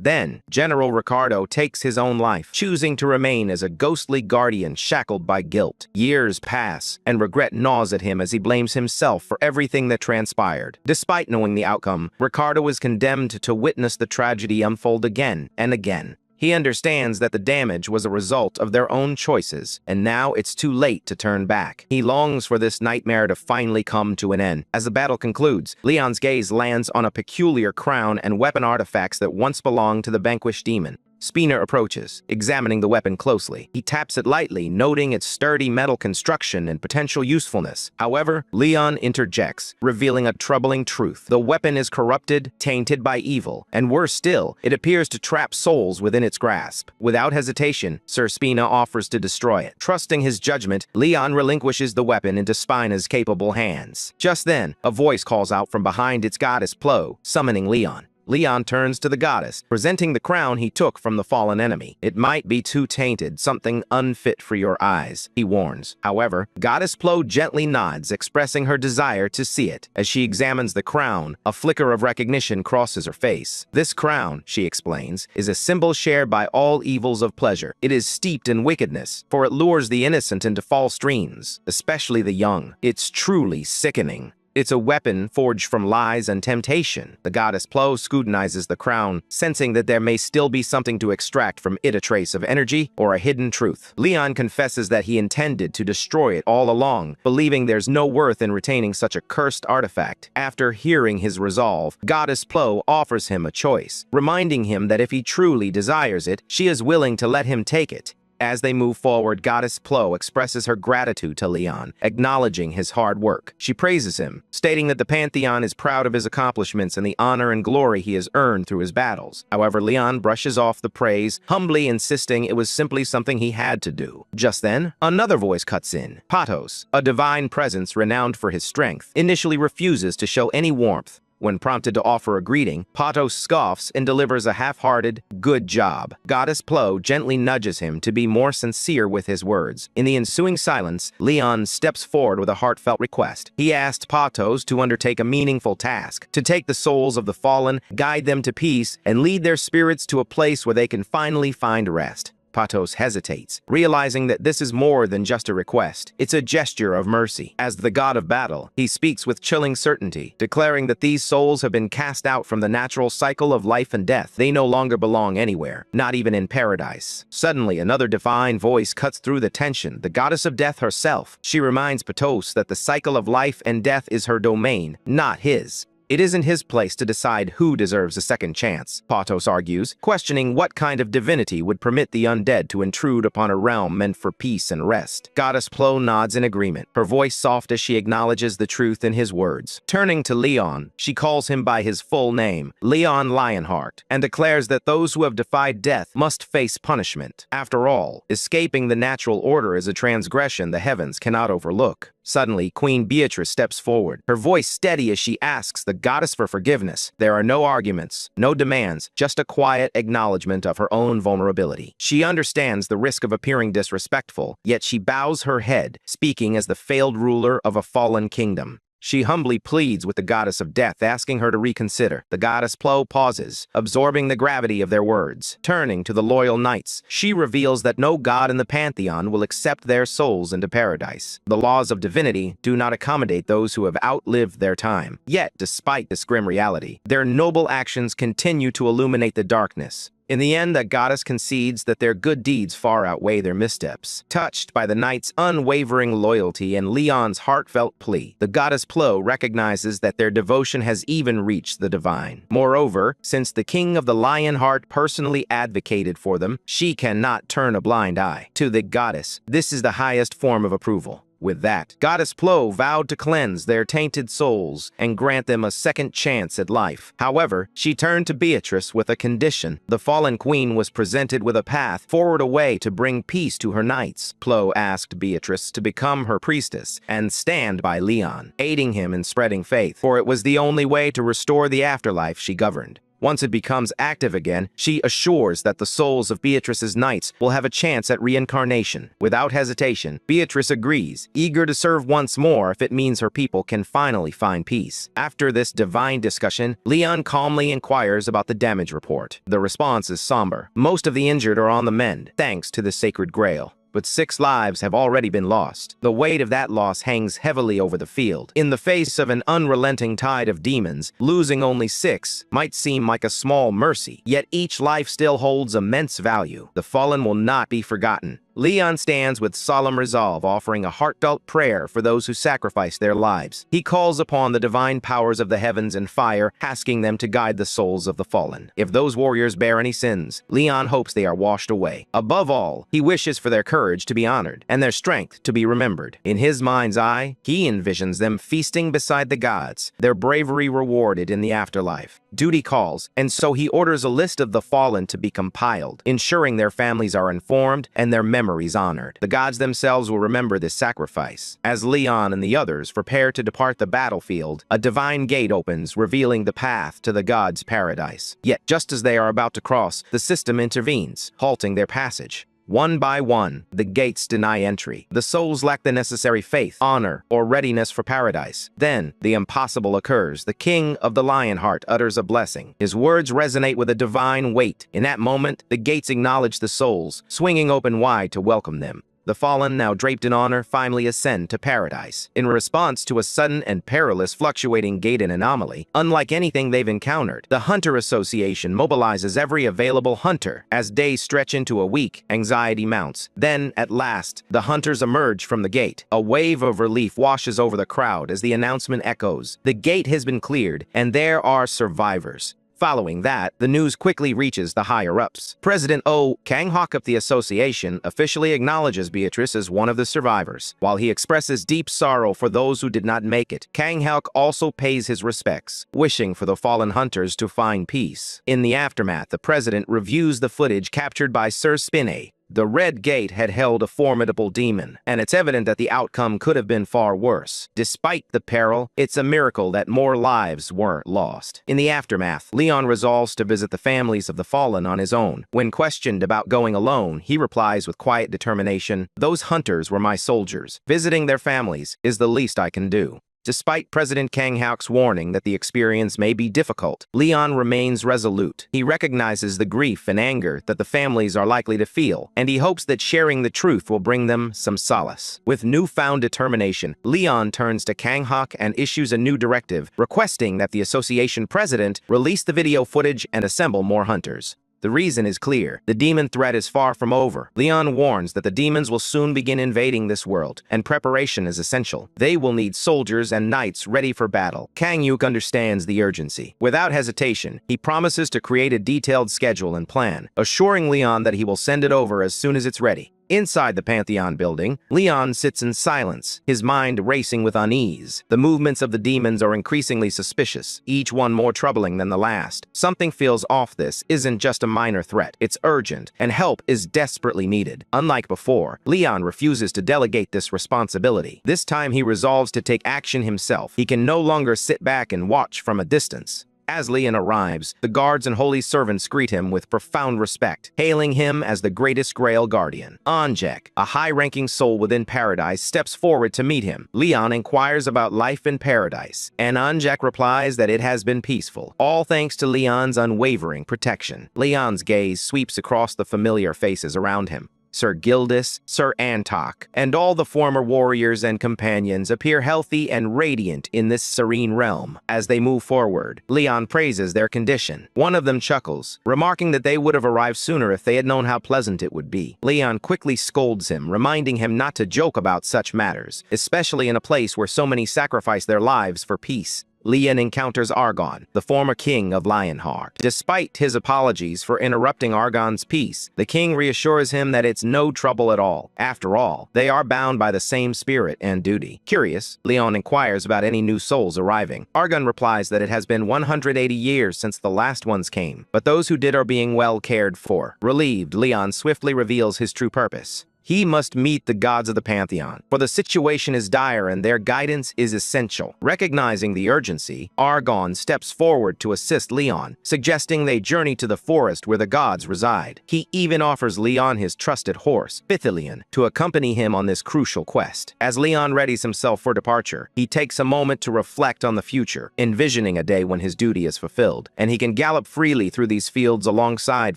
Then, General Ricardo takes his own life, choosing to remain as a ghostly guardian shackled by guilt. Years pass, and regret gnaws at him as he blames himself for everything that transpired. Despite knowing the outcome, Ricardo is condemned to witness the tragedy unfold again and again. He understands that the damage was a result of their own choices, and now it's too late to turn back. He longs for this nightmare to finally come to an end. As the battle concludes, Leon's gaze lands on a peculiar crown and weapon artifacts that once belonged to the vanquished demon. Spina approaches, examining the weapon closely. He taps it lightly, noting its sturdy metal construction and potential usefulness. However, Leon interjects, revealing a troubling truth. The weapon is corrupted, tainted by evil, and worse still, it appears to trap souls within its grasp. Without hesitation, Sir Spina offers to destroy it. Trusting his judgment, Leon relinquishes the weapon into Spina's capable hands. Just then, a voice calls out from behind its goddess Plo, summoning Leon. Leon turns to the goddess, presenting the crown he took from the fallen enemy. It might be too tainted, something unfit for your eyes, he warns. However, Goddess Plo gently nods, expressing her desire to see it. As she examines the crown, a flicker of recognition crosses her face. This crown, she explains, is a symbol shared by all evils of pleasure. It is steeped in wickedness, for it lures the innocent into false dreams, especially the young. It's truly sickening. It's a weapon forged from lies and temptation. The goddess Plo scrutinizes the crown, sensing that there may still be something to extract from it, a trace of energy or a hidden truth. Leon confesses that he intended to destroy it all along, believing there's no worth in retaining such a cursed artifact. After hearing his resolve, Goddess Plo offers him a choice, reminding him that if he truly desires it, she is willing to let him take it. As they move forward, Goddess Plo expresses her gratitude to Leon, acknowledging his hard work. She praises him, stating that the Pantheon is proud of his accomplishments and the honor and glory he has earned through his battles. However, Leon brushes off the praise, humbly insisting it was simply something he had to do. Just then, another voice cuts in. Patos, a divine presence renowned for his strength, initially refuses to show any warmth. When prompted to offer a greeting, Patos scoffs and delivers a half-hearted, "Good job." Goddess Plo gently nudges him to be more sincere with his words. In the ensuing silence, Leon steps forward with a heartfelt request. He asked Patos to undertake a meaningful task, to take the souls of the fallen, guide them to peace, and lead their spirits to a place where they can finally find rest. Patos hesitates, realizing that this is more than just a request. It's a gesture of mercy. As the god of battle, he speaks with chilling certainty, declaring that these souls have been cast out from the natural cycle of life and death. They no longer belong anywhere, not even in paradise. Suddenly, another divine voice cuts through the tension, the goddess of death herself. She reminds Patos that the cycle of life and death is her domain, not his. It isn't his place to decide who deserves a second chance, Patos argues, questioning what kind of divinity would permit the undead to intrude upon a realm meant for peace and rest. Goddess Plo nods in agreement, her voice soft as she acknowledges the truth in his words. Turning to Leon, she calls him by his full name, Leon Lionheart, and declares that those who have defied death must face punishment. After all, escaping the natural order is a transgression the heavens cannot overlook. Suddenly, Queen Beatrice steps forward, her voice steady as she asks the goddess for forgiveness. There are no arguments, no demands, just a quiet acknowledgement of her own vulnerability. She understands the risk of appearing disrespectful, yet she bows her head, speaking as the failed ruler of a fallen kingdom. She humbly pleads with the goddess of death, asking her to reconsider. The goddess Plo pauses, absorbing the gravity of their words. Turning to the loyal knights, she reveals that no god in the Pantheon will accept their souls into paradise. The laws of divinity do not accommodate those who have outlived their time. Yet, despite this grim reality, their noble actions continue to illuminate the darkness. In the end, the goddess concedes that their good deeds far outweigh their missteps. Touched by the knight's unwavering loyalty and Leon's heartfelt plea, the goddess Plo recognizes that their devotion has even reached the divine. Moreover, since the king of the Lionheart personally advocated for them, she cannot turn a blind eye. To the goddess, this is the highest form of approval. With that, Goddess Plo vowed to cleanse their tainted souls and grant them a second chance at life. However, she turned to Beatrice with a condition. The fallen queen was presented with a path forward, a way to bring peace to her knights. Plo asked Beatrice to become her priestess and stand by Leon, aiding him in spreading faith, for it was the only way to restore the afterlife she governed. Once it becomes active again, she assures that the souls of Beatrice's knights will have a chance at reincarnation. Without hesitation, Beatrice agrees, eager to serve once more if it means her people can finally find peace. After this divine discussion, Leon calmly inquires about the damage report. The response is somber. Most of the injured are on the mend, thanks to the sacred grail. But 6 lives have already been lost. The weight of that loss hangs heavily over the field. In the face of an unrelenting tide of demons, losing only 6 might seem like a small mercy, yet each life still holds immense value. The fallen will not be forgotten. Leon stands with solemn resolve, offering a heartfelt prayer for those who sacrifice their lives. He calls upon the divine powers of the heavens and fire, asking them to guide the souls of the fallen. If those warriors bear any sins, Leon hopes they are washed away. Above all, he wishes for their courage to be honored and their strength to be remembered. In his mind's eye, he envisions them feasting beside the gods, their bravery rewarded in the afterlife. Duty calls, and so he orders a list of the fallen to be compiled, ensuring their families are informed and their memories honored. The gods themselves will remember this sacrifice. As Leon and the others prepare to depart the battlefield, a divine gate opens, revealing the path to the gods' paradise. Yet, just as they are about to cross, the system intervenes, halting their passage. One by one, the gates deny entry. The souls lack the necessary faith, honor, or readiness for paradise. Then, the impossible occurs. The king of the Lionheart utters a blessing. His words resonate with a divine weight. In that moment, the gates acknowledge the souls, swinging open wide to welcome them. The fallen, now draped in honor, finally ascend to paradise. In response to a sudden and perilous fluctuating gate and anomaly, unlike anything they've encountered, the Hunter Association mobilizes every available hunter. As days stretch into a week, anxiety mounts. Then, at last, the hunters emerge from the gate. A wave of relief washes over the crowd as the announcement echoes. The gate has been cleared, and there are survivors. Following that, the news quickly reaches the higher-ups. President Kang Hawk of the association officially acknowledges Beatrice as one of the survivors. While he expresses deep sorrow for those who did not make it, Kang Hawk also pays his respects, wishing for the fallen hunters to find peace. In the aftermath, the president reviews the footage captured by Sir Spinay. The Red Gate had held a formidable demon, and it's evident that the outcome could have been far worse. Despite the peril, it's a miracle that more lives weren't lost. In the aftermath, Leon resolves to visit the families of the fallen on his own. When questioned about going alone, he replies with quiet determination, "Those hunters were my soldiers. Visiting their families is the least I can do." Despite President Kang Hawk's warning that the experience may be difficult, Leon remains resolute. He recognizes the grief and anger that the families are likely to feel, and he hopes that sharing the truth will bring them some solace. With newfound determination, Leon turns to Kang Hawk and issues a new directive, requesting that the association president release the video footage and assemble more hunters. The reason is clear. The demon threat is far from over. Leon warns that the demons will soon begin invading this world, and preparation is essential. They will need soldiers and knights ready for battle. Kang Hyuk understands the urgency. Without hesitation, he promises to create a detailed schedule and plan, assuring Leon that he will send it over as soon as it's ready. Inside the Pantheon building, Leon sits in silence, his mind racing with unease. The movements of the demons are increasingly suspicious, each one more troubling than the last. Something feels off. This isn't just a minor threat, it's urgent, and help is desperately needed. Unlike before, Leon refuses to delegate this responsibility. This time he resolves to take action himself. He can no longer sit back and watch from a distance. As Leon arrives, the guards and holy servants greet him with profound respect, hailing him as the greatest Grail Guardian. Anjek, a high-ranking soul within Paradise, steps forward to meet him. Leon inquires about life in Paradise, and Anjek replies that it has been peaceful, all thanks to Leon's unwavering protection. Leon's gaze sweeps across the familiar faces around him. Sir Gildas, Sir Antok, and all the former warriors and companions appear healthy and radiant in this serene realm. As they move forward, Leon praises their condition. One of them chuckles, remarking that they would have arrived sooner if they had known how pleasant it would be. Leon quickly scolds him, reminding him not to joke about such matters, especially in a place where so many sacrifice their lives for peace. Leon encounters Argon, the former king of Lionheart. Despite his apologies for interrupting Argon's peace, the king reassures him that it's no trouble at all. After all, they are bound by the same spirit and duty. Curious, Leon inquires about any new souls arriving. Argon replies that it has been 180 years since the last ones came, but those who did are being well cared for. Relieved, Leon swiftly reveals his true purpose. He must meet the gods of the pantheon, for the situation is dire and their guidance is essential. Recognizing the urgency, Argon steps forward to assist Leon, suggesting they journey to the forest where the gods reside. He even offers Leon his trusted horse, Pithilion, to accompany him on this crucial quest. As Leon readies himself for departure, he takes a moment to reflect on the future, envisioning a day when his duty is fulfilled, and he can gallop freely through these fields alongside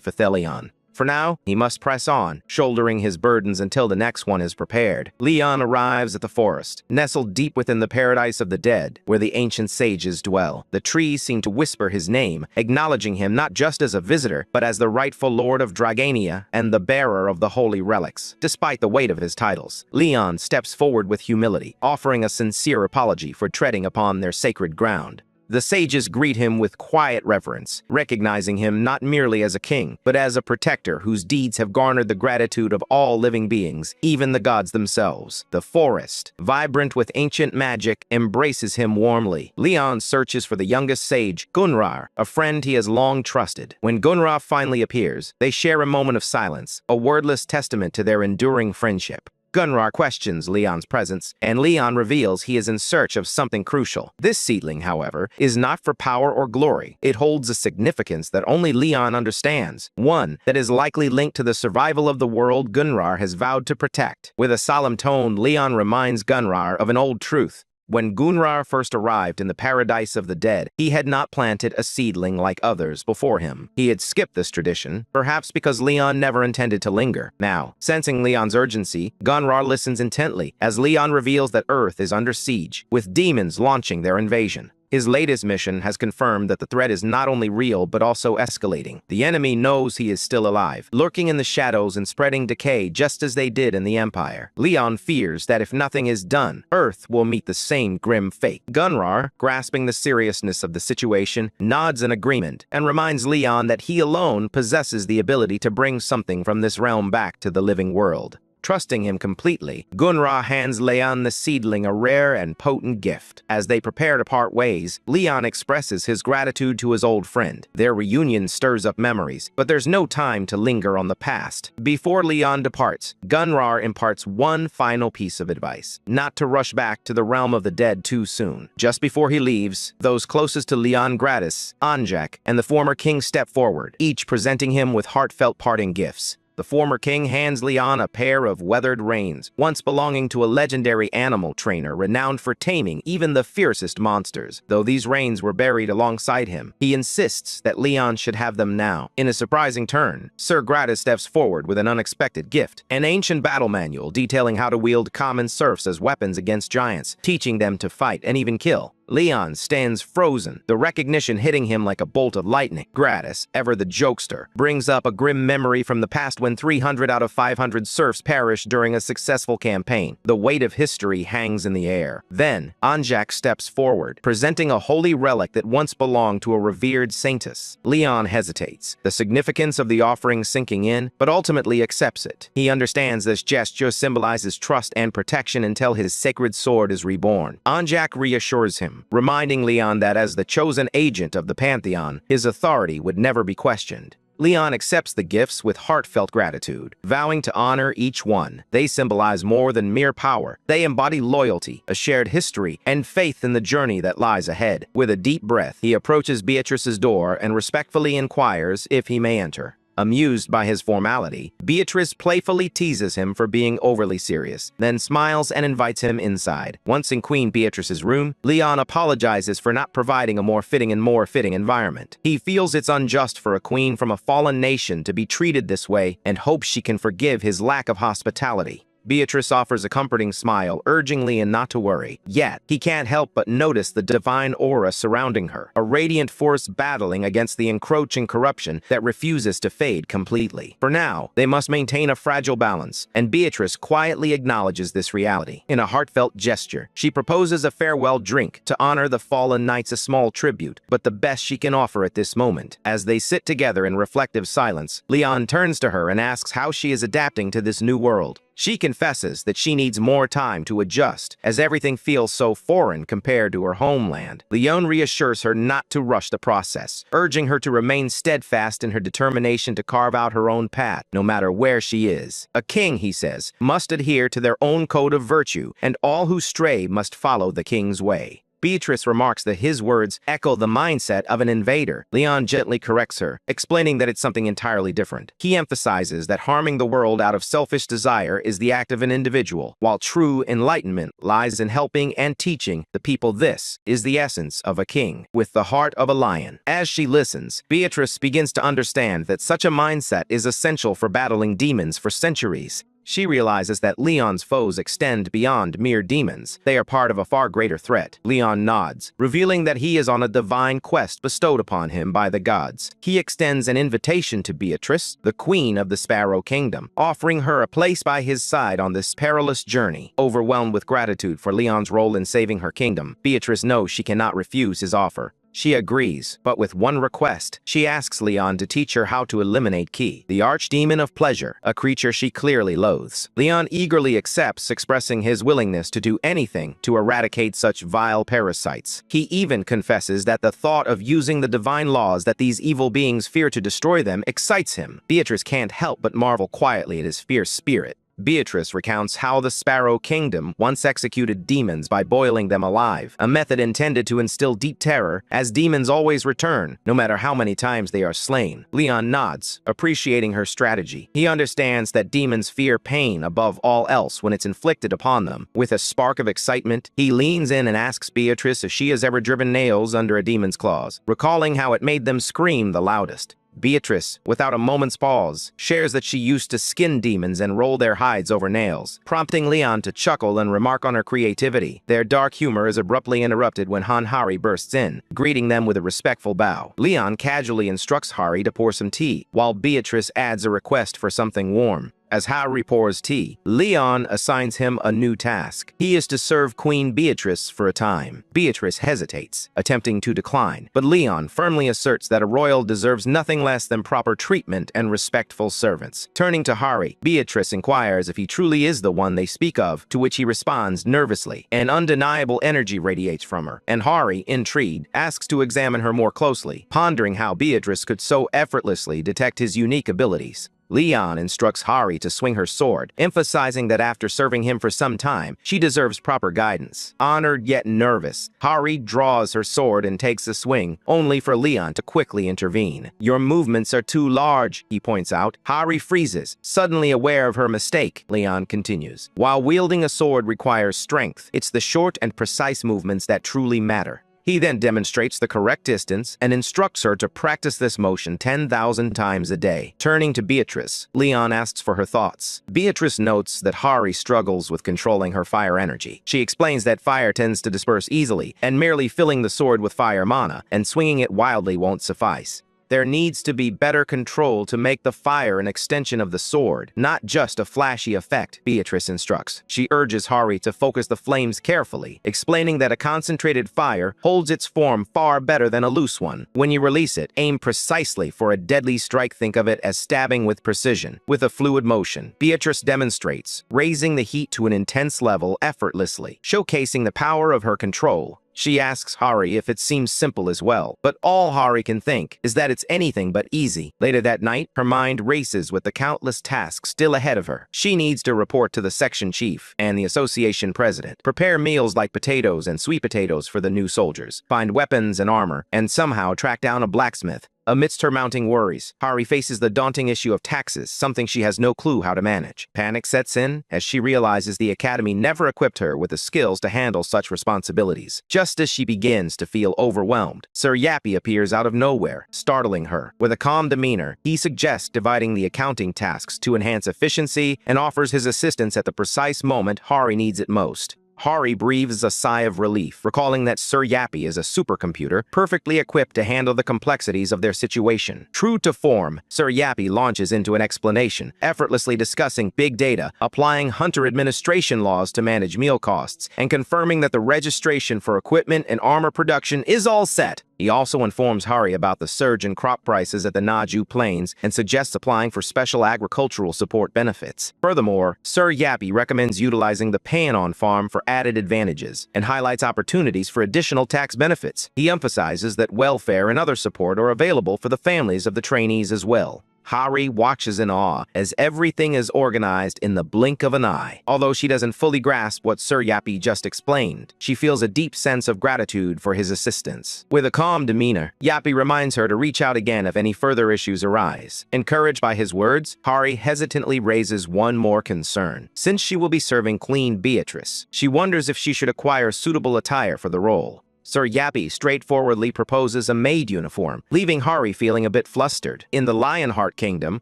Pithilion. For now, he must press on, shouldering his burdens until the next one is prepared. Leon arrives at the forest, nestled deep within the paradise of the dead, where the ancient sages dwell. The trees seem to whisper his name, acknowledging him not just as a visitor, but as the rightful lord of Dragania and the bearer of the holy relics. Despite the weight of his titles, Leon steps forward with humility, offering a sincere apology for treading upon their sacred ground. The sages greet him with quiet reverence, recognizing him not merely as a king, but as a protector whose deeds have garnered the gratitude of all living beings, even the gods themselves. The forest, vibrant with ancient magic, embraces him warmly. Leon searches for the youngest sage, Gunrar, a friend he has long trusted. When Gunrar finally appears, they share a moment of silence, a wordless testament to their enduring friendship. Gunrar questions Leon's presence, and Leon reveals he is in search of something crucial. This seedling, however, is not for power or glory. It holds a significance that only Leon understands, one that is likely linked to the survival of the world Gunrar has vowed to protect. With a solemn tone, Leon reminds Gunrar of an old truth. When Gunrar first arrived in the paradise of the dead, he had not planted a seedling like others before him. He had skipped this tradition, perhaps because Leon never intended to linger. Now, sensing Leon's urgency, Gunrar listens intently as Leon reveals that Earth is under siege, with demons launching their invasion. His latest mission has confirmed that the threat is not only real but also escalating. The enemy knows he is still alive, lurking in the shadows and spreading decay just as they did in the Empire. Leon fears that if nothing is done, Earth will meet the same grim fate. Gunrar, grasping the seriousness of the situation, nods in agreement and reminds Leon that he alone possesses the ability to bring something from this realm back to the living world. Trusting him completely, Gunrar hands Leon the seedling a rare and potent gift. As they prepare to part ways, Leon expresses his gratitude to his old friend. Their reunion stirs up memories, but there's no time to linger on the past. Before Leon departs, Gunrar imparts one final piece of advice: not to rush back to the realm of the dead too soon. Just before he leaves, those closest to Leon Gratis, Anjak, and the former king step forward, each presenting him with heartfelt parting gifts. The former king hands Leon a pair of weathered reins, once belonging to a legendary animal trainer renowned for taming even the fiercest monsters. Though these reins were buried alongside him, he insists that Leon should have them now. In a surprising turn, Sir Gratis steps forward with an unexpected gift: an ancient battle manual detailing how to wield common serfs as weapons against giants, teaching them to fight and even kill. Leon stands frozen, the recognition hitting him like a bolt of lightning. Gratis, ever the jokester, brings up a grim memory from the past when 300 out of 500 serfs perished during a successful campaign. The weight of history hangs in the air. Then, Anjak steps forward, presenting a holy relic that once belonged to a revered saintess. Leon hesitates, the significance of the offering sinking in, but ultimately accepts it. He understands this gesture symbolizes trust and protection until his sacred sword is reborn. Anjak reassures him, reminding Leon that as the chosen agent of the Pantheon, his authority would never be questioned. Leon accepts the gifts with heartfelt gratitude, vowing to honor each one. They symbolize more than mere power. They embody loyalty, a shared history, and faith in the journey that lies ahead. With a deep breath, he approaches Beatrice's door and respectfully inquires if he may enter. Amused by his formality, Beatrice playfully teases him for being overly serious, then smiles and invites him inside. Once in Queen Beatrice's room, Leon apologizes for not providing a more fitting environment. He feels it's unjust for a queen from a fallen nation to be treated this way and hopes she can forgive his lack of hospitality. Beatrice offers a comforting smile, urging Leon not to worry. Yet, he can't help but notice the divine aura surrounding her, a radiant force battling against the encroaching corruption that refuses to fade completely. For now, they must maintain a fragile balance, and Beatrice quietly acknowledges this reality. In a heartfelt gesture, she proposes a farewell drink to honor the fallen knights, a small tribute, but the best she can offer at this moment. As they sit together in reflective silence, Leon turns to her and asks how she is adapting to this new world. She confesses that she needs more time to adjust, as everything feels so foreign compared to her homeland. Leon reassures her not to rush the process, urging her to remain steadfast in her determination to carve out her own path, no matter where she is. A king, he says, must adhere to their own code of virtue, and all who stray must follow the king's way. Beatrice remarks that his words echo the mindset of an invader. Leon gently corrects her, explaining that it's something entirely different. He emphasizes that harming the world out of selfish desire is the act of an individual, while true enlightenment lies in helping and teaching the people. This is the essence of a king, with the heart of a lion. As she listens, Beatrice begins to understand that such a mindset is essential for battling demons for centuries. She realizes that Leon's foes extend beyond mere demons. They are part of a far greater threat. Leon nods, revealing that he is on a divine quest bestowed upon him by the gods. He extends an invitation to Beatrice, the queen of the Sparrow Kingdom, offering her a place by his side on this perilous journey. Overwhelmed with gratitude for Leon's role in saving her kingdom, Beatrice knows she cannot refuse his offer. She agrees, but with one request. She asks Leon to teach her how to eliminate Ki, the archdemon of pleasure, a creature she clearly loathes. Leon eagerly accepts, expressing his willingness to do anything to eradicate such vile parasites. He even confesses that the thought of using the divine laws that these evil beings fear to destroy them excites him. Beatrice can't help but marvel quietly at his fierce spirit. Beatrice recounts how the Sparrow Kingdom once executed demons by boiling them alive, a method intended to instill deep terror, as demons always return, no matter how many times they are slain. Leon nods, appreciating her strategy. He understands that demons fear pain above all else when it's inflicted upon them. With a spark of excitement, he leans in and asks Beatrice if she has ever driven nails under a demon's claws, recalling how it made them scream the loudest. Beatrice, without a moment's pause, shares that she used to skin demons and roll their hides over nails, prompting Leon to chuckle and remark on her creativity. Their dark humor is abruptly interrupted when Hari bursts in, greeting them with a respectful bow. Leon casually instructs Hari to pour some tea, while Beatrice adds a request for something warm. As Hari pours tea, Leon assigns him a new task. He is to serve Queen Beatrice for a time. Beatrice hesitates, attempting to decline, but Leon firmly asserts that a royal deserves nothing less than proper treatment and respectful servants. Turning to Hari, Beatrice inquires if he truly is the one they speak of, to which he responds nervously. An undeniable energy radiates from her, and Hari, intrigued, asks to examine her more closely, pondering how Beatrice could so effortlessly detect his unique abilities. Leon instructs Hari to swing her sword, emphasizing that after serving him for some time, she deserves proper guidance. Honored yet nervous, Hari draws her sword and takes a swing, only for Leon to quickly intervene. "Your movements are too large," he points out. Hari freezes, suddenly aware of her mistake. Leon continues, "While wielding a sword requires strength, it's the short and precise movements that truly matter." He then demonstrates the correct distance and instructs her to practice this motion 10,000 times a day. Turning to Beatrice, Leon asks for her thoughts. Beatrice notes that Hari struggles with controlling her fire energy. She explains that fire tends to disperse easily, and merely filling the sword with fire mana and swinging it wildly won't suffice. There needs to be better control to make the fire an extension of the sword, not just a flashy effect, Beatrice instructs. She urges Hari to focus the flames carefully, explaining that a concentrated fire holds its form far better than a loose one. When you release it, aim precisely for a deadly strike. Think of it as stabbing with precision, with a fluid motion. Beatrice demonstrates, raising the heat to an intense level effortlessly, showcasing the power of her control. She asks Hari if it seems simple as well, but all Hari can think is that it's anything but easy. Later that night, her mind races with the countless tasks still ahead of her. She needs to report to the section chief and the association president, prepare meals like potatoes and sweet potatoes for the new soldiers, find weapons and armor, and somehow track down a blacksmith. Amidst her mounting worries, Hari faces the daunting issue of taxes, something she has no clue how to manage. Panic sets in as she realizes the academy never equipped her with the skills to handle such responsibilities. Just as she begins to feel overwhelmed, Sir Yappy appears out of nowhere, startling her. With a calm demeanor, he suggests dividing the accounting tasks to enhance efficiency and offers his assistance at the precise moment Hari needs it most. Hari breathes a sigh of relief, recalling that Sir Yappy is a supercomputer perfectly equipped to handle the complexities of their situation. True to form, Sir Yappy launches into an explanation, effortlessly discussing big data, applying hunter administration laws to manage meal costs, and confirming that the registration for equipment and armor production is all set. He also informs Hari about the surge in crop prices at the Naju Plains and suggests applying for special agricultural support benefits. Furthermore, Sir Yappy recommends utilizing the Panon farm for added advantages and highlights opportunities for additional tax benefits. He emphasizes that welfare and other support are available for the families of the trainees as well. Hari watches in awe as everything is organized in the blink of an eye. Although she doesn't fully grasp what Sir Yappy just explained, she feels a deep sense of gratitude for his assistance. With a calm demeanor, Yappy reminds her to reach out again if any further issues arise. Encouraged by his words, Hari hesitantly raises one more concern. Since she will be serving Queen Beatrice, she wonders if she should acquire suitable attire for the role. Sir Yappy straightforwardly proposes a maid uniform, leaving Hari feeling a bit flustered. In the Lionheart Kingdom,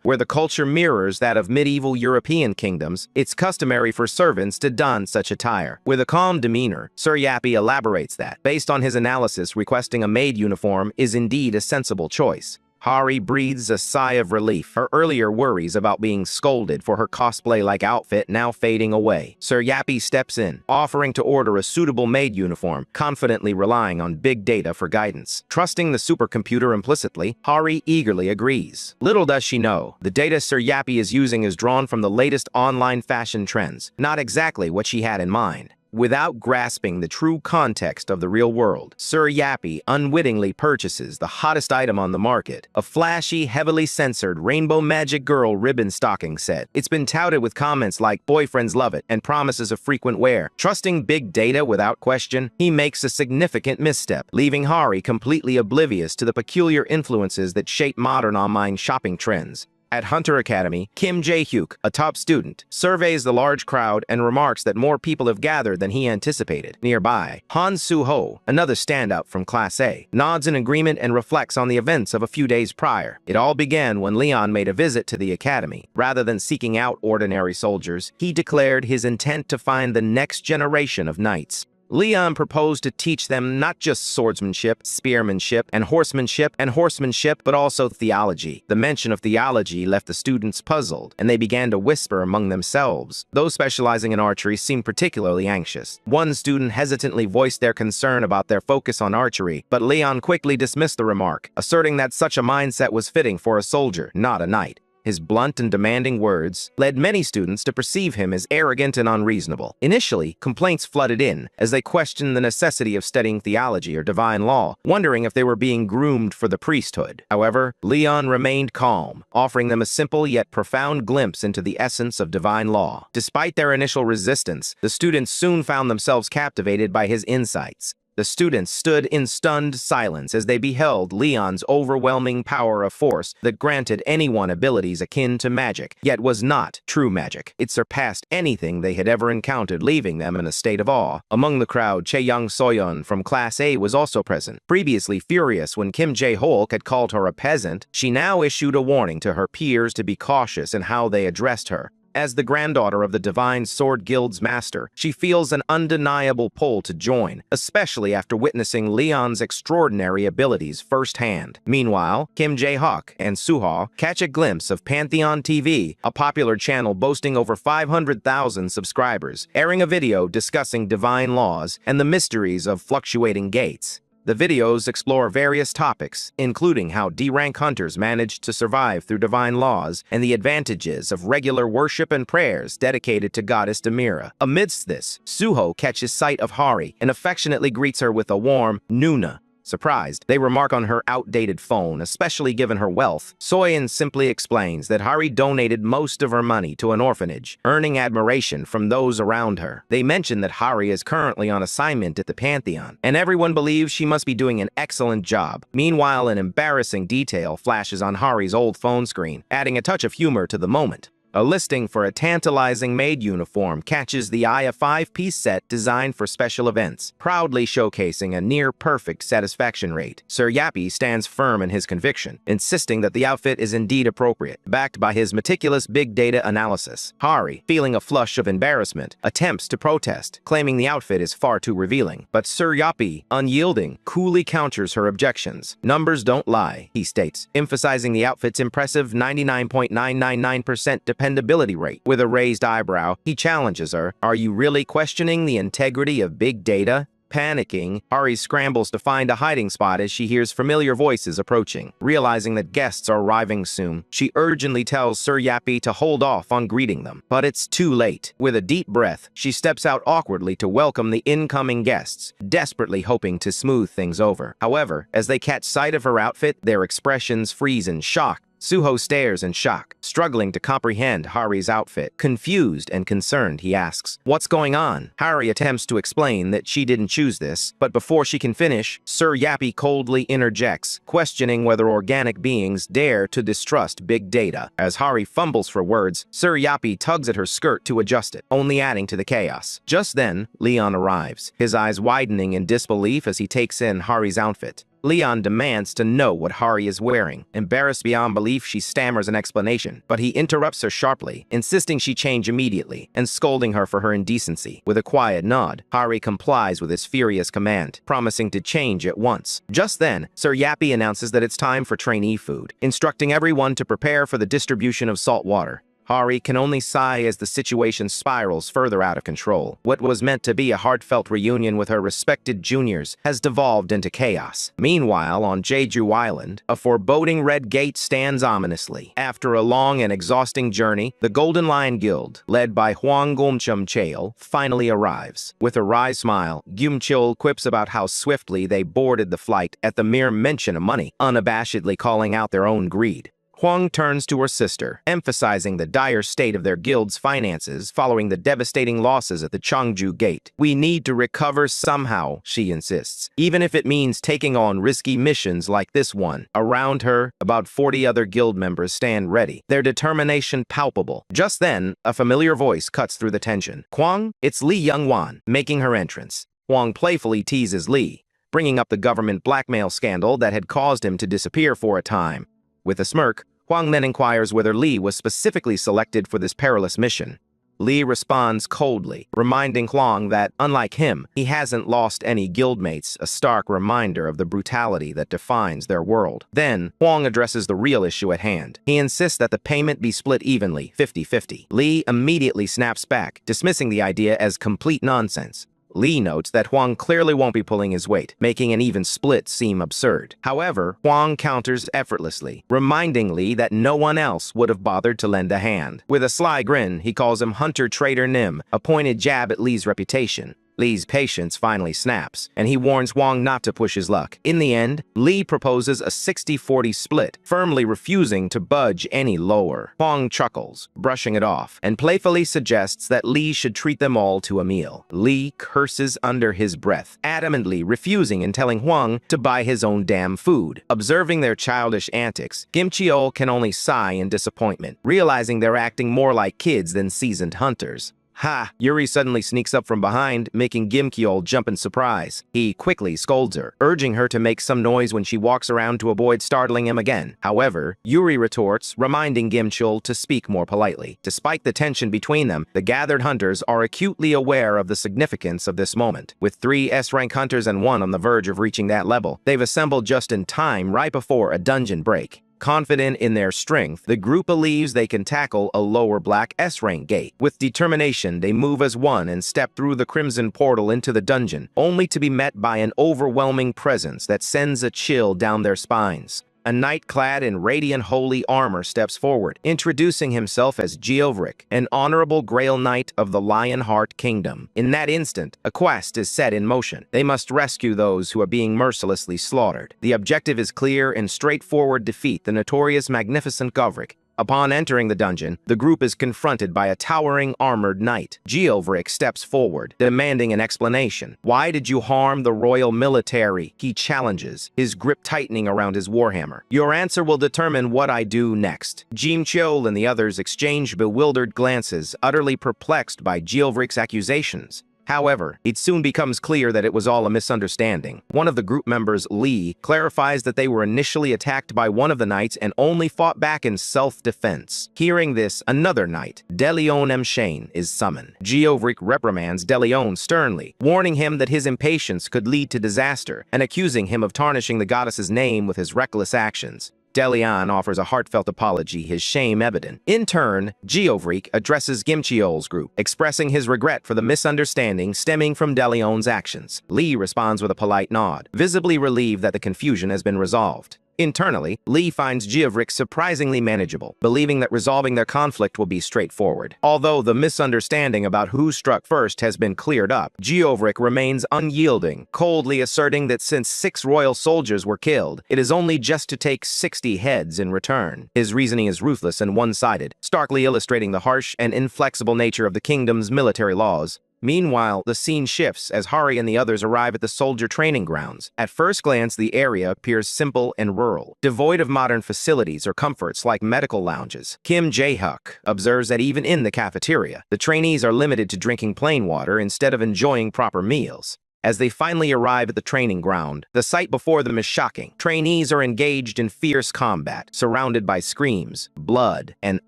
where the culture mirrors that of medieval European kingdoms, it's customary for servants to don such attire. With a calm demeanor, Sir Yappy elaborates that, based on his analysis, requesting a maid uniform is indeed a sensible choice. Hari breathes a sigh of relief, her earlier worries about being scolded for her cosplay-like outfit now fading away. Sir Yappy steps in, offering to order a suitable maid uniform, confidently relying on big data for guidance. Trusting the supercomputer implicitly, Hari eagerly agrees. Little does she know, the data Sir Yappy is using is drawn from the latest online fashion trends, not exactly what she had in mind. Without grasping the true context of the real world, Sir Yappy unwittingly purchases the hottest item on the market, a flashy, heavily censored Rainbow Magic Girl ribbon stocking set. It's been touted with comments like "boyfriends love it" and promises of frequent wear. Trusting big data without question, he makes a significant misstep, leaving Hari completely oblivious to the peculiar influences that shape modern online shopping trends. At Hunter Academy, Kim Jae-hyuk, a top student, surveys the large crowd and remarks that more people have gathered than he anticipated. Nearby, Han Soo-ho, another standout from Class A, nods in agreement and reflects on the events of a few days prior. It all began when Leon made a visit to the academy. Rather than seeking out ordinary soldiers, he declared his intent to find the next generation of knights. Leon proposed to teach them not just swordsmanship, spearmanship, and horsemanship, but also theology. The mention of theology left the students puzzled, and they began to whisper among themselves. Those specializing in archery seemed particularly anxious. One student hesitantly voiced their concern about their focus on archery, but Leon quickly dismissed the remark, asserting that such a mindset was fitting for a soldier, not a knight. His blunt and demanding words led many students to perceive him as arrogant and unreasonable. Initially, complaints flooded in as they questioned the necessity of studying theology or divine law, wondering if they were being groomed for the priesthood. However, Leon remained calm, offering them a simple yet profound glimpse into the essence of divine law. Despite their initial resistance, the students soon found themselves captivated by his insights. The students stood in stunned silence as they beheld Leon's overwhelming power of force that granted anyone abilities akin to magic, yet was not true magic. It surpassed anything they had ever encountered, leaving them in a state of awe. Among the crowd, Chae-young Soyeon from Class A was also present. Previously furious when Kim Jae-hyuk had called her a peasant, she now issued a warning to her peers to be cautious in how they addressed her. As the granddaughter of the Divine Sword Guild's master, she feels an undeniable pull to join, especially after witnessing Leon's extraordinary abilities firsthand. Meanwhile, Kim Jae-hyuk and Suho catch a glimpse of Pantheon TV, a popular channel boasting over 500,000 subscribers, airing a video discussing divine laws and the mysteries of fluctuating gates. The videos explore various topics, including how D-rank hunters managed to survive through divine laws and the advantages of regular worship and prayers dedicated to goddess Demira. Amidst this, Suho catches sight of Hari and affectionately greets her with a warm "Nuna." Surprised, they remark on her outdated phone, especially given her wealth. Soyeon simply explains that Hari donated most of her money to an orphanage, earning admiration from those around her. They mention that Hari is currently on assignment at the Pantheon, and everyone believes she must be doing an excellent job. Meanwhile, an embarrassing detail flashes on Hari's old phone screen, adding a touch of humor to the moment. A listing for a tantalizing maid uniform catches the eye, a 5-piece set designed for special events, proudly showcasing a near-perfect satisfaction rate. Sir Yappy stands firm in his conviction, insisting that the outfit is indeed appropriate, backed by his meticulous big data analysis. Hari, feeling a flush of embarrassment, attempts to protest, claiming the outfit is far too revealing. But Sir Yappy, unyielding, coolly counters her objections. "Numbers don't lie," he states, emphasizing the outfit's impressive 99.999% dependability rate. With a raised eyebrow, he challenges her, "Are you really questioning the integrity of big data?" Panicking, Hari scrambles to find a hiding spot as she hears familiar voices approaching. Realizing that guests are arriving soon, she urgently tells Sir Yappy to hold off on greeting them. But it's too late. With a deep breath, she steps out awkwardly to welcome the incoming guests, desperately hoping to smooth things over. However, as they catch sight of her outfit, their expressions freeze in shock. Suho stares in shock, struggling to comprehend Hari's outfit. Confused and concerned, he asks, "What's going on?" Hari attempts to explain that she didn't choose this, but before she can finish, Sir Yappy coldly interjects, questioning whether organic beings dare to distrust big data. As Hari fumbles for words, Sir Yappy tugs at her skirt to adjust it, only adding to the chaos. Just then, Leon arrives, his eyes widening in disbelief as he takes in Hari's outfit. Leon demands to know what Hari is wearing. Embarrassed beyond belief, she stammers an explanation, but he interrupts her sharply, insisting she change immediately, and scolding her for her indecency. With a quiet nod, Hari complies with his furious command, promising to change at once. Just then, Sir Yappy announces that it's time for trainee food, instructing everyone to prepare for the distribution of salt water. Hari can only sigh as the situation spirals further out of control. What was meant to be a heartfelt reunion with her respected juniors has devolved into chaos. Meanwhile, on Jeju Island, a foreboding red gate stands ominously. After a long and exhausting journey, the Golden Lion Guild, led by Hwang Gumchum Chael, finally arrives. With a wry smile, Gumchul quips about how swiftly they boarded the flight at the mere mention of money, unabashedly calling out their own greed. Hwang turns to her sister, emphasizing the dire state of their guild's finances following the devastating losses at the Cheongju Gate. "We need to recover somehow," she insists, "even if it means taking on risky missions like this one." Around her, about 40 other guild members stand ready, their determination palpable. Just then, a familiar voice cuts through the tension. "Hwang, it's Lee Young-wan," making her entrance. Hwang playfully teases Lee, bringing up the government blackmail scandal that had caused him to disappear for a time. With a smirk, Hwang then inquires whether Lee was specifically selected for this perilous mission. Lee responds coldly, reminding Hwang that, unlike him, he hasn't lost any guildmates, a stark reminder of the brutality that defines their world. Then, Hwang addresses the real issue at hand. He insists that the payment be split evenly, 50-50. Lee immediately snaps back, dismissing the idea as complete nonsense. Lee notes that Hwang clearly won't be pulling his weight, making an even split seem absurd. However, Hwang counters effortlessly, reminding Lee that no one else would have bothered to lend a hand. With a sly grin, he calls him Hunter Trader Nim, a pointed jab at Lee's reputation. Lee's patience finally snaps, and he warns Hwang not to push his luck. In the end, Lee proposes a 60-40 split, firmly refusing to budge any lower. Hwang chuckles, brushing it off, and playfully suggests that Lee should treat them all to a meal. Lee curses under his breath, adamantly refusing and telling Hwang to buy his own damn food. Observing their childish antics, Kim Cheol can only sigh in disappointment, realizing they're acting more like kids than seasoned hunters. Ha! Yuri suddenly sneaks up from behind, making Kim Kyeol jump in surprise. He quickly scolds her, urging her to make some noise when she walks around to avoid startling him again. However, Yuri retorts, reminding Kim Chul to speak more politely. Despite the tension between them, the gathered hunters are acutely aware of the significance of this moment. With 3 S-rank hunters and 1 on the verge of reaching that level, they've assembled just in time right before a dungeon break. Confident in their strength, the group believes they can tackle a lower black S-rank gate. With determination, they move as one and step through the crimson portal into the dungeon, only to be met by an overwhelming presence that sends a chill down their spines. A knight clad in radiant holy armor steps forward, introducing himself as Geovric, an honorable Grail Knight of the Lionheart Kingdom. In that instant, a quest is set in motion. They must rescue those who are being mercilessly slaughtered. The objective is clear and straightforward: defeat the notorious magnificent Govric. Upon entering the dungeon, the group is confronted by a towering armored knight. Geovric steps forward, demanding an explanation. "Why did you harm the royal military?" he challenges, his grip tightening around his warhammer. "Your answer will determine what I do next." Jim Cheol and the others exchange bewildered glances, utterly perplexed by Geovric's accusations. However, it soon becomes clear that it was all a misunderstanding. One of the group members, Lee, clarifies that they were initially attacked by one of the knights and only fought back in self-defense. Hearing this, another knight, Deleon M. Shane, is summoned. Geovric reprimands Deleon sternly, warning him that his impatience could lead to disaster and accusing him of tarnishing the goddess's name with his reckless actions. Delian offers a heartfelt apology, his shame evident. In turn, Geovreak addresses Gimcheol's group, expressing his regret for the misunderstanding stemming from Delion's actions. Lee responds with a polite nod, visibly relieved that the confusion has been resolved. Internally, Lee finds Geovreak surprisingly manageable, believing that resolving their conflict will be straightforward. Although the misunderstanding about who struck first has been cleared up, Geovreak remains unyielding, coldly asserting that since 6 royal soldiers were killed, it is only just to take 60 heads in return. His reasoning is ruthless and one-sided, starkly illustrating the harsh and inflexible nature of the kingdom's military laws. Meanwhile, the scene shifts as Hari and the others arrive at the soldier training grounds. At first glance, the area appears simple and rural, devoid of modern facilities or comforts like medical lounges. Kim Jae-hyuk observes that even in the cafeteria, the trainees are limited to drinking plain water instead of enjoying proper meals. As they finally arrive at the training ground, the sight before them is shocking. Trainees are engaged in fierce combat, surrounded by screams, blood, and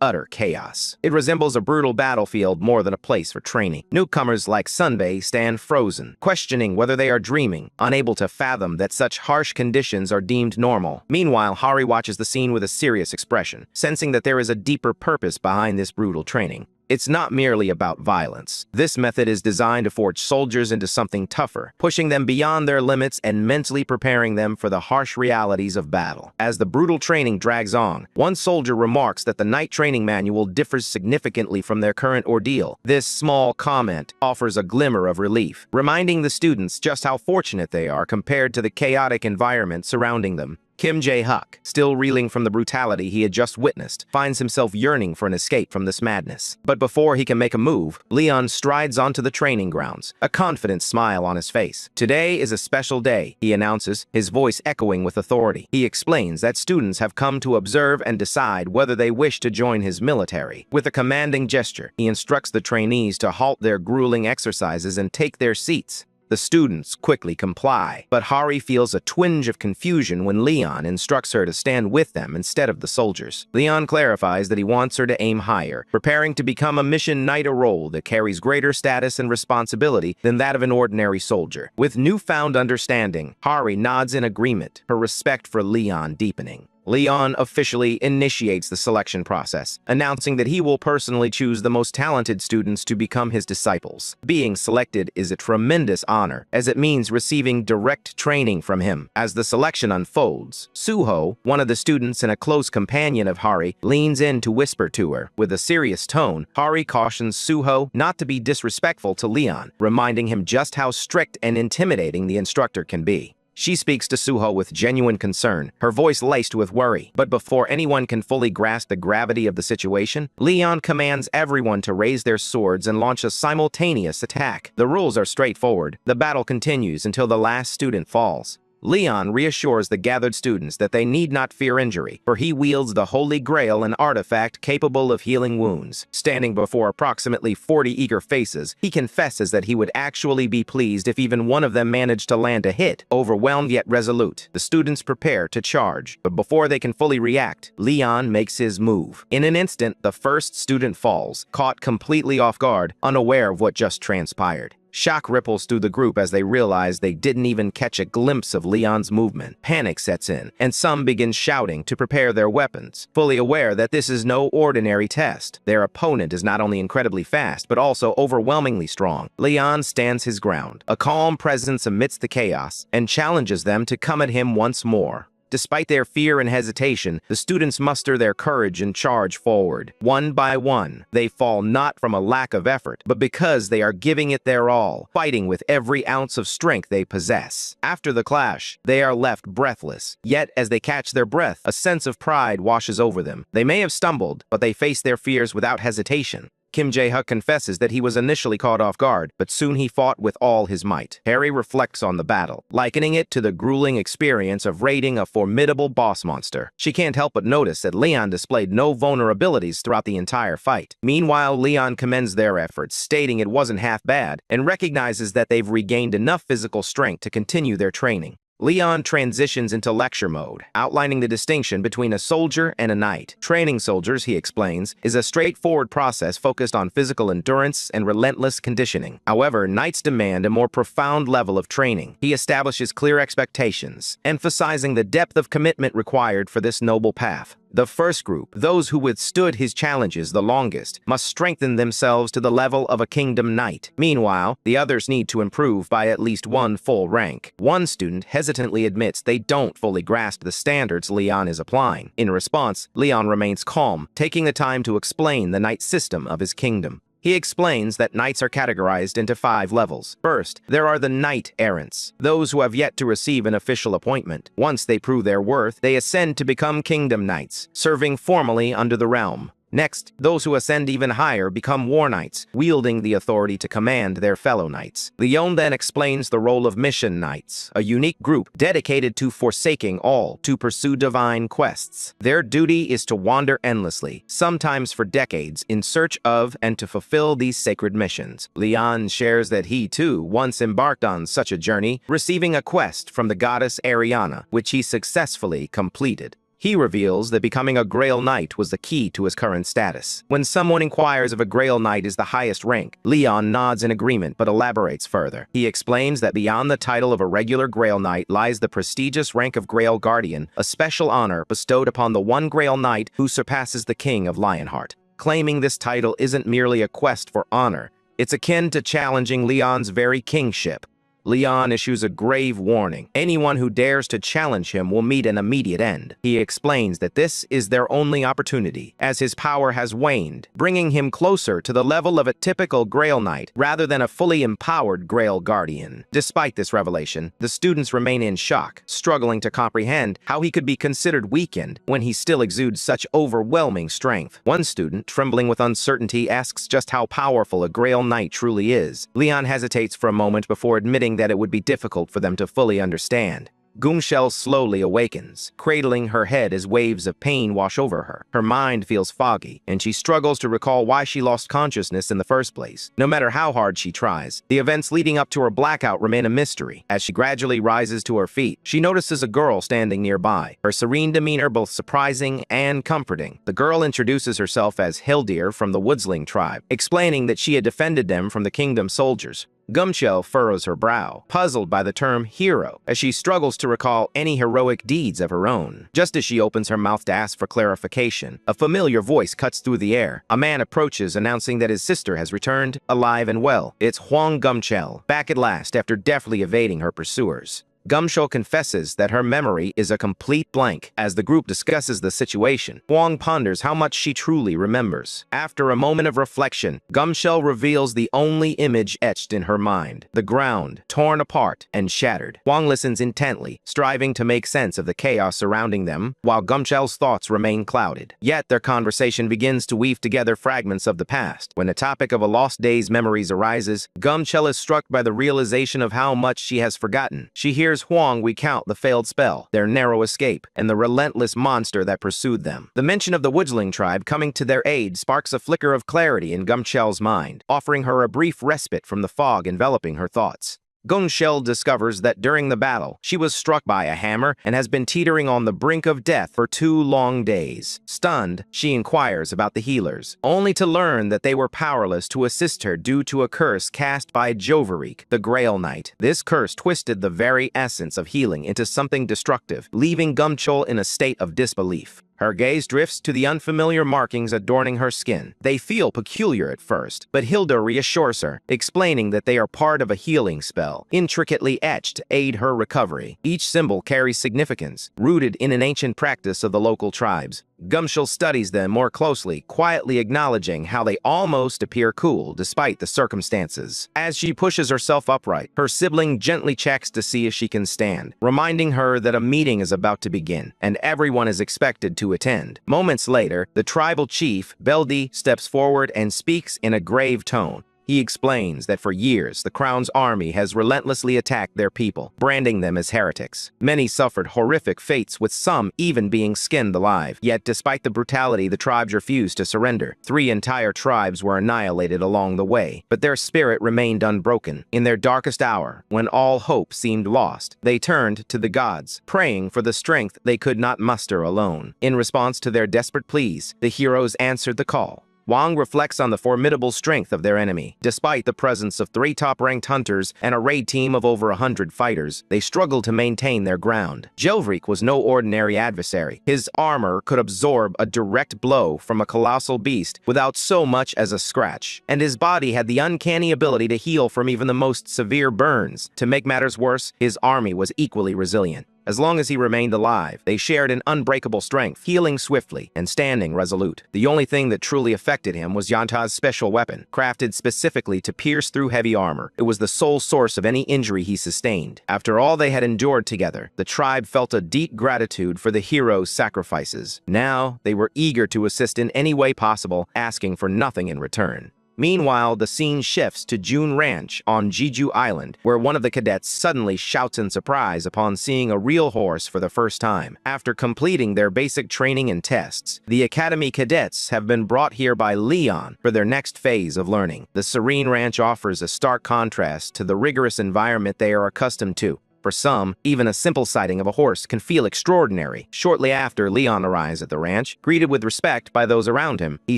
utter chaos. It resembles a brutal battlefield more than a place for training. Newcomers like Sunbae stand frozen, questioning whether they are dreaming, unable to fathom that such harsh conditions are deemed normal. Meanwhile, Hari watches the scene with a serious expression, sensing that there is a deeper purpose behind this brutal training. It's not merely about violence. This method is designed to forge soldiers into something tougher, pushing them beyond their limits and mentally preparing them for the harsh realities of battle. As the brutal training drags on, one soldier remarks that the night training manual differs significantly from their current ordeal. This small comment offers a glimmer of relief, reminding the students just how fortunate they are compared to the chaotic environment surrounding them. Kim Jae-hyuk, still reeling from the brutality he had just witnessed, finds himself yearning for an escape from this madness. But before he can make a move, Leon strides onto the training grounds, a confident smile on his face. "Today is a special day," he announces, his voice echoing with authority. He explains that students have come to observe and decide whether they wish to join his military. With a commanding gesture, he instructs the trainees to halt their grueling exercises and take their seats. The students quickly comply, but Hari feels a twinge of confusion when Leon instructs her to stand with them instead of the soldiers. Leon clarifies that he wants her to aim higher, preparing to become a mission knight, a role that carries greater status and responsibility than that of an ordinary soldier. With newfound understanding, Hari nods in agreement, her respect for Leon deepening. Leon officially initiates the selection process, announcing that he will personally choose the most talented students to become his disciples. Being selected is a tremendous honor, as it means receiving direct training from him. As the selection unfolds, Suho, one of the students and a close companion of Hari, leans in to whisper to her. With a serious tone, Hari cautions Suho not to be disrespectful to Leon, reminding him just how strict and intimidating the instructor can be. She speaks to Suho with genuine concern, her voice laced with worry. But before anyone can fully grasp the gravity of the situation, Leon commands everyone to raise their swords and launch a simultaneous attack. The rules are straightforward. The battle continues until the last student falls. Leon reassures the gathered students that they need not fear injury, for he wields the Holy Grail, an artifact capable of healing wounds. Standing before approximately 40 eager faces, he confesses that he would actually be pleased if even one of them managed to land a hit. Overwhelmed yet resolute, the students prepare to charge. But before they can fully react, Leon makes his move. In an instant, the first student falls, caught completely off guard, unaware of what just transpired. Shock ripples through the group as they realize they didn't even catch a glimpse of Leon's movement. Panic sets in, and some begin shouting to prepare their weapons, fully aware that this is no ordinary test. Their opponent is not only incredibly fast, but also overwhelmingly strong. Leon stands his ground, a calm presence amidst the chaos, and challenges them to come at him once more. Despite their fear and hesitation, the students muster their courage and charge forward. One by one, they fall not from a lack of effort, but because they are giving it their all, fighting with every ounce of strength they possess. After the clash, they are left breathless. Yet, as they catch their breath, a sense of pride washes over them. They may have stumbled, but they face their fears without hesitation. Kim Jae-hyuk confesses that he was initially caught off guard, but soon he fought with all his might. Harry reflects on the battle, likening it to the grueling experience of raiding a formidable boss monster. She can't help but notice that Leon displayed no vulnerabilities throughout the entire fight. Meanwhile, Leon commends their efforts, stating it wasn't half bad, and recognizes that they've regained enough physical strength to continue their training. Leon transitions into lecture mode, outlining the distinction between a soldier and a knight. Training soldiers, he explains, is a straightforward process focused on physical endurance and relentless conditioning. However, knights demand a more profound level of training. He establishes clear expectations, emphasizing the depth of commitment required for this noble path. The first group, those who withstood his challenges the longest, must strengthen themselves to the level of a kingdom knight. Meanwhile, the others need to improve by at least one full rank. One student hesitantly admits they don't fully grasp the standards Leon is applying. In response, Leon remains calm, taking the time to explain the knight system of his kingdom. He explains that knights are categorized into 5 levels. First, there are the knight-errants, those who have yet to receive an official appointment. Once they prove their worth, they ascend to become kingdom knights, serving formally under the realm. Next, those who ascend even higher become war knights, wielding the authority to command their fellow knights. Leon then explains the role of mission knights, a unique group dedicated to forsaking all to pursue divine quests. Their duty is to wander endlessly, sometimes for decades, in search of and to fulfill these sacred missions. Leon shares that he, too, once embarked on such a journey, receiving a quest from the goddess Ariana, which he successfully completed. He reveals that becoming a Grail Knight was the key to his current status. When someone inquires if a Grail Knight is the highest rank, Leon nods in agreement but elaborates further. He explains that beyond the title of a regular Grail Knight lies the prestigious rank of Grail Guardian, a special honor bestowed upon the one Grail Knight who surpasses the King of Lionheart. Claiming this title isn't merely a quest for honor, it's akin to challenging Leon's very kingship. Leon issues a grave warning. Anyone who dares to challenge him will meet an immediate end. He explains that this is their only opportunity, as his power has waned, bringing him closer to the level of a typical Grail Knight rather than a fully empowered Grail Guardian. Despite this revelation, the students remain in shock, struggling to comprehend how he could be considered weakened when he still exudes such overwhelming strength. One student, trembling with uncertainty, asks just how powerful a Grail Knight truly is. Leon hesitates for a moment before admitting that it would be difficult for them to fully understand. Gumshell slowly awakens, cradling her head as waves of pain wash over her. Her mind feels foggy, and she struggles to recall why she lost consciousness in the first place. No matter how hard she tries, the events leading up to her blackout remain a mystery. As she gradually rises to her feet, she notices a girl standing nearby, her serene demeanor both surprising and comforting. The girl introduces herself as Hildir from the Woodsling tribe, explaining that she had defended them from the kingdom's soldiers. Gumshell furrows her brow, puzzled by the term hero, as she struggles to recall any heroic deeds of her own. Just as she opens her mouth to ask for clarification, a familiar voice cuts through the air. A man approaches, announcing that his sister has returned, alive and well. It's Huang Gumshell, back at last after deftly evading her pursuers. Gumshell confesses that her memory is a complete blank. As the group discusses the situation, Huang ponders how much she truly remembers. After a moment of reflection, Gumshell reveals the only image etched in her mind: the ground, torn apart and shattered. Huang listens intently, striving to make sense of the chaos surrounding them, while Gumshell's thoughts remain clouded. Yet their conversation begins to weave together fragments of the past. When the topic of a lost day's memories arises, Gumshell is struck by the realization of how much she has forgotten. She hears Huang recount the failed spell, their narrow escape, and the relentless monster that pursued them. The mention of the Woodsling tribe coming to their aid sparks a flicker of clarity in Gumshell's mind, offering her a brief respite from the fog enveloping her thoughts. Gumshell discovers that during the battle, she was struck by a hammer and has been teetering on the brink of death for 2 long days. Stunned, she inquires about the healers, only to learn that they were powerless to assist her due to a curse cast by Jovarik, the Grail Knight. This curse twisted the very essence of healing into something destructive, leaving Gumshell in a state of disbelief. Her gaze drifts to the unfamiliar markings adorning her skin. They feel peculiar at first, but Hilda reassures her, explaining that they are part of a healing spell, intricately etched to aid her recovery. Each symbol carries significance, rooted in an ancient practice of the local tribes. Gumshell studies them more closely, quietly acknowledging how they almost appear cool despite the circumstances. As she pushes herself upright, her sibling gently checks to see if she can stand, reminding her that a meeting is about to begin, and everyone is expected to attend. Moments later, the tribal chief, Beldi, steps forward and speaks in a grave tone. He explains that for years, the Crown's army has relentlessly attacked their people, branding them as heretics. Many suffered horrific fates, with some even being skinned alive. Yet, despite the brutality, the tribes refused to surrender. 3 entire tribes were annihilated along the way, but their spirit remained unbroken. In their darkest hour, when all hope seemed lost, they turned to the gods, praying for the strength they could not muster alone. In response to their desperate pleas, the heroes answered the call. Wang reflects on the formidable strength of their enemy. Despite the presence of 3 top-ranked hunters and a raid team of over 100 fighters, they struggled to maintain their ground. Jelvrik was no ordinary adversary. His armor could absorb a direct blow from a colossal beast without so much as a scratch, and his body had the uncanny ability to heal from even the most severe burns. To make matters worse, his army was equally resilient. As long as he remained alive, they shared an unbreakable strength, healing swiftly and standing resolute. The only thing that truly affected him was Yanta's special weapon, crafted specifically to pierce through heavy armor. It was the sole source of any injury he sustained. After all they had endured together, the tribe felt a deep gratitude for the hero's sacrifices. Now, they were eager to assist in any way possible, asking for nothing in return. Meanwhile, the scene shifts to June Ranch on Jeju Island, where one of the cadets suddenly shouts in surprise upon seeing a real horse for the first time. After completing their basic training and tests, the Academy cadets have been brought here by Leon for their next phase of learning. The serene ranch offers a stark contrast to the rigorous environment they are accustomed to. For some, even a simple sighting of a horse can feel extraordinary. Shortly after Leon arrives at the ranch, greeted with respect by those around him, he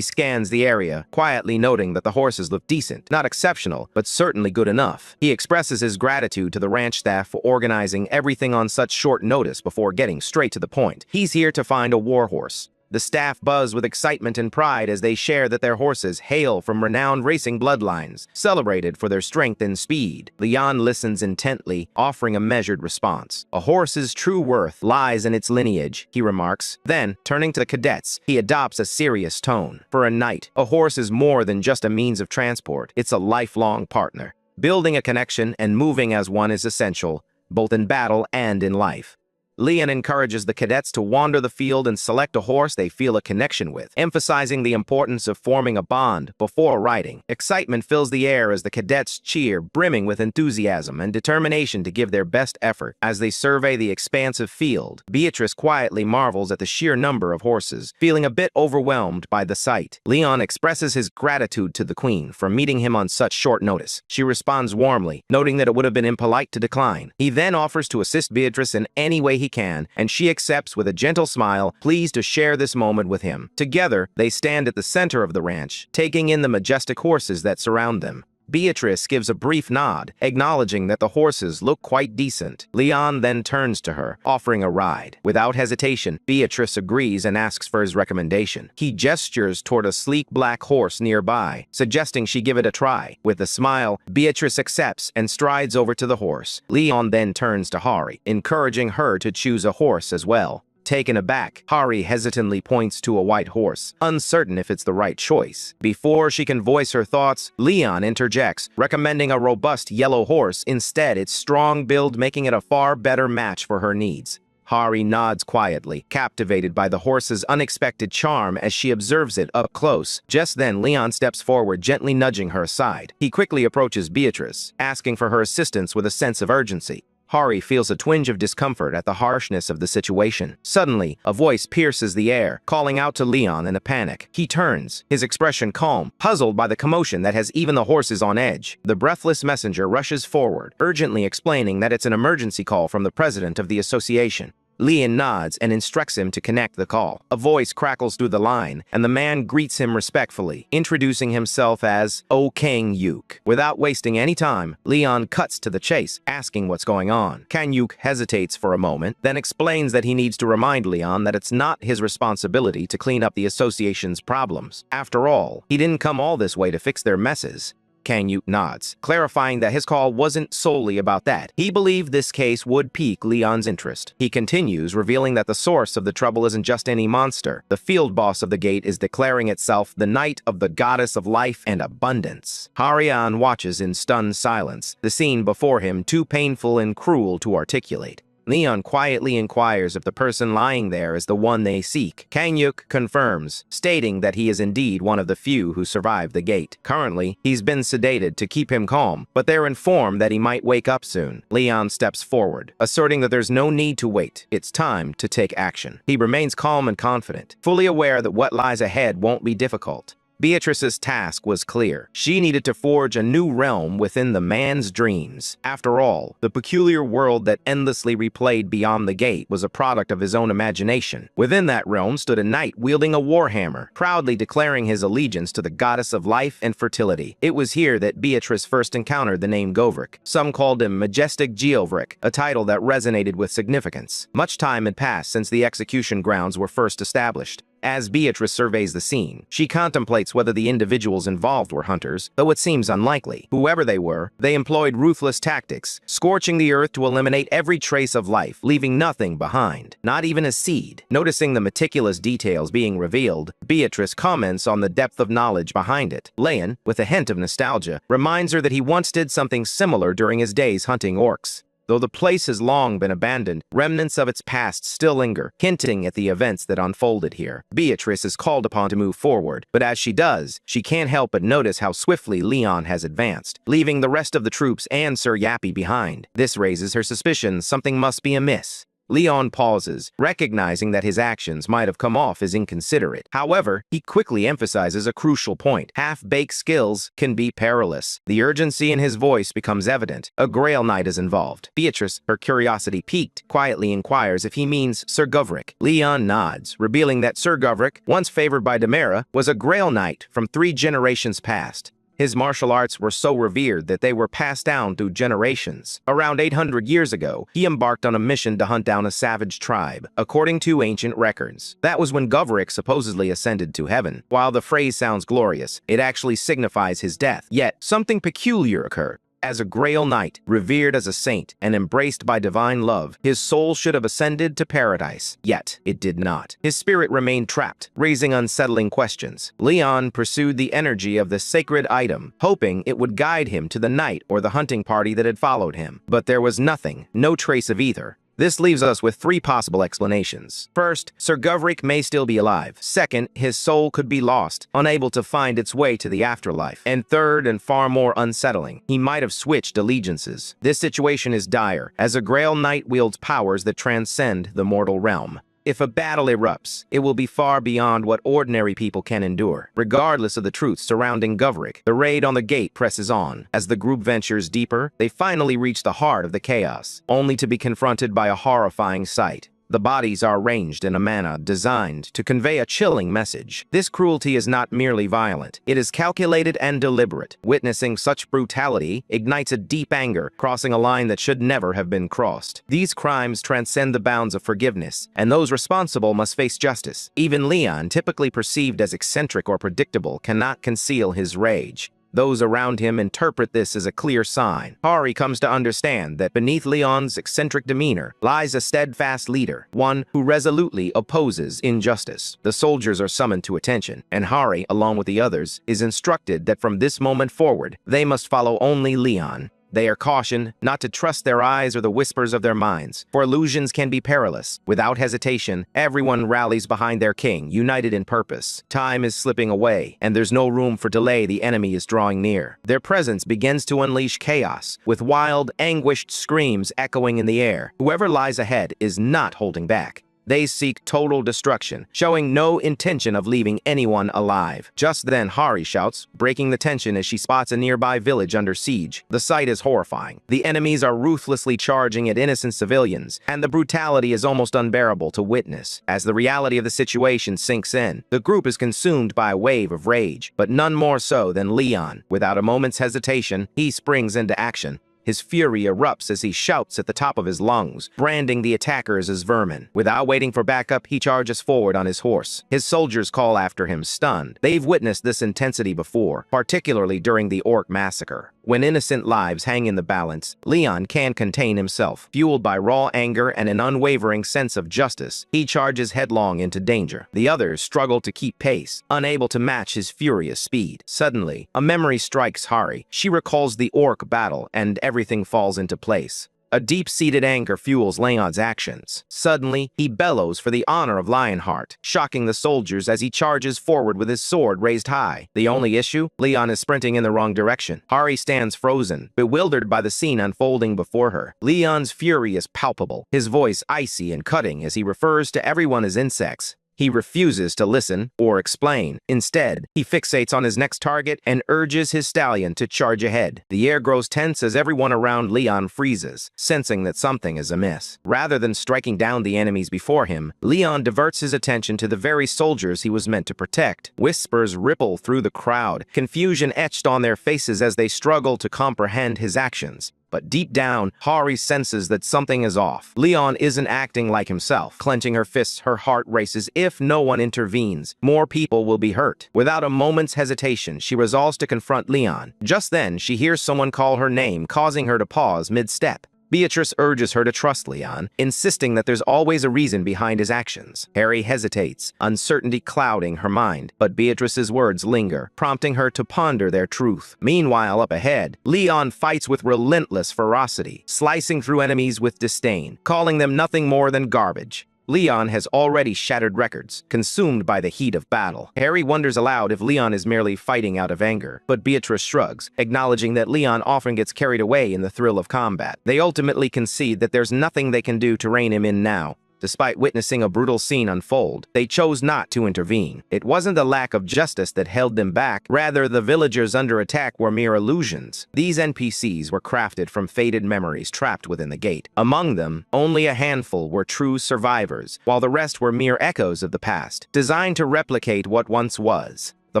scans the area, quietly noting that the horses look decent. Not exceptional, but certainly good enough. He expresses his gratitude to the ranch staff for organizing everything on such short notice before getting straight to the point. He's here to find a war horse. The staff buzz with excitement and pride as they share that their horses hail from renowned racing bloodlines, celebrated for their strength and speed. Leon listens intently, offering a measured response. A horse's true worth lies in its lineage, he remarks. Then, turning to the cadets, he adopts a serious tone. For a knight, a horse is more than just a means of transport. It's a lifelong partner. Building a connection and moving as one is essential, both in battle and in life. Leon encourages the cadets to wander the field and select a horse they feel a connection with, emphasizing the importance of forming a bond before riding. Excitement fills the air as the cadets cheer, brimming with enthusiasm and determination to give their best effort. As they survey the expansive field, Beatrice quietly marvels at the sheer number of horses, feeling a bit overwhelmed by the sight. Leon expresses his gratitude to the queen for meeting him on such short notice. She responds warmly, noting that it would have been impolite to decline. He then offers to assist Beatrice in any way he can, and she accepts with a gentle smile, pleased to share this moment with him. Together, they stand at the center of the ranch, taking in the majestic horses that surround them. Beatrice gives a brief nod, acknowledging that the horses look quite decent. Leon then turns to her, offering a ride. Without hesitation, Beatrice agrees and asks for his recommendation. He gestures toward a sleek black horse nearby, suggesting she give it a try. With a smile, Beatrice accepts and strides over to the horse. Leon then turns to Hari, encouraging her to choose a horse as well. Taken aback, Hari hesitantly points to a white horse, uncertain if it's the right choice. Before she can voice her thoughts, Leon interjects, recommending a robust yellow horse instead, its strong build making it a far better match for her needs. Hari nods quietly, captivated by the horse's unexpected charm as she observes it up close. Just then, Leon steps forward, gently nudging her aside. He quickly approaches Beatrice, asking for her assistance with a sense of urgency. Hari feels a twinge of discomfort at the harshness of the situation. Suddenly, a voice pierces the air, calling out to Leon in a panic. He turns, his expression calm, puzzled by the commotion that has even the horses on edge. The breathless messenger rushes forward, urgently explaining that it's an emergency call from the president of the association. Leon nods and instructs him to connect the call. A voice crackles through the line, and the man greets him respectfully, introducing himself as O Kang Yuk. Without wasting any time, Leon cuts to the chase, asking what's going on. Kang Yuk hesitates for a moment, then explains that he needs to remind Leon that it's not his responsibility to clean up the association's problems. After all, he didn't come all this way to fix their messes. Kang Yuk nods, clarifying that his call wasn't solely about that. He believed this case would pique Leon's interest. He continues, revealing that the source of the trouble isn't just any monster. The field boss of the gate is declaring itself the Knight of the Goddess of Life and Abundance. Harian watches in stunned silence, the scene before him too painful and cruel to articulate. Leon quietly inquires if the person lying there is the one they seek. Kang-yuk confirms, stating that he is indeed one of the few who survived the gate. Currently, he's been sedated to keep him calm, but they're informed that he might wake up soon. Leon steps forward, asserting that there's no need to wait. It's time to take action. He remains calm and confident, fully aware that what lies ahead won't be difficult. Beatrice's task was clear. She needed to forge a new realm within the man's dreams. After all, the peculiar world that endlessly replayed beyond the gate was a product of his own imagination. Within that realm stood a knight wielding a warhammer, proudly declaring his allegiance to the goddess of life and fertility. It was here that Beatrice first encountered the name Govrik. Some called him Majestic Geovrik, a title that resonated with significance. Much time had passed since the execution grounds were first established. As Beatrice surveys the scene, she contemplates whether the individuals involved were hunters, though it seems unlikely. Whoever they were, they employed ruthless tactics, scorching the earth to eliminate every trace of life, leaving nothing behind, not even a seed. Noticing the meticulous details being revealed, Beatrice comments on the depth of knowledge behind it. Leon, with a hint of nostalgia, reminds her that he once did something similar during his days hunting orcs. Though the place has long been abandoned, remnants of its past still linger, hinting at the events that unfolded here. Beatrice is called upon to move forward, but as she does, she can't help but notice how swiftly Leon has advanced, leaving the rest of the troops and Sir Yappy behind. This raises her suspicions something must be amiss. Leon pauses, recognizing that his actions might have come off as inconsiderate. However, he quickly emphasizes a crucial point. Half-baked skills can be perilous. The urgency in his voice becomes evident. A Grail Knight is involved. Beatrice, her curiosity piqued, quietly inquires if he means Sir Govrik. Leon nods, revealing that Sir Govrik, once favored by Demera, was a Grail Knight from 3 generations past. His martial arts were so revered that they were passed down through generations. Around 800 years ago, he embarked on a mission to hunt down a savage tribe, according to ancient records. That was when Govrik supposedly ascended to heaven. While the phrase sounds glorious, it actually signifies his death. Yet, something peculiar occurred. As a Grail Knight, revered as a saint, and embraced by divine love, his soul should have ascended to paradise. Yet, it did not. His spirit remained trapped, raising unsettling questions. Leon pursued the energy of the sacred item, hoping it would guide him to the knight or the hunting party that had followed him. But there was nothing, no trace of either. This leaves us with 3 possible explanations. First, Sir Govrik may still be alive. Second, his soul could be lost, unable to find its way to the afterlife. And third, and far more unsettling, he might have switched allegiances. This situation is dire, as a Grail Knight wields powers that transcend the mortal realm. If a battle erupts, it will be far beyond what ordinary people can endure. Regardless of the truth surrounding Govrik, the raid on the gate presses on. As the group ventures deeper, they finally reach the heart of the chaos, only to be confronted by a horrifying sight. The bodies are arranged in a manner designed to convey a chilling message. This cruelty is not merely violent. It is calculated and deliberate. Witnessing such brutality ignites a deep anger, crossing a line that should never have been crossed. These crimes transcend the bounds of forgiveness, and those responsible must face justice. Even Leon, typically perceived as eccentric or predictable, cannot conceal his rage. Those around him interpret this as a clear sign. Hari comes to understand that beneath Leon's eccentric demeanor lies a steadfast leader, one who resolutely opposes injustice. The soldiers are summoned to attention, and Hari, along with the others, is instructed that from this moment forward, they must follow only Leon. They are cautioned not to trust their eyes or the whispers of their minds, for illusions can be perilous. Without hesitation, everyone rallies behind their king, united in purpose. Time is slipping away, and there's no room for delay. The enemy is drawing near. Their presence begins to unleash chaos, with wild, anguished screams echoing in the air. Whoever lies ahead is not holding back. They seek total destruction, showing no intention of leaving anyone alive. Just then, Hari shouts, breaking the tension as she spots a nearby village under siege. The sight is horrifying. The enemies are ruthlessly charging at innocent civilians, and the brutality is almost unbearable to witness. As the reality of the situation sinks in, the group is consumed by a wave of rage, but none more so than Leon. Without a moment's hesitation, he springs into action. His fury erupts as he shouts at the top of his lungs, branding the attackers as vermin. Without waiting for backup, he charges forward on his horse. His soldiers call after him, stunned. They've witnessed this intensity before, particularly during the Orc massacre. When innocent lives hang in the balance, Leon can't contain himself. Fueled by raw anger and an unwavering sense of justice, he charges headlong into danger. The others struggle to keep pace, unable to match his furious speed. Suddenly, a memory strikes Hari. She recalls the Orc battle, and everything falls into place. A deep-seated anger fuels Leon's actions. Suddenly, he bellows for the honor of Lionheart, shocking the soldiers as he charges forward with his sword raised high. The only issue? Leon is sprinting in the wrong direction. Hari stands frozen, bewildered by the scene unfolding before her. Leon's fury is palpable, his voice icy and cutting as he refers to everyone as insects. He refuses to listen or explain. Instead, he fixates on his next target and urges his stallion to charge ahead. The air grows tense as everyone around Leon freezes, sensing that something is amiss. Rather than striking down the enemies before him, Leon diverts his attention to the very soldiers he was meant to protect. Whispers ripple through the crowd, confusion etched on their faces as they struggle to comprehend his actions. But deep down, Hari senses that something is off. Leon isn't acting like himself. Clenching her fists, her heart races. If no one intervenes, more people will be hurt. Without a moment's hesitation, she resolves to confront Leon. Just then, she hears someone call her name, causing her to pause mid-step. Beatrice urges her to trust Leon, insisting that there's always a reason behind his actions. Hari hesitates, uncertainty clouding her mind, but Beatrice's words linger, prompting her to ponder their truth. Meanwhile, up ahead, Leon fights with relentless ferocity, slicing through enemies with disdain, calling them nothing more than garbage. Leon has already shattered records, consumed by the heat of battle. Hari wonders aloud if Leon is merely fighting out of anger, but Beatrice shrugs, acknowledging that Leon often gets carried away in the thrill of combat. They ultimately concede that there's nothing they can do to rein him in now. Despite witnessing a brutal scene unfold, they chose not to intervene. It wasn't the lack of justice that held them back, rather the villagers under attack were mere illusions. These NPCs were crafted from faded memories trapped within the gate. Among them, only a handful were true survivors, while the rest were mere echoes of the past, designed to replicate what once was. The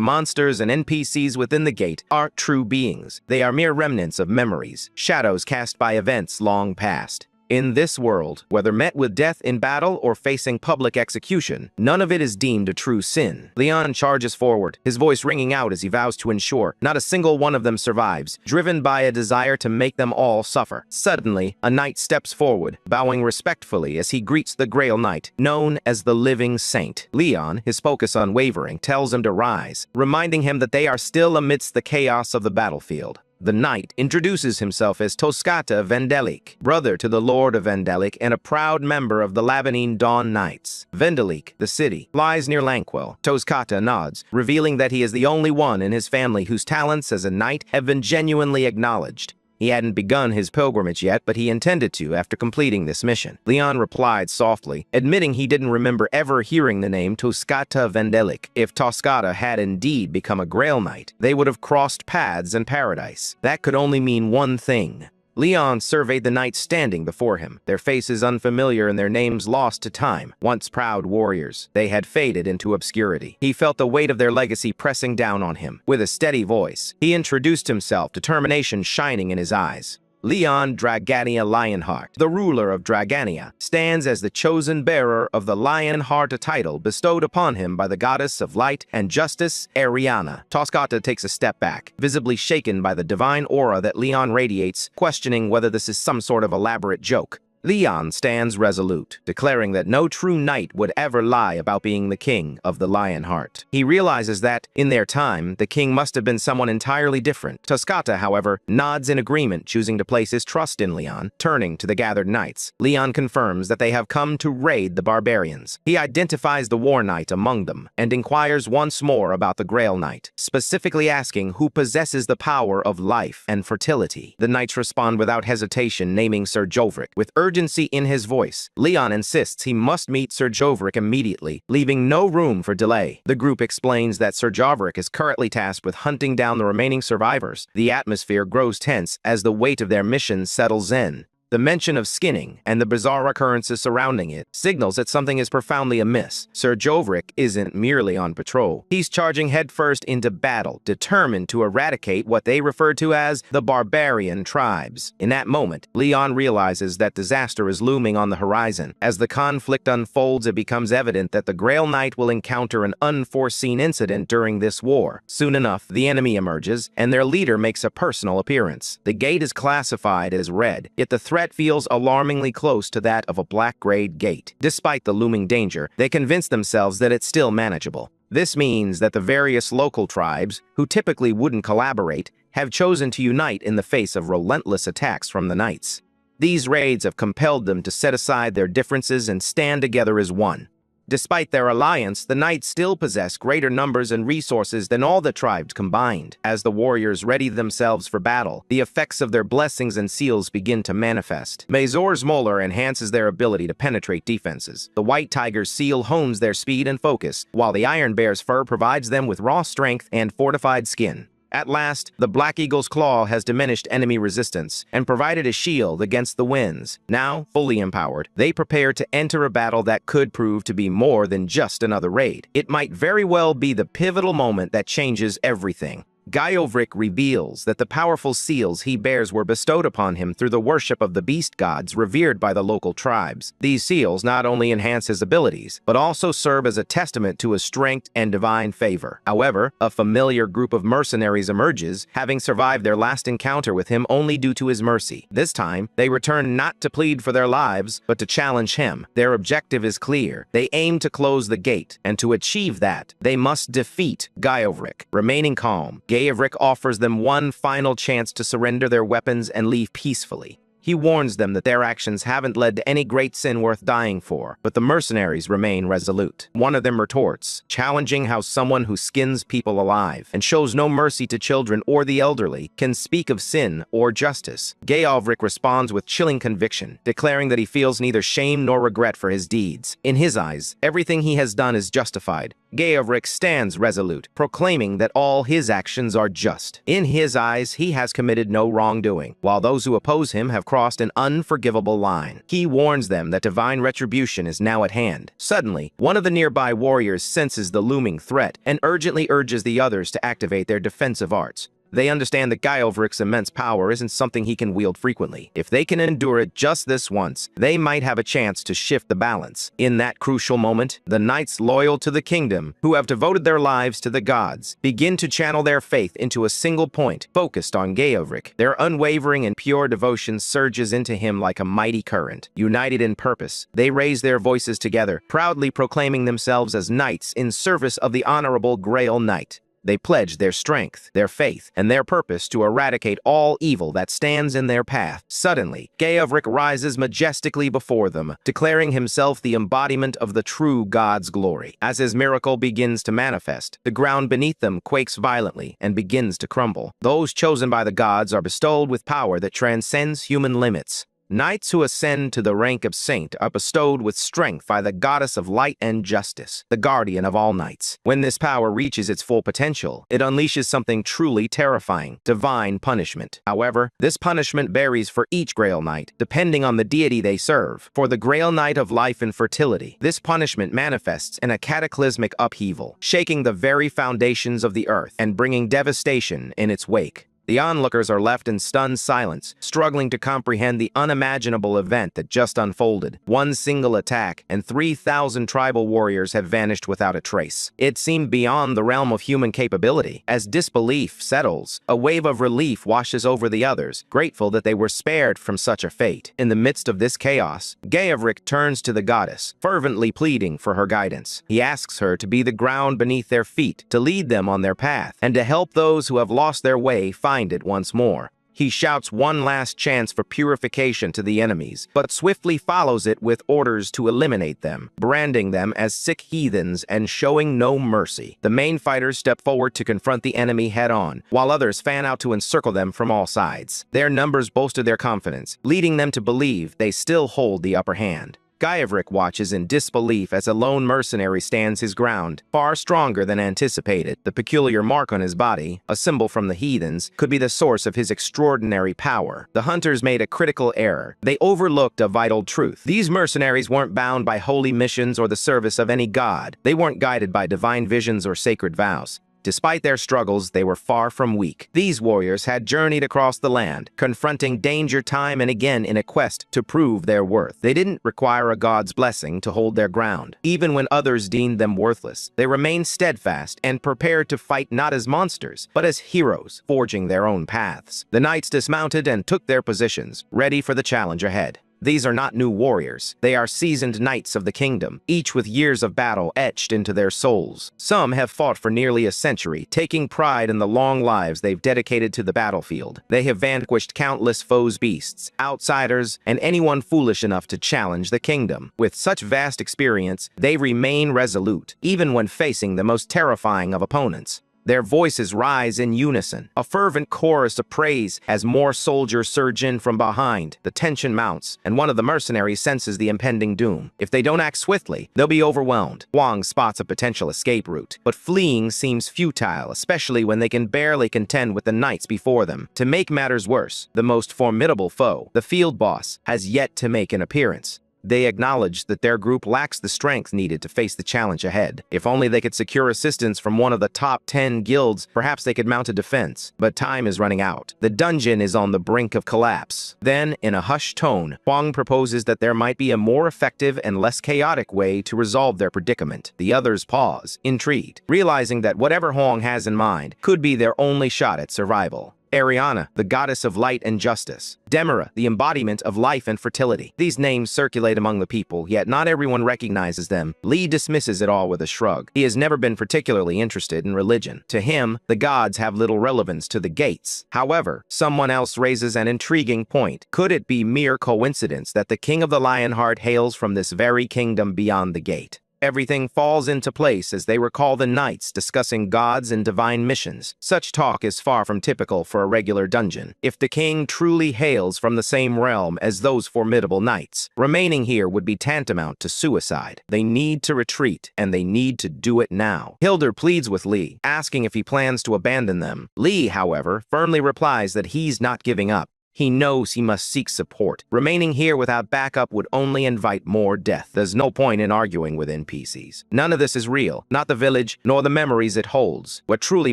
monsters and NPCs within the gate aren't true beings. They are mere remnants of memories, shadows cast by events long past. In this world, whether met with death in battle or facing public execution, none of it is deemed a true sin. Leon charges forward, his voice ringing out as he vows to ensure not a single one of them survives, driven by a desire to make them all suffer. Suddenly, a knight steps forward, bowing respectfully as he greets the Grail Knight, known as the Living Saint. Leon, his focus unwavering, tells him to rise, reminding him that they are still amidst the chaos of the battlefield. The knight introduces himself as Toskata Vendelik, brother to the Lord of Vendelik and a proud member of the Labanine Dawn Knights. Vendelik, the city, lies near Lanquil. Toskata nods, revealing that he is the only one in his family whose talents as a knight have been genuinely acknowledged. He hadn't begun his pilgrimage yet, but he intended to after completing this mission. Leon replied softly, admitting he didn't remember ever hearing the name Toskata Vendelik. If Toskata had indeed become a Grail Knight, they would have crossed paths in paradise. That could only mean one thing. Leon surveyed the knights standing before him, their faces unfamiliar and their names lost to time. Once proud warriors, they had faded into obscurity. He felt the weight of their legacy pressing down on him. With a steady voice, he introduced himself, determination shining in his eyes. Leon Dragania Lionheart, the ruler of Dragania, stands as the chosen bearer of the Lionheart, a title bestowed upon him by the goddess of light and justice, Ariana. Toskata takes a step back, visibly shaken by the divine aura that Leon radiates, questioning whether this is some sort of elaborate joke. Leon stands resolute, declaring that no true knight would ever lie about being the king of the Lionheart. He realizes that, in their time, the king must have been someone entirely different. Toskata, however, nods in agreement, choosing to place his trust in Leon. Turning to the gathered knights, Leon confirms that they have come to raid the barbarians. He identifies the War Knight among them, and inquires once more about the Grail Knight, specifically asking who possesses the power of life and fertility. The knights respond without hesitation, naming Sir Jovrik. With urgency in his voice, Leon insists he must meet Sir Jovrik immediately, leaving no room for delay. The group explains that Sir Jovrik is currently tasked with hunting down the remaining survivors. The atmosphere grows tense as the weight of their mission settles in. The mention of skinning and the bizarre occurrences surrounding it signals that something is profoundly amiss. Sir Jovrik isn't merely on patrol. He's charging headfirst into battle, determined to eradicate what they refer to as the barbarian tribes. In that moment, Leon realizes that disaster is looming on the horizon. As the conflict unfolds, it becomes evident that the Grail Knight will encounter an unforeseen incident during this war. Soon enough, the enemy emerges, and their leader makes a personal appearance. The gate is classified as red, yet the threat feels alarmingly close to that of a black-grade gate. Despite the looming danger, they convince themselves that it's still manageable. This means that the various local tribes, who typically wouldn't collaborate, have chosen to unite in the face of relentless attacks from the knights. These raids have compelled them to set aside their differences and stand together as one. Despite their alliance, the knights still possess greater numbers and resources than all the tribes combined. As the warriors ready themselves for battle, the effects of their blessings and seals begin to manifest. Mazor's Molar enhances their ability to penetrate defenses. The White Tiger's seal hones their speed and focus, while the Iron Bear's fur provides them with raw strength and fortified skin. At last, the Black Eagle's claw has diminished enemy resistance and provided a shield against the winds. Now, fully empowered, they prepare to enter a battle that could prove to be more than just another raid. It might very well be the pivotal moment that changes everything. Gyovrik reveals that the powerful seals he bears were bestowed upon him through the worship of the beast gods revered by the local tribes. These seals not only enhance his abilities, but also serve as a testament to his strength and divine favor. However, a familiar group of mercenaries emerges, having survived their last encounter with him only due to his mercy. This time, they return not to plead for their lives, but to challenge him. Their objective is clear. They aim to close the gate, and to achieve that, they must defeat Gyovrik. Remaining calm, Gyovrik offers them one final chance to surrender their weapons and leave peacefully. He warns them that their actions haven't led to any great sin worth dying for, but the mercenaries remain resolute. One of them retorts, challenging how someone who skins people alive and shows no mercy to children or the elderly can speak of sin or justice. Gyovrik responds with chilling conviction, declaring that he feels neither shame nor regret for his deeds. In his eyes, everything he has done is justified. Gyovrik stands resolute, proclaiming that all his actions are just. In his eyes, he has committed no wrongdoing, while those who oppose him have crossed an unforgivable line. He warns them that divine retribution is now at hand. Suddenly, one of the nearby warriors senses the looming threat and urgently urges the others to activate their defensive arts. They understand that Gyovrik's immense power isn't something he can wield frequently. If they can endure it just this once, they might have a chance to shift the balance. In that crucial moment, the knights loyal to the kingdom, who have devoted their lives to the gods, begin to channel their faith into a single point, focused on Gyovrik. Their unwavering and pure devotion surges into him like a mighty current. United in purpose, they raise their voices together, proudly proclaiming themselves as knights in service of the honorable Grail Knight. They pledge their strength, their faith, and their purpose to eradicate all evil that stands in their path. Suddenly, Gyovrik rises majestically before them, declaring himself the embodiment of the true God's glory. As his miracle begins to manifest, the ground beneath them quakes violently and begins to crumble. Those chosen by the gods are bestowed with power that transcends human limits. Knights who ascend to the rank of saint are bestowed with strength by the goddess of light and justice, the guardian of all knights. When this power reaches its full potential, it unleashes something truly terrifying, divine punishment. However, this punishment varies for each Grail Knight, depending on the deity they serve. For the Grail Knight of life and fertility, this punishment manifests in a cataclysmic upheaval, shaking the very foundations of the earth and bringing devastation in its wake. The onlookers are left in stunned silence, struggling to comprehend the unimaginable event that just unfolded. One single attack, and 3,000 tribal warriors have vanished without a trace. It seemed beyond the realm of human capability. As disbelief settles, a wave of relief washes over the others, grateful that they were spared from such a fate. In the midst of this chaos, Gyovrik turns to the goddess, fervently pleading for her guidance. He asks her to be the ground beneath their feet, to lead them on their path, and to help those who have lost their way find it once more. He shouts one last chance for purification to the enemies, but swiftly follows it with orders to eliminate them, branding them as sick heathens and showing no mercy. The main fighters step forward to confront the enemy head-on, while others fan out to encircle them from all sides. Their numbers bolster their confidence, leading them to believe they still hold the upper hand. Gyovrik watches in disbelief as a lone mercenary stands his ground, far stronger than anticipated. The peculiar mark on his body, a symbol from the heathens, could be the source of his extraordinary power. The hunters made a critical error. They overlooked a vital truth. These mercenaries weren't bound by holy missions or the service of any god. They weren't guided by divine visions or sacred vows. Despite their struggles, they were far from weak. These warriors had journeyed across the land, confronting danger time and again in a quest to prove their worth. They didn't require a god's blessing to hold their ground. Even when others deemed them worthless, they remained steadfast and prepared to fight not as monsters, but as heroes, forging their own paths. The knights dismounted and took their positions, ready for the challenge ahead. These are not new warriors. They are seasoned knights of the kingdom, each with years of battle etched into their souls. Some have fought for nearly a century, taking pride in the long lives they've dedicated to the battlefield. They have vanquished countless foes, beasts, outsiders, and anyone foolish enough to challenge the kingdom. With such vast experience, they remain resolute, even when facing the most terrifying of opponents. Their voices rise in unison, a fervent chorus of praise as more soldiers surge in from behind. The tension mounts, and one of the mercenaries senses the impending doom. If they don't act swiftly, they'll be overwhelmed. Wang spots a potential escape route, but fleeing seems futile, especially when they can barely contend with the knights before them. To make matters worse, the most formidable foe, the field boss, has yet to make an appearance. They acknowledge that their group lacks the strength needed to face the challenge ahead. If only they could secure assistance from one of the top 10 guilds, perhaps they could mount a defense. But time is running out. The dungeon is on the brink of collapse. Then, in a hushed tone, Huang proposes that there might be a more effective and less chaotic way to resolve their predicament. The others pause, intrigued, realizing that whatever Huang has in mind could be their only shot at survival. Ariana, the goddess of light and justice. Demira, the embodiment of life and fertility. These names circulate among the people, yet not everyone recognizes them. Li dismisses it all with a shrug. He has never been particularly interested in religion. To him, the gods have little relevance to the gates. However, someone else raises an intriguing point. Could it be mere coincidence that the king of the Lionheart hails from this very kingdom beyond the gate? Everything falls into place as they recall the knights discussing gods and divine missions. Such talk is far from typical for a regular dungeon. If the king truly hails from the same realm as those formidable knights, remaining here would be tantamount to suicide. They need to retreat, and they need to do it now. Hildur pleads with Li, asking if he plans to abandon them. Li, however, firmly replies that he's not giving up. He knows he must seek support. Remaining here without backup would only invite more death. There's no point in arguing with NPCs. None of this is real, not the village, nor the memories it holds. What truly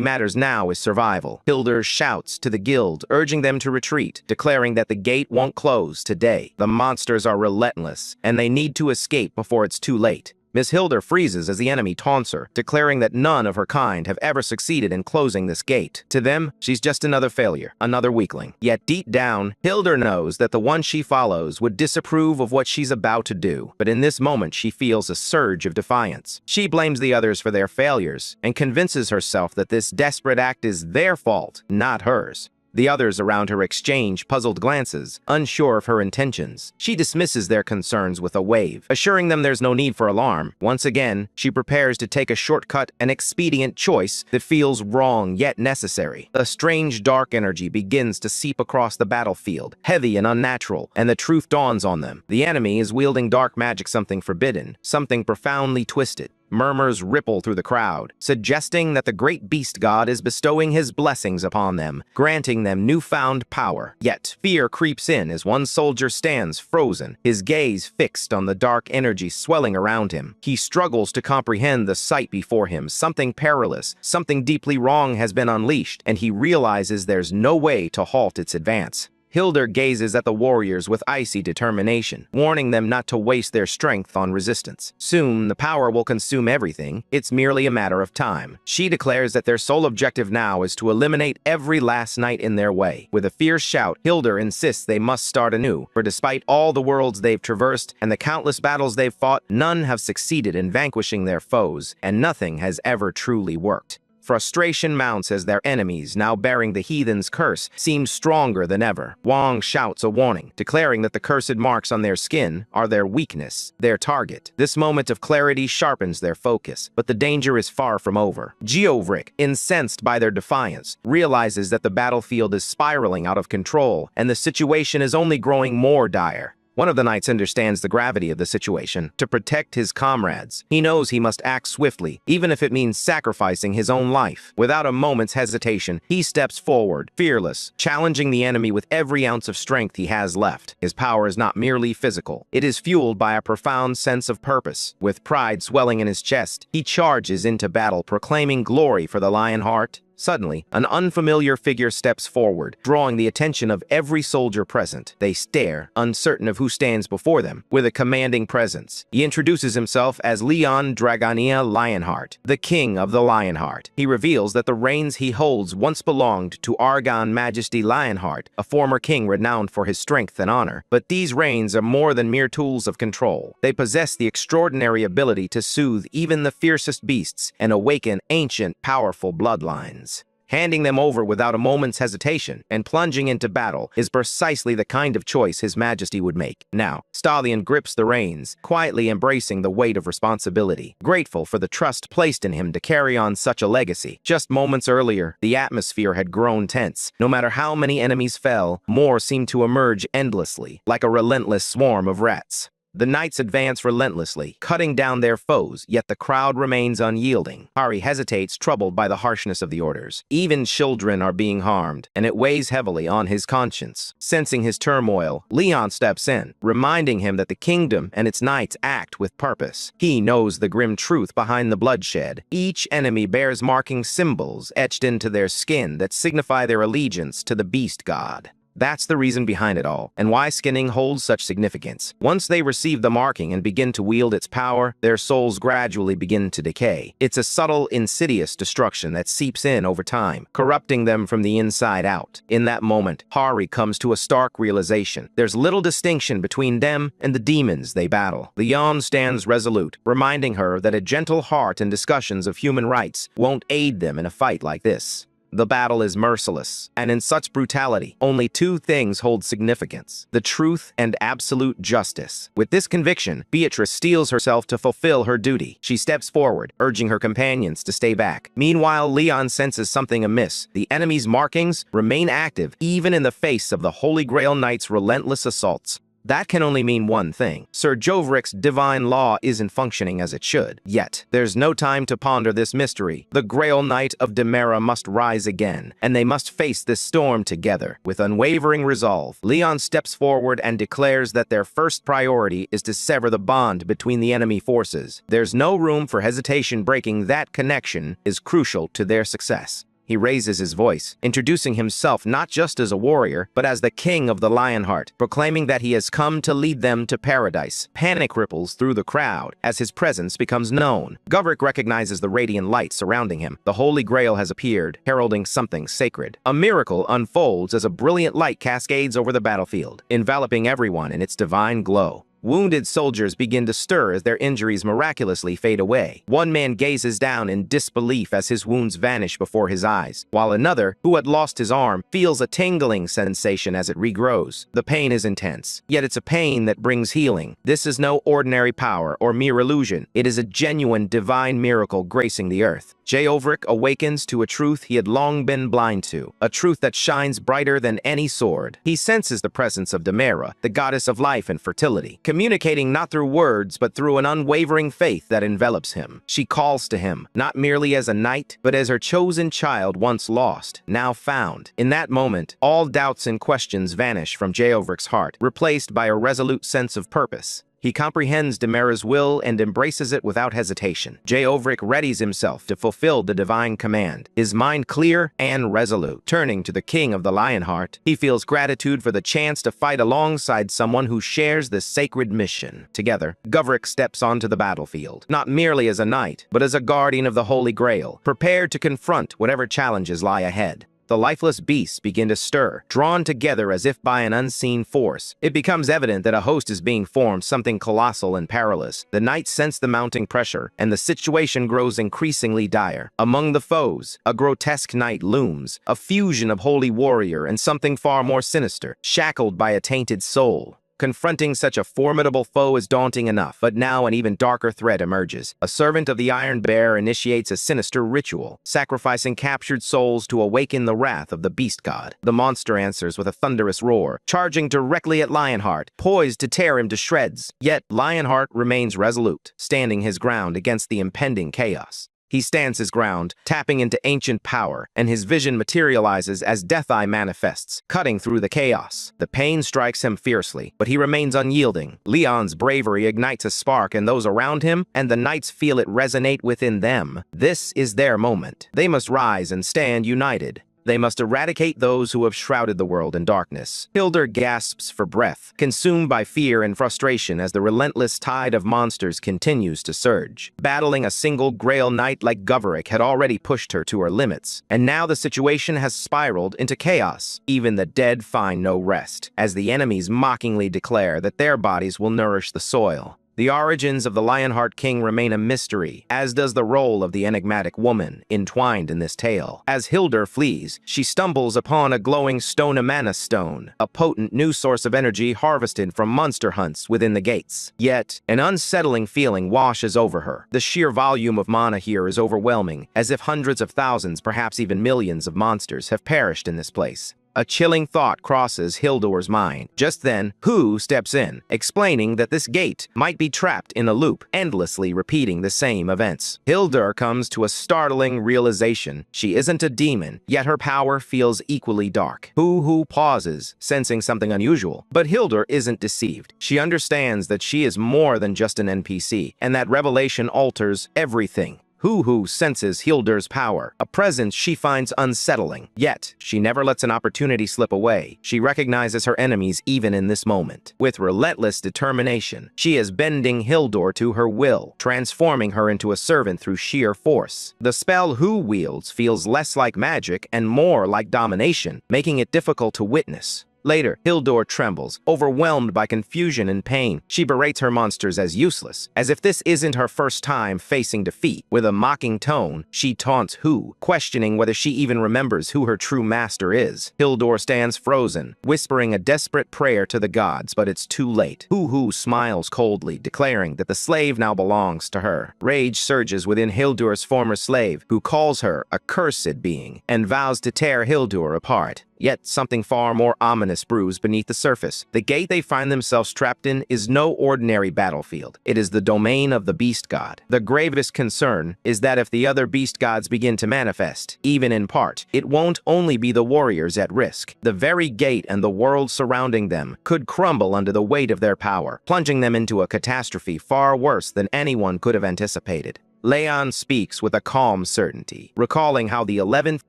matters now is survival. Hildur shouts to the guild, urging them to retreat, declaring that the gate won't close today. The monsters are relentless, and they need to escape before it's too late. Miss Hildur freezes as the enemy taunts her, declaring that none of her kind have ever succeeded in closing this gate. To them, she's just another failure, another weakling. Yet deep down, Hildur knows that the one she follows would disapprove of what she's about to do. But in this moment, she feels a surge of defiance. She blames the others for their failures and convinces herself that this desperate act is their fault, not hers. The others around her exchange puzzled glances, unsure of her intentions. She dismisses their concerns with a wave, assuring them there's no need for alarm. Once again, she prepares to take a shortcut, an expedient choice that feels wrong yet necessary. A strange dark energy begins to seep across the battlefield, heavy and unnatural, and the truth dawns on them. The enemy is wielding dark magic, something forbidden, something profoundly twisted. Murmurs ripple through the crowd, suggesting that the great beast god is bestowing his blessings upon them, granting them newfound power. Yet, fear creeps in as one soldier stands frozen, his gaze fixed on the dark energy swelling around him. He struggles to comprehend the sight before him. Something perilous, something deeply wrong has been unleashed, and he realizes there's no way to halt its advance. Hildur gazes at the warriors with icy determination, warning them not to waste their strength on resistance. Soon, the power will consume everything. It's merely a matter of time. She declares that their sole objective now is to eliminate every last knight in their way. With a fierce shout, Hildur insists they must start anew, for despite all the worlds they've traversed and the countless battles they've fought, none have succeeded in vanquishing their foes, and nothing has ever truly worked. Frustration mounts as their enemies, now bearing the heathen's curse, seem stronger than ever. Wang shouts a warning, declaring that the cursed marks on their skin are their weakness, their target. This moment of clarity sharpens their focus, but the danger is far from over. Geovrik, incensed by their defiance, realizes that the battlefield is spiraling out of control, and the situation is only growing more dire. One of the knights understands the gravity of the situation. To protect his comrades, he knows he must act swiftly, even if it means sacrificing his own life. Without a moment's hesitation, he steps forward, fearless, challenging the enemy with every ounce of strength he has left. His power is not merely physical. It is fueled by a profound sense of purpose. With pride swelling in his chest, he charges into battle, proclaiming glory for the Lionheart, Suddenly, an unfamiliar figure steps forward, drawing the attention of every soldier present. They stare, uncertain of who stands before them, with a commanding presence. He introduces himself as Leon Dragania Lionheart, the king of the Lionheart. He reveals that the reins he holds once belonged to Argon Majesty Lionheart, a former king renowned for his strength and honor. But these reins are more than mere tools of control. They possess the extraordinary ability to soothe even the fiercest beasts and awaken ancient, powerful bloodlines. Handing them over without a moment's hesitation and plunging into battle is precisely the kind of choice His Majesty would make. Now, Stallion grips the reins, quietly embracing the weight of responsibility, grateful for the trust placed in him to carry on such a legacy. Just moments earlier, the atmosphere had grown tense. No matter how many enemies fell, more seemed to emerge endlessly, like a relentless swarm of rats. The knights advance relentlessly, cutting down their foes, yet the crowd remains unyielding. Hari hesitates, troubled by the harshness of the orders. Even children are being harmed, and it weighs heavily on his conscience. Sensing his turmoil, Leon steps in, reminding him that the kingdom and its knights act with purpose. He knows the grim truth behind the bloodshed. Each enemy bears marking symbols etched into their skin that signify their allegiance to the beast god. That's the reason behind it all, and why skinning holds such significance. Once they receive the marking and begin to wield its power, their souls gradually begin to decay. It's a subtle, insidious destruction that seeps in over time, corrupting them from the inside out. In that moment, Hari comes to a stark realization. There's little distinction between them and the demons they battle. The Yon stands resolute, reminding her that a gentle heart and discussions of human rights won't aid them in a fight like this. The battle is merciless, and in such brutality, only two things hold significance: the truth and absolute justice. With this conviction, Beatrice steels herself to fulfill her duty. She steps forward, urging her companions to stay back. Meanwhile, Leon senses something amiss. The enemy's markings remain active, even in the face of the Holy Grail Knight's relentless assaults. That can only mean one thing. Sir Jovric's divine law isn't functioning as it should. Yet, there's no time to ponder this mystery. The Grail Knight of Demera must rise again, and they must face this storm together. With unwavering resolve, Leon steps forward and declares that their first priority is to sever the bond between the enemy forces. There's no room for hesitation. Breaking that connection is crucial to their success. He raises his voice, introducing himself not just as a warrior, but as the king of the Lionheart, proclaiming that he has come to lead them to paradise. Panic ripples through the crowd as his presence becomes known. Govrick recognizes the radiant light surrounding him. The Holy Grail has appeared, heralding something sacred. A miracle unfolds as a brilliant light cascades over the battlefield, enveloping everyone in its divine glow. Wounded soldiers begin to stir as their injuries miraculously fade away. One man gazes down in disbelief as his wounds vanish before his eyes, while another, who had lost his arm, feels a tingling sensation as it regrows. The pain is intense, yet it's a pain that brings healing. This is no ordinary power or mere illusion. It is a genuine divine miracle gracing the earth. Jovric awakens to a truth he had long been blind to, a truth that shines brighter than any sword. He senses the presence of Demera, the goddess of life and fertility, communicating not through words but through an unwavering faith that envelops him. She calls to him, not merely as a knight, but as her chosen child, once lost, now found. In that moment, all doubts and questions vanish from Jovric's heart, replaced by a resolute sense of purpose. He comprehends Demera's will and embraces it without hesitation. Jovric readies himself to fulfill the divine command, his mind clear and resolute. Turning to the king of the Lionheart, he feels gratitude for the chance to fight alongside someone who shares this sacred mission. Together, Govrick steps onto the battlefield, not merely as a knight, but as a guardian of the Holy Grail, prepared to confront whatever challenges lie ahead. The lifeless beasts begin to stir, drawn together as if by an unseen force. It becomes evident that a host is being formed, something colossal and perilous. The knights sense the mounting pressure, and the situation grows increasingly dire. Among the foes, a grotesque knight looms, a fusion of holy warrior and something far more sinister, shackled by a tainted soul. Confronting such a formidable foe is daunting enough, but now an even darker threat emerges. A servant of the Iron Bear initiates a sinister ritual, sacrificing captured souls to awaken the wrath of the beast god. The monster answers with a thunderous roar, charging directly at Lionheart, poised to tear him to shreds. Yet Lionheart remains resolute, standing his ground against the impending chaos. He stands his ground, tapping into ancient power, and his vision materializes as Death Eye manifests, cutting through the chaos. The pain strikes him fiercely, but he remains unyielding. Leon's bravery ignites a spark in those around him, and the knights feel it resonate within them. This is their moment. They must rise and stand united. They must eradicate those who have shrouded the world in darkness. Hildur gasps for breath, consumed by fear and frustration as the relentless tide of monsters continues to surge. Battling a single Grail Knight like Goverick had already pushed her to her limits, and now the situation has spiraled into chaos. Even the dead find no rest, as the enemies mockingly declare that their bodies will nourish the soil. The origins of the Lionheart King remain a mystery, as does the role of the enigmatic woman entwined in this tale. As Hildur flees, she stumbles upon a glowing stone Amana stone, a potent new source of energy harvested from monster hunts within the gates. Yet, an unsettling feeling washes over her. The sheer volume of mana here is overwhelming, as if hundreds of thousands, perhaps even millions of monsters have perished in this place. A chilling thought crosses Hildur's mind. Just then, Hu steps in, explaining that this gate might be trapped in a loop, endlessly repeating the same events. Hildur comes to a startling realization. She isn't a demon, yet her power feels equally dark. Hu pauses, sensing something unusual. But Hildur isn't deceived. She understands that she is more than just an NPC, and that revelation alters everything. Hu senses Hildur's power, a presence she finds unsettling. Yet, she never lets an opportunity slip away. She recognizes her enemies even in this moment. With relentless determination, she is bending Hildur to her will, transforming her into a servant through sheer force. The spell Hu wields feels less like magic and more like domination, making it difficult to witness. Later, Hildur trembles, overwhelmed by confusion and pain. She berates her monsters as useless, as if this isn't her first time facing defeat. With a mocking tone, she taunts Hu, questioning whether she even remembers who her true master is. Hildur stands frozen, whispering a desperate prayer to the gods, but it's too late. Hu smiles coldly, declaring that the slave now belongs to her. Rage surges within Hildur's former slave, who calls her a cursed being, and vows to tear Hildur apart. Yet something far more ominous brews beneath the surface. The gate they find themselves trapped in is no ordinary battlefield. It is the domain of the beast god. The gravest concern is that if the other beast gods begin to manifest, even in part, it won't only be the warriors at risk. The very gate and the world surrounding them could crumble under the weight of their power, plunging them into a catastrophe far worse than anyone could have anticipated. Leon speaks with a calm certainty, recalling how the 11th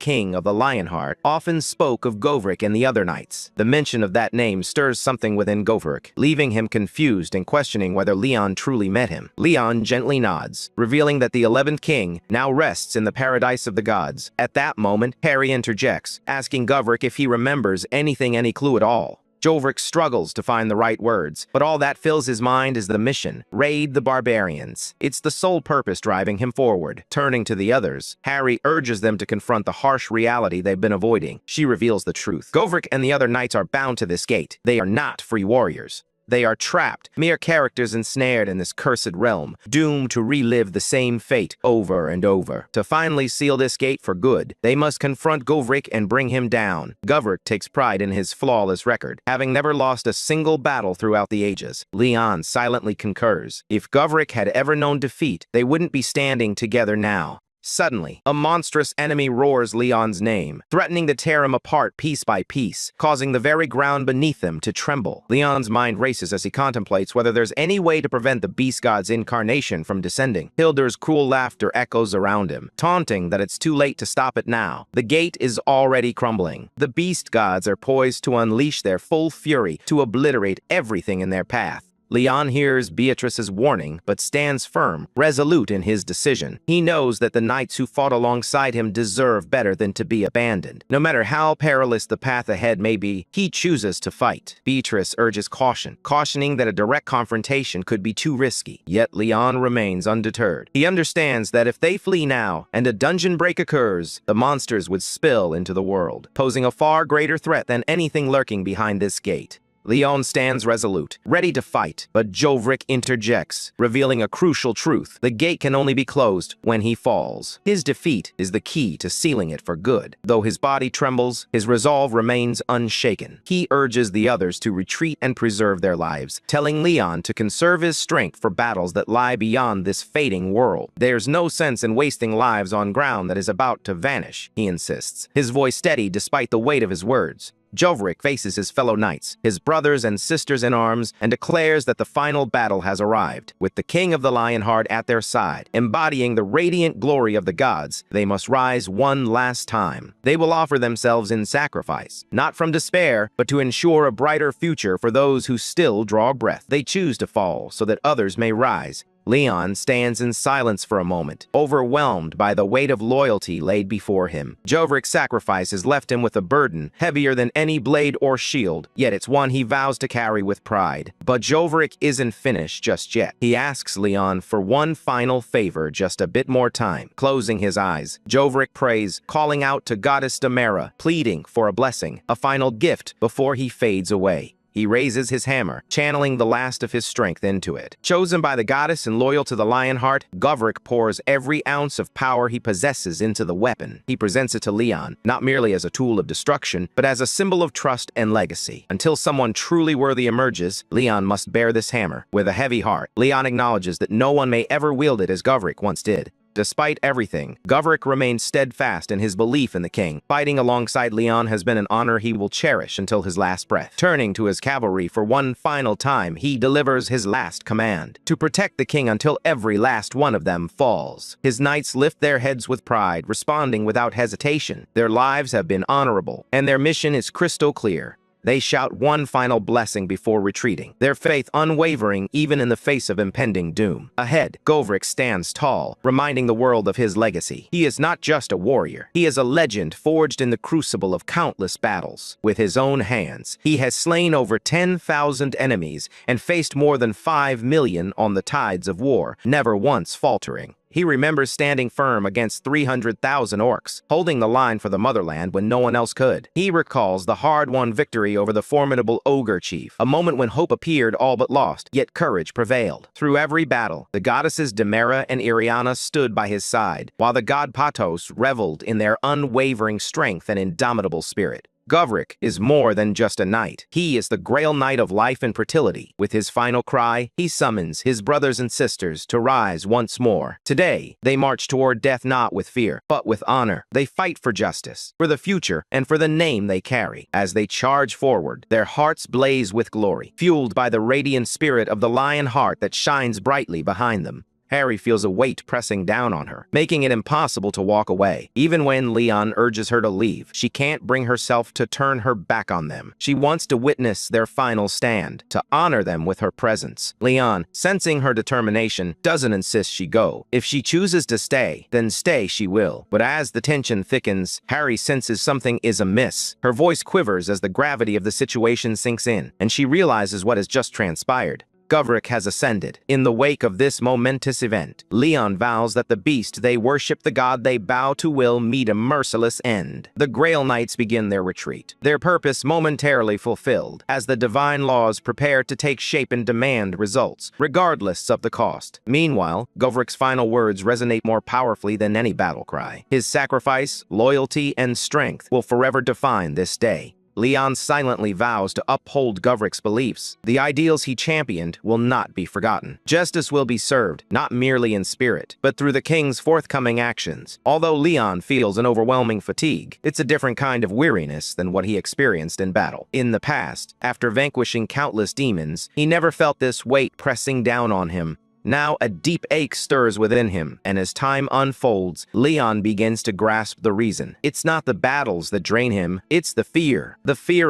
king of the Lionheart often spoke of Goverick and the other knights. The mention of that name stirs something within Goverick, leaving him confused and questioning whether Leon truly met him. Leon gently nods, revealing that the 11th king now rests in the paradise of the gods. At that moment, Harry interjects, asking Goverick if he remembers any clue at all. Goverick struggles to find the right words, but all that fills his mind is the mission: raid the barbarians. It's the sole purpose driving him forward. Turning to the others, Harry urges them to confront the harsh reality they've been avoiding. She reveals the truth. Goverick and the other knights are bound to this gate. They are not free warriors. They are trapped, mere characters ensnared in this cursed realm, doomed to relive the same fate over and over. To finally seal this gate for good, they must confront Goverick and bring him down. Goverick takes pride in his flawless record, having never lost a single battle throughout the ages. Leon silently concurs. If Goverick had ever known defeat, they wouldn't be standing together now. Suddenly, a monstrous enemy roars Leon's name, threatening to tear him apart piece by piece, causing the very ground beneath them to tremble. Leon's mind races as he contemplates whether there's any way to prevent the beast god's incarnation from descending. Hildur's cruel laughter echoes around him, taunting that it's too late to stop it now. The gate is already crumbling. The beast gods are poised to unleash their full fury to obliterate everything in their path. Leon hears Beatrice's warning, but stands firm, resolute in his decision. He knows that the knights who fought alongside him deserve better than to be abandoned. No matter how perilous the path ahead may be, he chooses to fight. Beatrice urges caution, cautioning that a direct confrontation could be too risky. Yet Leon remains undeterred. He understands that if they flee now, and a dungeon break occurs, the monsters would spill into the world, posing a far greater threat than anything lurking behind this gate. Leon stands resolute, ready to fight, but Jovrik interjects, revealing a crucial truth. The gate can only be closed when he falls. His defeat is the key to sealing it for good. Though his body trembles, his resolve remains unshaken. He urges the others to retreat and preserve their lives, telling Leon to conserve his strength for battles that lie beyond this fading world. There's no sense in wasting lives on ground that is about to vanish, he insists, his voice steady despite the weight of his words. Jovrik faces his fellow knights, his brothers and sisters in arms, and declares that the final battle has arrived. With the King of the Lionheart at their side, embodying the radiant glory of the gods, they must rise one last time. They will offer themselves in sacrifice, not from despair, but to ensure a brighter future for those who still draw breath. They choose to fall so that others may rise. Leon stands in silence for a moment, overwhelmed by the weight of loyalty laid before him. Jovrik's sacrifice has left him with a burden heavier than any blade or shield, yet it's one he vows to carry with pride. But Jovrik isn't finished just yet. He asks Leon for one final favor, just a bit more time. Closing his eyes, Jovrik prays, calling out to Goddess Damara, pleading for a blessing, a final gift before he fades away. He raises his hammer, channeling the last of his strength into it. Chosen by the goddess and loyal to the Lionheart, Jovrik pours every ounce of power he possesses into the weapon. He presents it to Leon, not merely as a tool of destruction, but as a symbol of trust and legacy. Until someone truly worthy emerges, Leon must bear this hammer. With a heavy heart, Leon acknowledges that no one may ever wield it as Jovrik once did. Despite everything, Jovrik remains steadfast in his belief in the king. Fighting alongside Leon has been an honor he will cherish until his last breath. Turning to his cavalry for one final time, he delivers his last command: to protect the king until every last one of them falls. His knights lift their heads with pride, responding without hesitation. Their lives have been honorable, and their mission is crystal clear. They shout one final blessing before retreating, their faith unwavering even in the face of impending doom. Ahead, Jovrik stands tall, reminding the world of his legacy. He is not just a warrior. He is a legend forged in the crucible of countless battles. With his own hands, he has slain over 10,000 enemies and faced more than 5 million on the tides of war, never once faltering. He remembers standing firm against 300,000 orcs, holding the line for the motherland when no one else could. He recalls the hard-won victory over the formidable ogre chief, a moment when hope appeared all but lost, yet courage prevailed. Through every battle, the goddesses Damara and Iriana stood by his side, while the god Patos reveled in their unwavering strength and indomitable spirit. Jovrik is more than just a knight. He is the Grail Knight of life and fertility. With his final cry, he summons his brothers and sisters to rise once more. Today, they march toward death not with fear, but with honor. They fight for justice, for the future, and for the name they carry. As they charge forward, their hearts blaze with glory, fueled by the radiant spirit of the lion heart that shines brightly behind them. Harry feels a weight pressing down on her, making it impossible to walk away. Even when Leon urges her to leave, she can't bring herself to turn her back on them. She wants to witness their final stand, to honor them with her presence. Leon, sensing her determination, doesn't insist she go. If she chooses to stay, then stay she will. But as the tension thickens, Harry senses something is amiss. Her voice quivers as the gravity of the situation sinks in, and she realizes what has just transpired. Jovrik has ascended. In the wake of this momentous event, Leon vows that the beast they worship, the god they bow to, will meet a merciless end. The Grail Knights begin their retreat, their purpose momentarily fulfilled, as the divine laws prepare to take shape and demand results, regardless of the cost. Meanwhile, Jovrik's final words resonate more powerfully than any battle cry. His sacrifice, loyalty, and strength will forever define this day. Leon silently vows to uphold Jovrik's beliefs. The ideals he championed will not be forgotten. Justice will be served, not merely in spirit, but through the king's forthcoming actions. Although Leon feels an overwhelming fatigue, it's a different kind of weariness than what he experienced in battle. In the past, after vanquishing countless demons, he never felt this weight pressing down on him. Now a deep ache stirs within him, and as time unfolds, Leon begins to grasp the reason. It's not the battles that drain him, it's the fear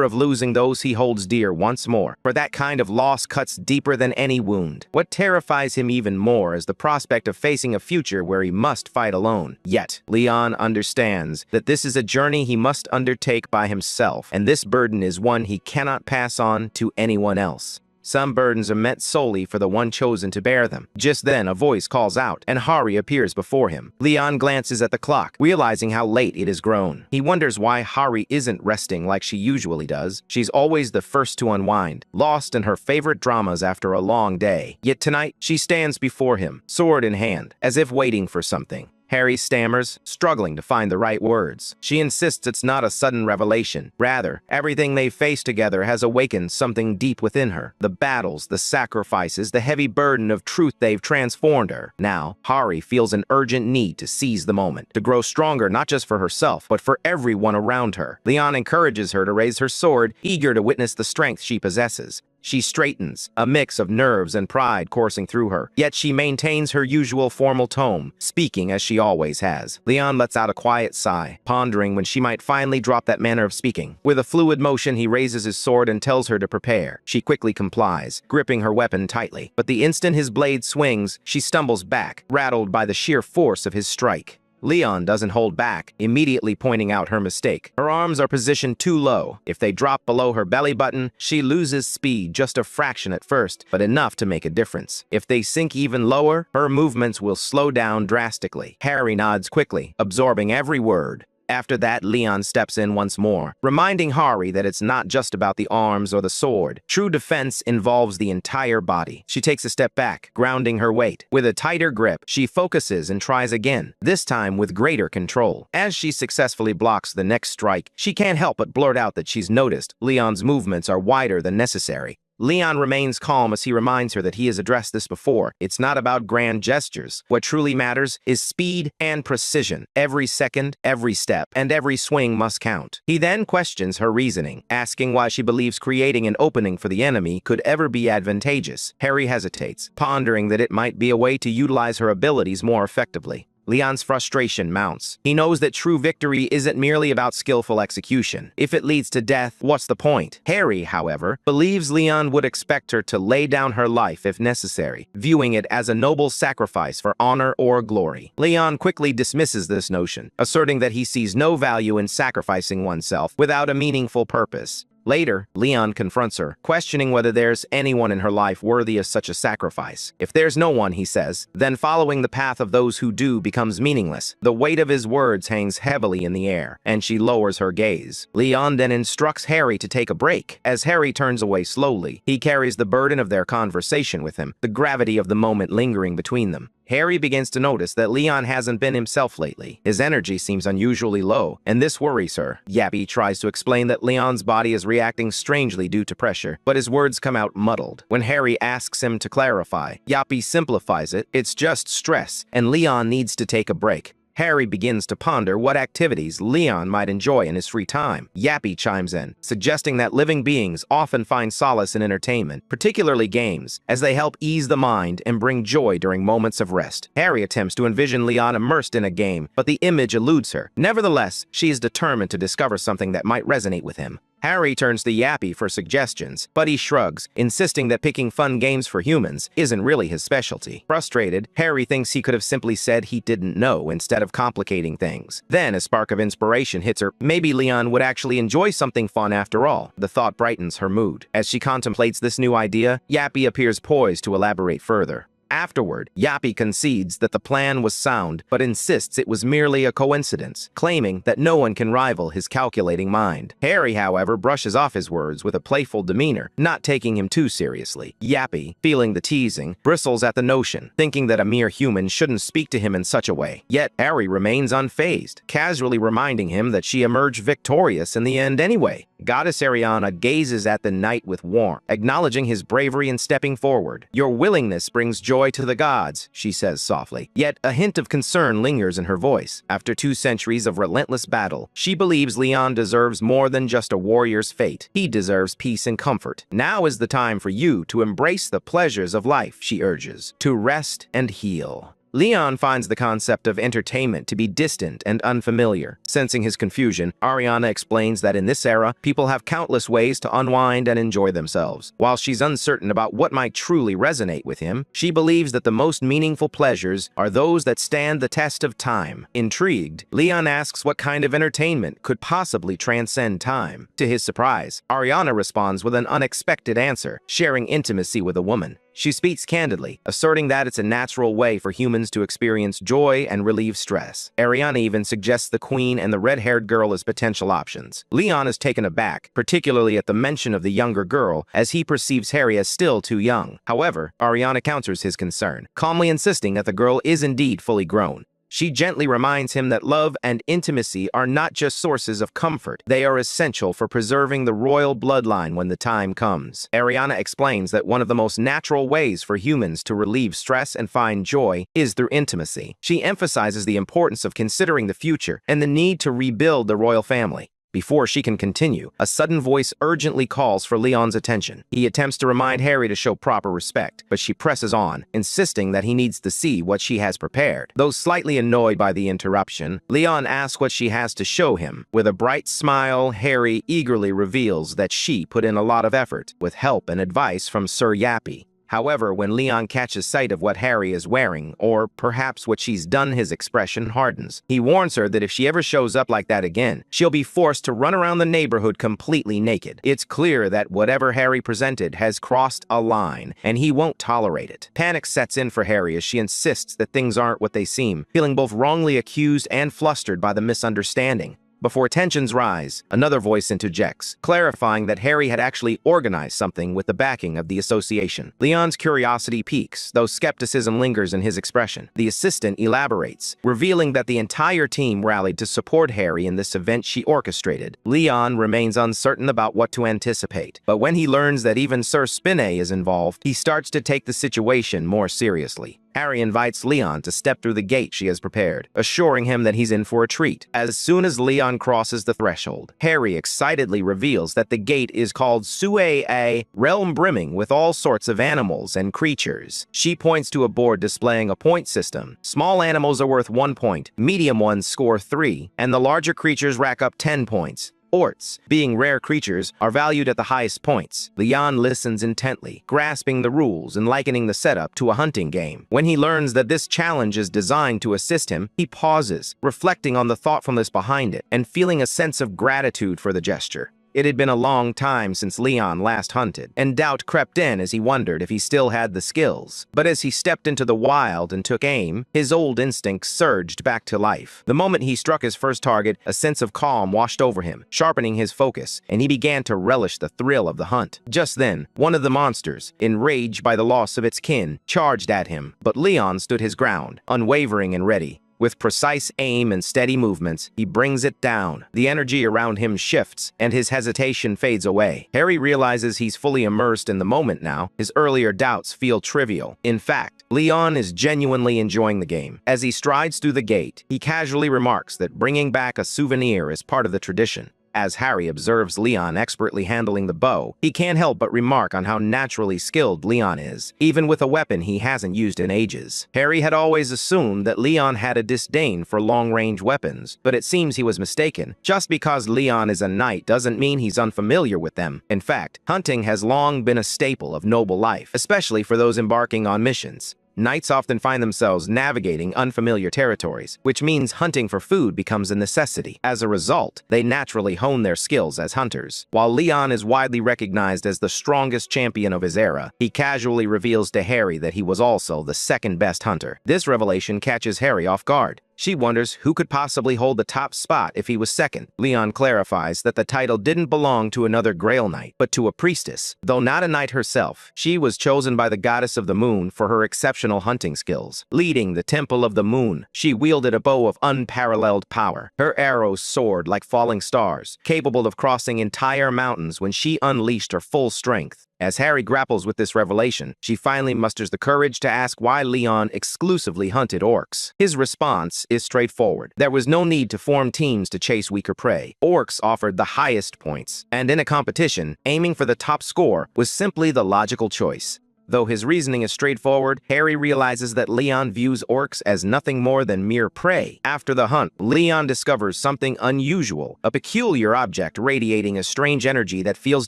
of losing those he holds dear once more. For that kind of loss cuts deeper than any wound. What terrifies him even more is the prospect of facing a future where he must fight alone. Yet, Leon understands that this is a journey he must undertake by himself, and this burden is one he cannot pass on to anyone else. Some burdens are meant solely for the one chosen to bear them. Just then, a voice calls out, and Hari appears before him. Leon glances at the clock, realizing how late it has grown. He wonders why Hari isn't resting like she usually does. She's always the first to unwind, lost in her favorite dramas after a long day. Yet tonight, she stands before him, sword in hand, as if waiting for something. Harry stammers, struggling to find the right words. She insists it's not a sudden revelation. Rather, everything they face together has awakened something deep within her. The battles, the sacrifices, the heavy burden of truth they've transformed her. Now, Hari feels an urgent need to seize the moment, to grow stronger not just for herself, but for everyone around her. Leon encourages her to raise her sword, eager to witness the strength she possesses. She straightens, a mix of nerves and pride coursing through her, yet she maintains her usual formal tone, speaking as she always has. Leon lets out a quiet sigh, pondering when she might finally drop that manner of speaking. With a fluid motion, he raises his sword and tells her to prepare. She quickly complies, gripping her weapon tightly. But the instant his blade swings, she stumbles back, rattled by the sheer force of his strike. Leon doesn't hold back, immediately pointing out her mistake. Her arms are positioned too low. If they drop below her belly button, she loses speed just a fraction at first, but enough to make a difference. If they sink even lower, her movements will slow down drastically. Harry nods quickly, absorbing every word. After that, Leon steps in once more, reminding Hari that it's not just about the arms or the sword. True defense involves the entire body. She takes a step back, grounding her weight. With a tighter grip, she focuses and tries again, this time with greater control. As she successfully blocks the next strike, she can't help but blurt out that she's noticed Leon's movements are wider than necessary. Leon remains calm as he reminds her that he has addressed this before. It's not about grand gestures. What truly matters is speed and precision. Every second, every step, and every swing must count. He then questions her reasoning, asking why she believes creating an opening for the enemy could ever be advantageous. Harry hesitates, pondering that it might be a way to utilize her abilities more effectively. Leon's frustration mounts. He knows that true victory isn't merely about skillful execution. If it leads to death, what's the point? Harry, however, believes Leon would expect her to lay down her life if necessary, viewing it as a noble sacrifice for honor or glory. Leon quickly dismisses this notion, asserting that he sees no value in sacrificing oneself without a meaningful purpose. Later, Leon confronts her, questioning whether there's anyone in her life worthy of such a sacrifice. If there's no one, he says, then following the path of those who do becomes meaningless. The weight of his words hangs heavily in the air, and she lowers her gaze. Leon then instructs Harry to take a break. As Harry turns away slowly, he carries the burden of their conversation with him, the gravity of the moment lingering between them. Harry begins to notice that Leon hasn't been himself lately. His energy seems unusually low, and this worries her. Yappy tries to explain that Leon's body is reacting strangely due to pressure, but his words come out muddled. When Harry asks him to clarify, Yappy simplifies it. It's just stress, and Leon needs to take a break. Harry begins to ponder what activities Leon might enjoy in his free time. Yappy chimes in, suggesting that living beings often find solace in entertainment, particularly games, as they help ease the mind and bring joy during moments of rest. Harry attempts to envision Leon immersed in a game, but the image eludes her. Nevertheless, she is determined to discover something that might resonate with him. Harry turns to Yappy for suggestions, but he shrugs, insisting that picking fun games for humans isn't really his specialty. Frustrated, Harry thinks he could have simply said he didn't know instead of complicating things. Then a spark of inspiration hits her. Maybe Leon would actually enjoy something fun after all. The thought brightens her mood. As she contemplates this new idea, Yappy appears poised to elaborate further. Afterward, Yappy concedes that the plan was sound, but insists it was merely a coincidence, claiming that no one can rival his calculating mind. Harry, however, brushes off his words with a playful demeanor, not taking him too seriously. Yappy, feeling the teasing, bristles at the notion, thinking that a mere human shouldn't speak to him in such a way. Yet Harry remains unfazed, casually reminding him that she emerged victorious in the end anyway. Goddess Ariana gazes at the knight with warmth, acknowledging his bravery and stepping forward. "Your willingness brings joy to the gods," she says softly. Yet a hint of concern lingers in her voice. After 2 centuries of relentless battle, she believes Leon deserves more than just a warrior's fate. He deserves peace and comfort. Now is the time for you to embrace the pleasures of life, she urges, to rest and heal. Leon finds the concept of entertainment to be distant and unfamiliar. Sensing his confusion, Ariana explains that in this era, people have countless ways to unwind and enjoy themselves. While she's uncertain about what might truly resonate with him, she believes that the most meaningful pleasures are those that stand the test of time. Intrigued, Leon asks what kind of entertainment could possibly transcend time. To his surprise, Ariana responds with an unexpected answer, sharing intimacy with a woman. She speaks candidly, asserting that it's a natural way for humans to experience joy and relieve stress. Ariana even suggests the queen and the red-haired girl as potential options. Leon is taken aback, particularly at the mention of the younger girl, as he perceives Harry as still too young. However, Ariana counters his concern, calmly insisting that the girl is indeed fully grown. She gently reminds him that love and intimacy are not just sources of comfort, they are essential for preserving the royal bloodline when the time comes. Ariana explains that one of the most natural ways for humans to relieve stress and find joy is through intimacy. She emphasizes the importance of considering the future and the need to rebuild the royal family. Before she can continue, a sudden voice urgently calls for Leon's attention. He attempts to remind Harry to show proper respect, but she presses on, insisting that he needs to see what she has prepared. Though slightly annoyed by the interruption, Leon asks what she has to show him. With a bright smile, Harry eagerly reveals that she put in a lot of effort, with help and advice from Sir Yappy. However, when Leon catches sight of what Harry is wearing, or perhaps what she's done, his expression hardens. He warns her that if she ever shows up like that again, she'll be forced to run around the neighborhood completely naked. It's clear that whatever Harry presented has crossed a line, and he won't tolerate it. Panic sets in for Harry as she insists that things aren't what they seem, feeling both wrongly accused and flustered by the misunderstanding. Before tensions rise, another voice interjects, clarifying that Harry had actually organized something with the backing of the association. Leon's curiosity peaks, though skepticism lingers in his expression. The assistant elaborates, revealing that the entire team rallied to support Harry in this event she orchestrated. Leon remains uncertain about what to anticipate, but when he learns that even Sir Spinney is involved, he starts to take the situation more seriously. Harry invites Leon to step through the gate she has prepared, assuring him that he's in for a treat. As soon as Leon crosses the threshold, Harry excitedly reveals that the gate is called Sue, a realm brimming with all sorts of animals and creatures. She points to a board displaying a point system. Small animals are worth 1 point, medium ones score 3, and the larger creatures rack up 10 points. Orts, being rare creatures, are valued at the highest points. Leon listens intently, grasping the rules and likening the setup to a hunting game. When he learns that this challenge is designed to assist him, he pauses, reflecting on the thoughtfulness behind it and feeling a sense of gratitude for the gesture. It had been a long time since Leon last hunted, and doubt crept in as he wondered if he still had the skills. But as he stepped into the wild and took aim, his old instincts surged back to life. The moment he struck his first target, a sense of calm washed over him, sharpening his focus, and he began to relish the thrill of the hunt. Just then, one of the monsters, enraged by the loss of its kin, charged at him, but Leon stood his ground, unwavering and ready. With precise aim and steady movements, he brings it down. The energy around him shifts, and his hesitation fades away. Harry realizes he's fully immersed in the moment now. His earlier doubts feel trivial. In fact, Leon is genuinely enjoying the game. As he strides through the gate, he casually remarks that bringing back a souvenir is part of the tradition. As Harry observes Leon expertly handling the bow, he can't help but remark on how naturally skilled Leon is, even with a weapon he hasn't used in ages. Harry had always assumed that Leon had a disdain for long-range weapons, but it seems he was mistaken. Just because Leon is a knight doesn't mean he's unfamiliar with them. In fact, hunting has long been a staple of noble life, especially for those embarking on missions. Knights often find themselves navigating unfamiliar territories, which means hunting for food becomes a necessity. As a result, they naturally hone their skills as hunters. While Leon is widely recognized as the strongest champion of his era, he casually reveals to Harry that he was also the second best hunter. This revelation catches Harry off guard. She wonders who could possibly hold the top spot if he was second. Leon clarifies that the title didn't belong to another Grail Knight, but to a priestess. Though not a knight herself, she was chosen by the goddess of the moon for her exceptional hunting skills. Leading the Temple of the Moon, she wielded a bow of unparalleled power. Her arrows soared like falling stars, capable of crossing entire mountains when she unleashed her full strength. As Harry grapples with this revelation, she finally musters the courage to ask why Leon exclusively hunted orcs. His response is straightforward. There was no need to form teams to chase weaker prey. Orcs offered the highest points, and in a competition, aiming for the top score was simply the logical choice. Though his reasoning is straightforward, Harry realizes that Leon views orcs as nothing more than mere prey. After the hunt, Leon discovers something unusual, a peculiar object radiating a strange energy that feels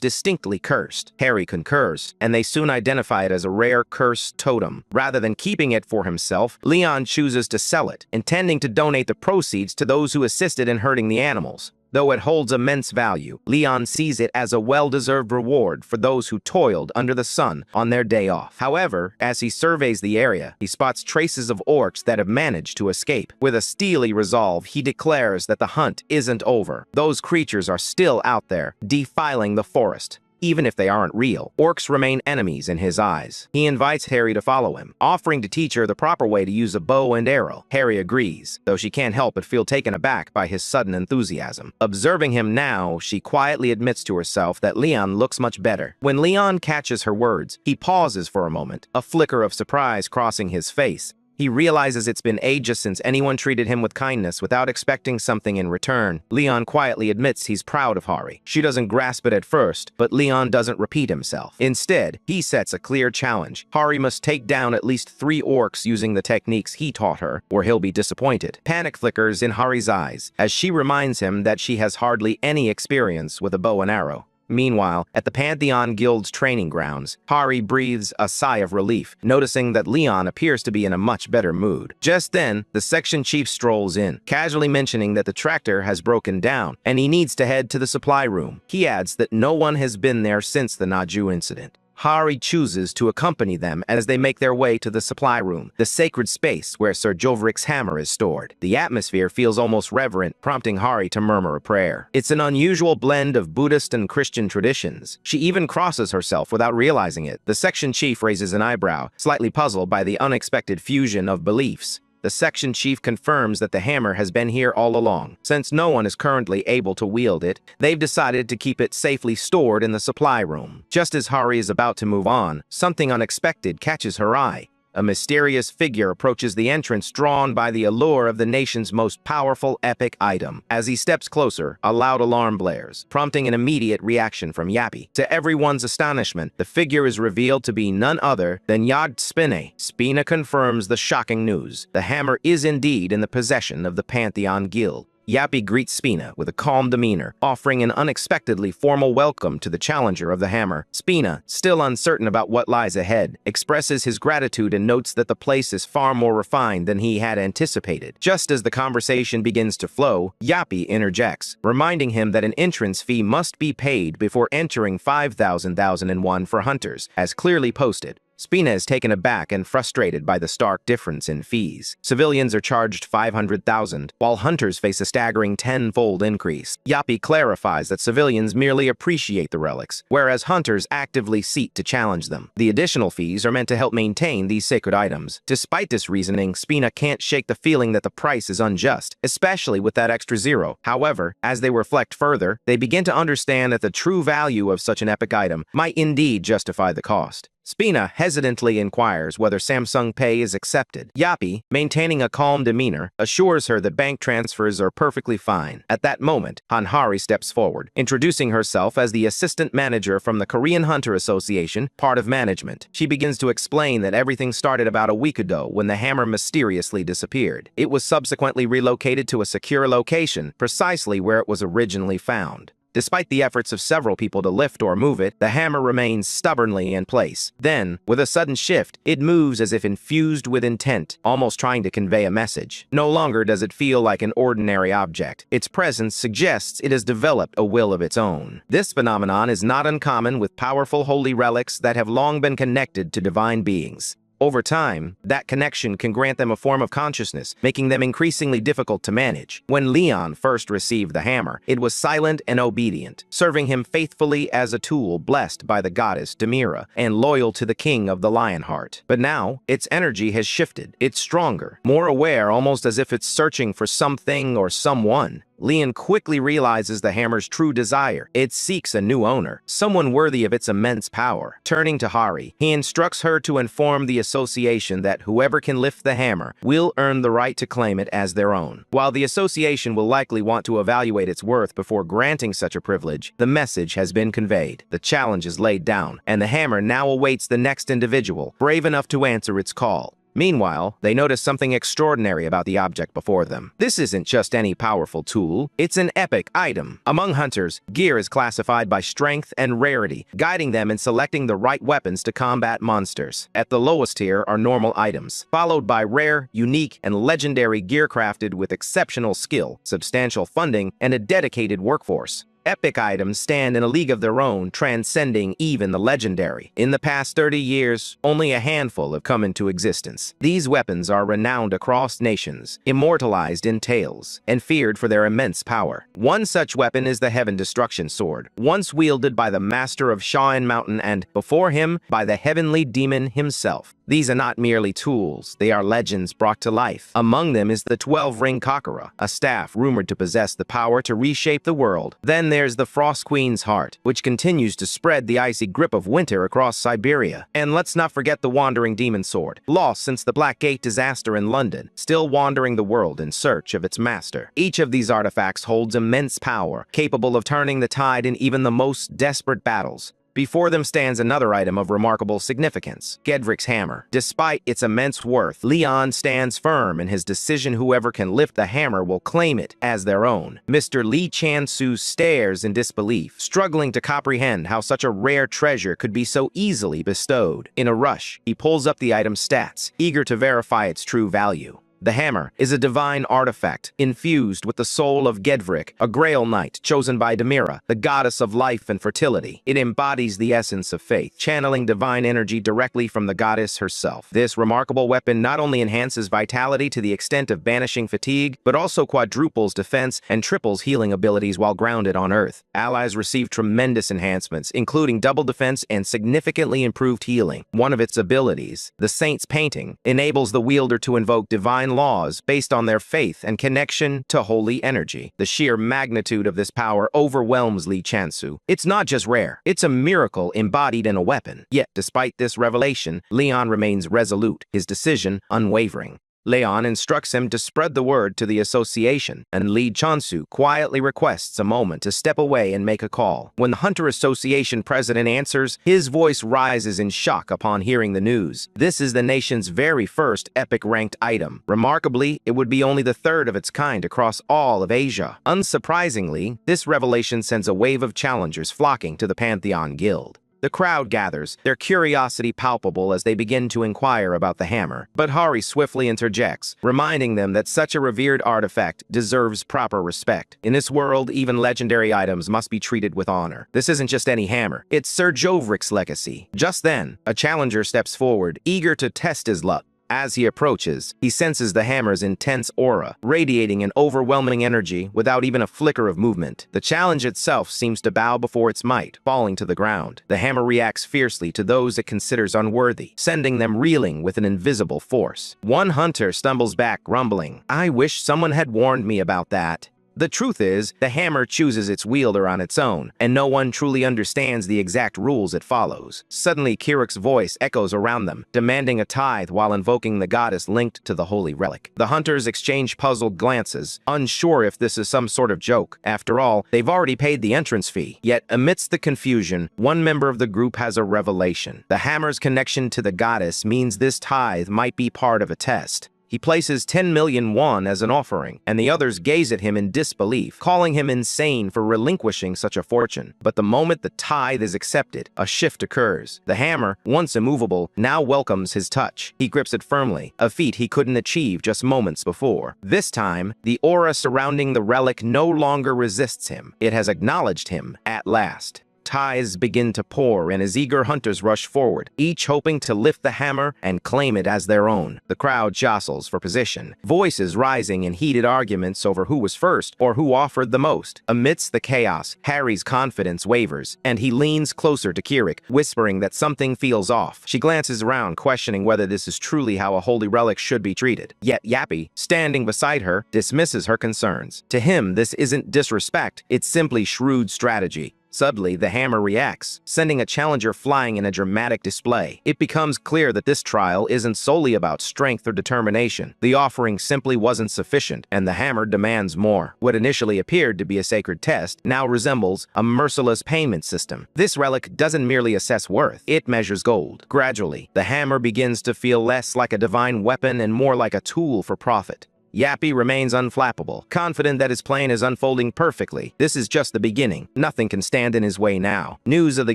distinctly cursed. Harry concurs, and they soon identify it as a rare cursed totem. Rather than keeping it for himself, Leon chooses to sell it, intending to donate the proceeds to those who assisted in hurting the animals. Though it holds immense value, Leon sees it as a well-deserved reward for those who toiled under the sun on their day off. However, as he surveys the area, he spots traces of orcs that have managed to escape. With a steely resolve, he declares that the hunt isn't over. Those creatures are still out there, defiling the forest. Even if they aren't real, orcs remain enemies in his eyes. He invites Harry to follow him, offering to teach her the proper way to use a bow and arrow. Harry agrees, though she can't help but feel taken aback by his sudden enthusiasm. Observing him now, she quietly admits to herself that Leon looks much better. When Leon catches her words, he pauses for a moment, a flicker of surprise crossing his face. He realizes it's been ages since anyone treated him with kindness without expecting something in return. Leon quietly admits he's proud of Hari. She doesn't grasp it at first, but Leon doesn't repeat himself. Instead, he sets a clear challenge. Hari must take down at least 3 orcs using the techniques he taught her, or he'll be disappointed. Panic flickers in Hari's eyes, as she reminds him that she has hardly any experience with a bow and arrow. Meanwhile, at the Pantheon Guild's training grounds, Hari breathes a sigh of relief, noticing that Leon appears to be in a much better mood. Just then, the section chief strolls in, casually mentioning that the tractor has broken down, and he needs to head to the supply room. He adds that no one has been there since the Naju incident. Hari chooses to accompany them as they make their way to the supply room, the sacred space where Sir Jovric's hammer is stored. The atmosphere feels almost reverent, prompting Hari to murmur a prayer. It's an unusual blend of Buddhist and Christian traditions. She even crosses herself without realizing it. The section chief raises an eyebrow, slightly puzzled by the unexpected fusion of beliefs. The section chief confirms that the hammer has been here all along. Since no one is currently able to wield it, they've decided to keep it safely stored in the supply room. Just as Hari is about to move on, something unexpected catches her eye. A mysterious figure approaches the entrance, drawn by the allure of the nation's most powerful epic item. As he steps closer, a loud alarm blares, prompting an immediate reaction from Yappy. To everyone's astonishment, the figure is revealed to be none other than Yod Spine. Spina confirms the shocking news. The hammer is indeed in the possession of the Pantheon Guild. Yappy greets Spina with a calm demeanor, offering an unexpectedly formal welcome to the challenger of the hammer. Spina, still uncertain about what lies ahead, expresses his gratitude and notes that the place is far more refined than he had anticipated. Just as the conversation begins to flow, Yappy interjects, reminding him that an entrance fee must be paid before entering 5,001 for hunters, as clearly posted. Spina is taken aback and frustrated by the stark difference in fees. Civilians are charged 500,000, while hunters face a staggering 10-fold increase. Yappy clarifies that civilians merely appreciate the relics, whereas hunters actively seek to challenge them. The additional fees are meant to help maintain these sacred items. Despite this reasoning, Spina can't shake the feeling that the price is unjust, especially with that extra zero. However, as they reflect further, they begin to understand that the true value of such an epic item might indeed justify the cost. Spina hesitantly inquires whether Samsung Pay is accepted. Yappy, maintaining a calm demeanor, assures her that bank transfers are perfectly fine. At that moment, Hari steps forward, introducing herself as the assistant manager from the Korean Hunter Association, part of management. She begins to explain that everything started about a week ago when the hammer mysteriously disappeared. It was subsequently relocated to a secure location, precisely where it was originally found. Despite the efforts of several people to lift or move it, the hammer remains stubbornly in place. Then, with a sudden shift, it moves as if infused with intent, almost trying to convey a message. No longer does it feel like an ordinary object. Its presence suggests it has developed a will of its own. This phenomenon is not uncommon with powerful holy relics that have long been connected to divine beings. Over time, that connection can grant them a form of consciousness, making them increasingly difficult to manage. When Leon first received the hammer, it was silent and obedient, serving him faithfully as a tool blessed by the goddess Demira and loyal to the king of the Lionheart. But now, its energy has shifted. It's stronger, more aware, almost as if it's searching for something or someone. Leon quickly realizes the hammer's true desire. It seeks a new owner, someone worthy of its immense power. Turning to Hari, he instructs her to inform the association that whoever can lift the hammer will earn the right to claim it as their own. While the association will likely want to evaluate its worth before granting such a privilege, the message has been conveyed. The challenge is laid down, and the hammer now awaits the next individual brave enough to answer its call. Meanwhile, they notice something extraordinary about the object before them. This isn't just any powerful tool, it's an epic item. Among hunters, gear is classified by strength and rarity, guiding them in selecting the right weapons to combat monsters. At the lowest tier are normal items, followed by rare, unique, and legendary gear crafted with exceptional skill, substantial funding, and a dedicated workforce. Epic items stand in a league of their own, transcending even the legendary. In the past 30 years, only a handful have come into existence. These weapons are renowned across nations, immortalized in tales, and feared for their immense power. One such weapon is the Heaven Destruction Sword, once wielded by the master of Shawn Mountain and, before him, by the heavenly demon himself. These are not merely tools, they are legends brought to life. Among them is the 12-ring Kakara, a staff rumored to possess the power to reshape the world. Then there's the Frost Queen's Heart, which continues to spread the icy grip of winter across Siberia. And let's not forget the Wandering Demon Sword, lost since the Black Gate disaster in London, still wandering the world in search of its master. Each of these artifacts holds immense power, capable of turning the tide in even the most desperate battles. Before them stands another item of remarkable significance, Gedvrik's hammer. Despite its immense worth, Leon stands firm in his decision whoever can lift the hammer will claim it as their own. Mr. Lee Chan-su stares in disbelief, struggling to comprehend how such a rare treasure could be so easily bestowed. In a rush, he pulls up the item's stats, eager to verify its true value. The hammer is a divine artifact infused with the soul of Gedvrik, a Grail Knight chosen by Demira, the goddess of life and fertility. It embodies the essence of faith, channeling divine energy directly from the goddess herself. This remarkable weapon not only enhances vitality to the extent of banishing fatigue, but also quadruples defense and triples healing abilities while grounded on Earth. Allies receive tremendous enhancements, including double defense and significantly improved healing. One of its abilities, the Saint's Painting, enables the wielder to invoke divine laws based on their faith and connection to holy energy. The sheer magnitude of this power overwhelms Lee Chan-su. It's not just rare, it's a miracle embodied in a weapon. Yet, despite this revelation, Leon remains resolute, his decision unwavering. Leon instructs him to spread the word to the association, and Lee Chan-su quietly requests a moment to step away and make a call. When the Hunter Association president answers, his voice rises in shock upon hearing the news. This is the nation's very first epic-ranked item. Remarkably, it would be only the third of its kind across all of Asia. Unsurprisingly, this revelation sends a wave of challengers flocking to the Pantheon Guild. The crowd gathers, their curiosity palpable as they begin to inquire about the hammer. But Hari swiftly interjects, reminding them that such a revered artifact deserves proper respect. In this world, even legendary items must be treated with honor. This isn't just any hammer, it's Sir Jovrik's legacy. Just then, a challenger steps forward, eager to test his luck. As he approaches, he senses the hammer's intense aura, radiating an overwhelming energy without even a flicker of movement. The challenge itself seems to bow before its might, falling to the ground. The hammer reacts fiercely to those it considers unworthy, sending them reeling with an invisible force. One hunter stumbles back, grumbling, "I wish someone had warned me about that." The truth is, the hammer chooses its wielder on its own, and no one truly understands the exact rules it follows. Suddenly, Kirik's voice echoes around them, demanding a tithe while invoking the goddess linked to the holy relic. The hunters exchange puzzled glances, unsure if this is some sort of joke. After all, they've already paid the entrance fee. Yet, amidst the confusion, one member of the group has a revelation. The hammer's connection to the goddess means this tithe might be part of a test. He places 10 million won as an offering, and the others gaze at him in disbelief, calling him insane for relinquishing such a fortune. But the moment the tithe is accepted, a shift occurs. The hammer, once immovable, now welcomes his touch. He grips it firmly, a feat he couldn't achieve just moments before. This time, the aura surrounding the relic no longer resists him. It has acknowledged him at last. tithes begin to pour and his eager hunters rush forward, each hoping to lift the hammer and claim it as their own. The crowd jostles for position, voices rising in heated arguments over who was first or who offered the most. Amidst the chaos, Harry's confidence wavers, and he leans closer to Kirik, whispering that something feels off. She glances around, questioning whether this is truly how a holy relic should be treated. Yet Yappy, standing beside her, dismisses her concerns. To him, this isn't disrespect, it's simply shrewd strategy. Suddenly, the hammer reacts, sending a challenger flying in a dramatic display. It becomes clear that this trial isn't solely about strength or determination. The offering simply wasn't sufficient, and the hammer demands more. What initially appeared to be a sacred test now resembles a merciless payment system. This relic doesn't merely assess worth, it measures gold. Gradually, the hammer begins to feel less like a divine weapon and more like a tool for profit. Yappy remains unflappable, confident that his plan is unfolding perfectly. This is just the beginning. Nothing can stand in his way now. News of the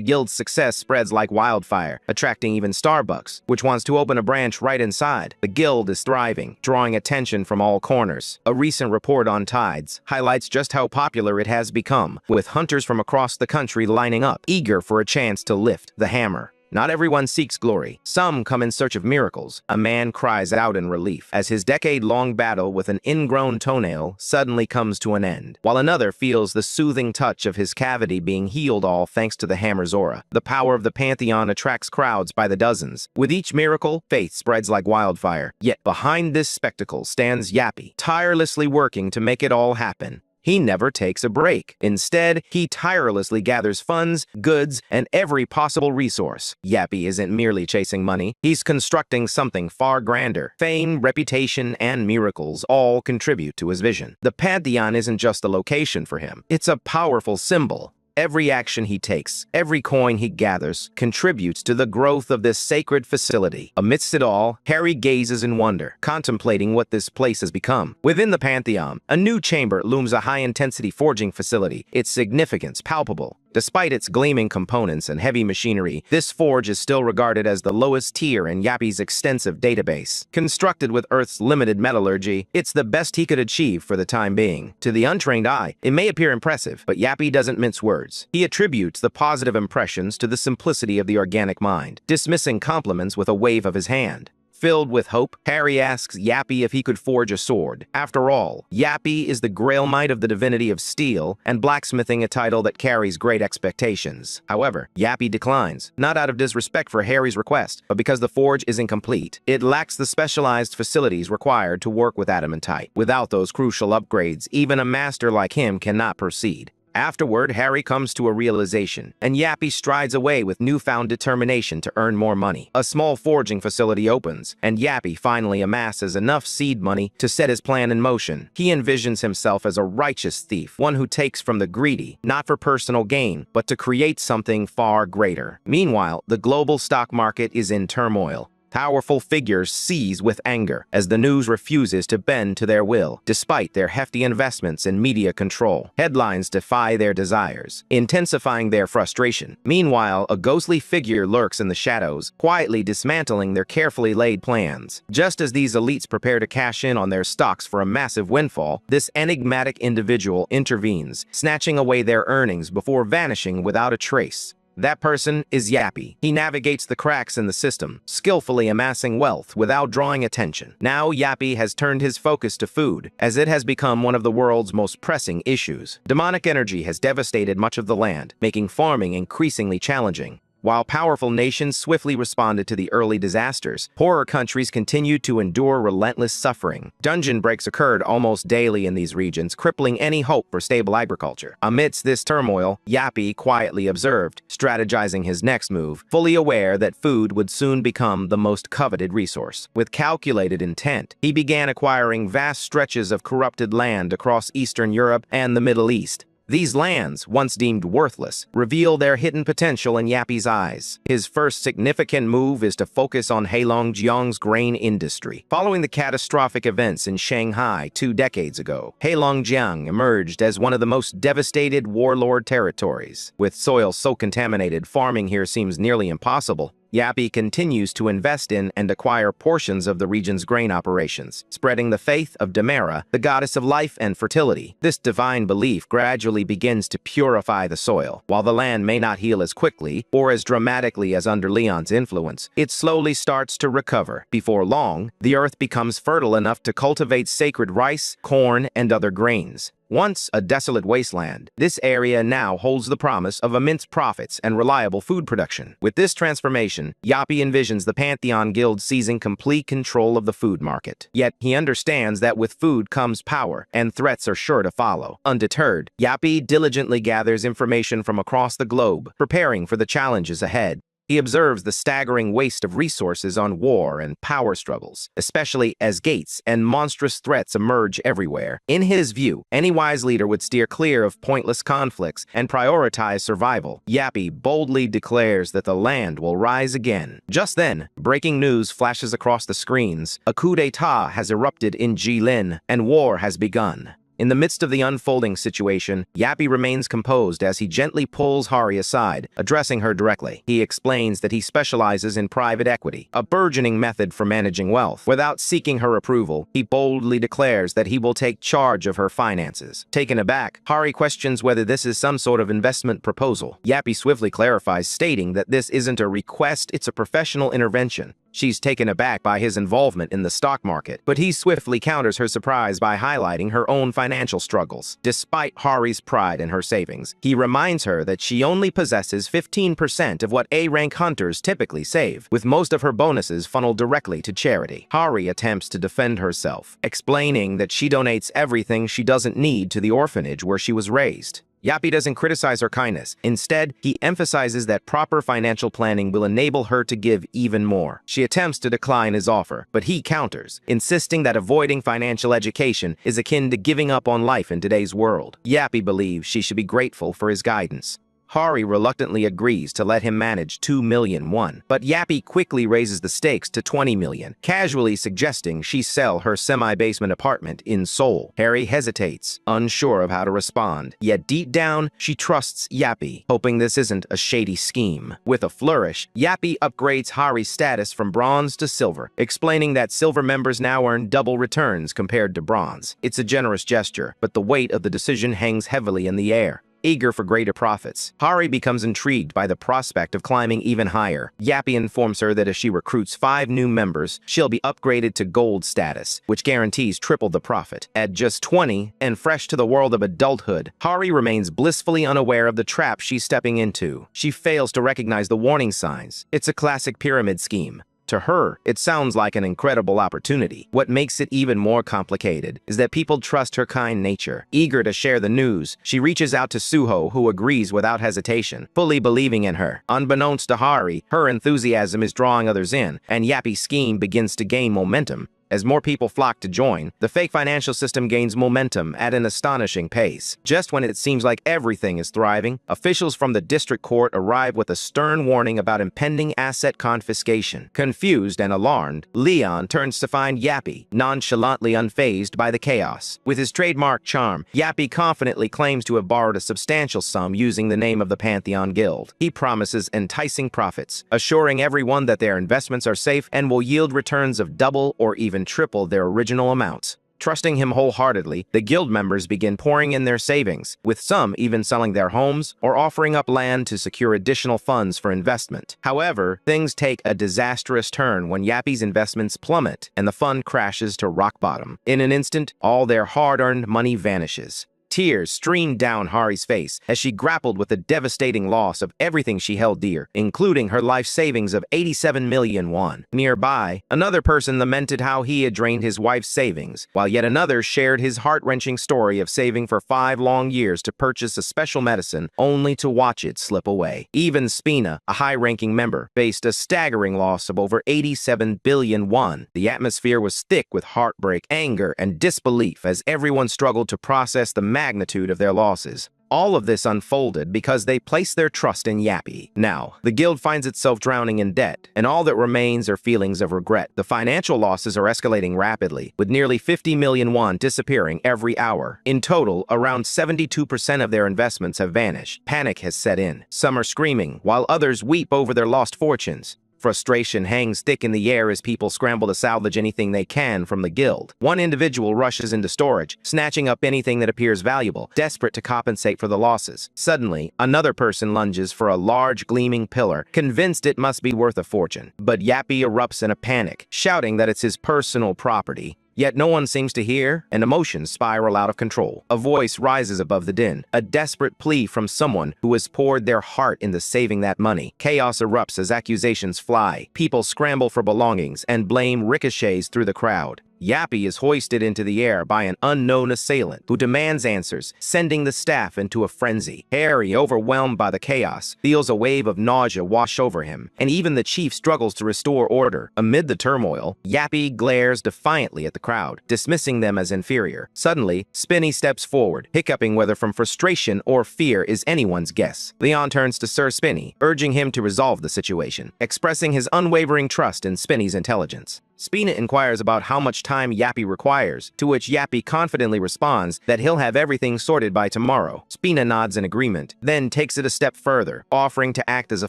guild's success spreads like wildfire, attracting even Starbucks, which wants to open a branch right inside. The guild is thriving, drawing attention from all corners. A recent report on tides highlights just how popular it has become, with hunters from across the country lining up, eager for a chance to lift the hammer. Not everyone seeks glory. Some come in search of miracles. A man cries out in relief as his decade-long battle with an ingrown toenail suddenly comes to an end, while another feels the soothing touch of his cavity being healed, all thanks to the hammer's aura. The power of the Pantheon attracts crowds by the dozens. With each miracle, faith spreads like wildfire. Yet behind this spectacle stands Yappy, tirelessly working to make it all happen. He never takes a break. Instead, he tirelessly gathers funds, goods, and every possible resource. Yappy isn't merely chasing money. He's constructing something far grander. Fame, reputation, and miracles all contribute to his vision. The Pantheon isn't just a location for him. It's a powerful symbol. Every action he takes, every coin he gathers, contributes to the growth of this sacred facility. Amidst it all, Harry gazes in wonder, contemplating what this place has become. Within the Pantheon, a new chamber looms, a high-intensity forging facility, its significance palpable. Despite its gleaming components and heavy machinery, this forge is still regarded as the lowest tier in Yappy's extensive database. Constructed with Earth's limited metallurgy, it's the best he could achieve for the time being. To the untrained eye, it may appear impressive, but Yappy doesn't mince words. He attributes the positive impressions to the simplicity of the organic mind, dismissing compliments with a wave of his hand. Filled with hope, Harry asks Yappy if he could forge a sword. After all, Yappy is the grailmite of the divinity of steel, and blacksmithing a title that carries great expectations. However, Yappy declines, not out of disrespect for Harry's request, but because the forge is incomplete. It lacks the specialized facilities required to work with adamantite. Without those crucial upgrades, even a master like him cannot proceed. Afterward, Harry comes to a realization, and Yappy strides away with newfound determination to earn more money. A small forging facility opens, and Yappy finally amasses enough seed money to set his plan in motion. He envisions himself as a righteous thief, one who takes from the greedy, not for personal gain, but to create something far greater. Meanwhile, the global stock market is in turmoil. Powerful figures seize with anger as the news refuses to bend to their will, despite their hefty investments in media control. Headlines defy their desires, intensifying their frustration. Meanwhile, a ghostly figure lurks in the shadows, quietly dismantling their carefully laid plans. Just as these elites prepare to cash in on their stocks for a massive windfall, this enigmatic individual intervenes, snatching away their earnings before vanishing without a trace. That person is Yappy. He navigates the cracks in the system, skillfully amassing wealth without drawing attention. Now Yappy has turned his focus to food, as it has become one of the world's most pressing issues. Demonic energy has devastated much of the land, making farming increasingly challenging. While powerful nations swiftly responded to the early disasters, poorer countries continued to endure relentless suffering. Dungeon breaks occurred almost daily in these regions, crippling any hope for stable agriculture. Amidst this turmoil, Yappy quietly observed, strategizing his next move, fully aware that food would soon become the most coveted resource. With calculated intent, he began acquiring vast stretches of corrupted land across Eastern Europe and the Middle East. These lands, once deemed worthless, reveal their hidden potential in Yappy's eyes. His first significant move is to focus on Heilongjiang's grain industry. Following the catastrophic events in Shanghai 2 decades ago, Heilongjiang emerged as one of the most devastated warlord territories. With soil so contaminated, farming here seems nearly impossible. Yapi continues to invest in and acquire portions of the region's grain operations, spreading the faith of Demera, the goddess of life and fertility. This divine belief gradually begins to purify the soil. While the land may not heal as quickly or as dramatically as under Leon's influence, it slowly starts to recover. Before long, the earth becomes fertile enough to cultivate sacred rice, corn, and other grains. Once a desolate wasteland, this area now holds the promise of immense profits and reliable food production. With this transformation, Yapi envisions the Pantheon Guild seizing complete control of the food market. Yet, he understands that with food comes power, and threats are sure to follow. Undeterred, Yapi diligently gathers information from across the globe, preparing for the challenges ahead. He observes the staggering waste of resources on war and power struggles, especially as gates and monstrous threats emerge everywhere. In his view, any wise leader would steer clear of pointless conflicts and prioritize survival. Yapi boldly declares that the land will rise again. Just then, breaking news flashes across the screens. A coup d'etat has erupted in Jilin, and war has begun. In the midst of the unfolding situation, Yapi remains composed as he gently pulls Hari aside, addressing her directly. He explains that he specializes in private equity, a burgeoning method for managing wealth. Without seeking her approval, he boldly declares that he will take charge of her finances. Taken aback, Hari questions whether this is some sort of investment proposal. Yapi swiftly clarifies, stating that this isn't a request, it's a professional intervention. She's taken aback by his involvement in the stock market, but he swiftly counters her surprise by highlighting her own financial struggles. Despite Hari's pride in her savings, he reminds her that she only possesses 15% of what A-rank hunters typically save, with most of her bonuses funneled directly to charity. Hari attempts to defend herself, explaining that she donates everything she doesn't need to the orphanage where she was raised. Yapi doesn't criticize her kindness. Instead, he emphasizes that proper financial planning will enable her to give even more. She attempts to decline his offer, but he counters, insisting that avoiding financial education is akin to giving up on life in today's world. Yapi believes she should be grateful for his guidance. Hari reluctantly agrees to let him manage 2 million won, but Yapi quickly raises the stakes to 20 million, casually suggesting she sell her semi-basement apartment in Seoul. Hari hesitates, unsure of how to respond, yet deep down, she trusts Yapi, hoping this isn't a shady scheme. With a flourish, Yapi upgrades Hari's status from bronze to silver, explaining that silver members now earn double returns compared to bronze. It's a generous gesture, but the weight of the decision hangs heavily in the air. Eager for greater profits, Hari becomes intrigued by the prospect of climbing even higher. Yapi informs her that if she recruits 5 new members, she'll be upgraded to gold status, which guarantees triple the profit. At just 20, and fresh to the world of adulthood, Hari remains blissfully unaware of the trap she's stepping into. She fails to recognize the warning signs. It's a classic pyramid scheme. To her, it sounds like an incredible opportunity. What makes it even more complicated is that people trust her kind nature. Eager to share the news, she reaches out to Suho, who agrees without hesitation, fully believing in her. Unbeknownst to Hari, her enthusiasm is drawing others in, and Yapi's scheme begins to gain momentum. As more people flock to join, the fake financial system gains momentum at an astonishing pace. Just when it seems like everything is thriving, officials from the district court arrive with a stern warning about impending asset confiscation. Confused and alarmed, Leon turns to find Yapi, nonchalantly unfazed by the chaos. With his trademark charm, Yapi confidently claims to have borrowed a substantial sum using the name of the Pantheon Guild. He promises enticing profits, assuring everyone that their investments are safe and will yield returns of double or even triple their original amounts. Trusting him wholeheartedly, the guild members begin pouring in their savings, with some even selling their homes or offering up land to secure additional funds for investment. However, things take a disastrous turn when Yapi's investments plummet and the fund crashes to rock bottom. In an instant, all their hard-earned money vanishes. Tears streamed down Hari's face as she grappled with the devastating loss of everything she held dear, including her life savings of 87 million won. Nearby, another person lamented how he had drained his wife's savings, while yet another shared his heart-wrenching story of saving for 5 long years to purchase a special medicine only to watch it slip away. Even Spina, a high-ranking member, faced a staggering loss of over 87 billion won. The atmosphere was thick with heartbreak, anger, and disbelief as everyone struggled to process the magnitude of their losses. All of this unfolded because they placed their trust in Yapi. Now, the guild finds itself drowning in debt, and all that remains are feelings of regret. The financial losses are escalating rapidly, with nearly 50 million won disappearing every hour. In total, around 72% of their investments have vanished. Panic has set in. Some are screaming, while others weep over their lost fortunes. Frustration hangs thick in the air as people scramble to salvage anything they can from the guild. One individual rushes into storage, snatching up anything that appears valuable, desperate to compensate for the losses. Suddenly, another person lunges for a large gleaming pillar, convinced it must be worth a fortune. But Yappy erupts in a panic, shouting that it's his personal property. Yet no one seems to hear, and emotions spiral out of control. A voice rises above the din, a desperate plea from someone who has poured their heart into saving that money. Chaos erupts as accusations fly. People scramble for belongings, and blame ricochets through the crowd. Yappy is hoisted into the air by an unknown assailant who demands answers, sending the staff into a frenzy. Harry, overwhelmed by the chaos, feels a wave of nausea wash over him, and even the chief struggles to restore order. Amid the turmoil, Yappy glares defiantly at the crowd, dismissing them as inferior. Suddenly, Spinny steps forward, hiccuping whether from frustration or fear is anyone's guess. Leon turns to Sir Spinny, urging him to resolve the situation, expressing his unwavering trust in Spinny's intelligence. Spina inquires about how much time Yappy requires, to which Yappy confidently responds that he'll have everything sorted by tomorrow. Spina nods in agreement, then takes it a step further, offering to act as a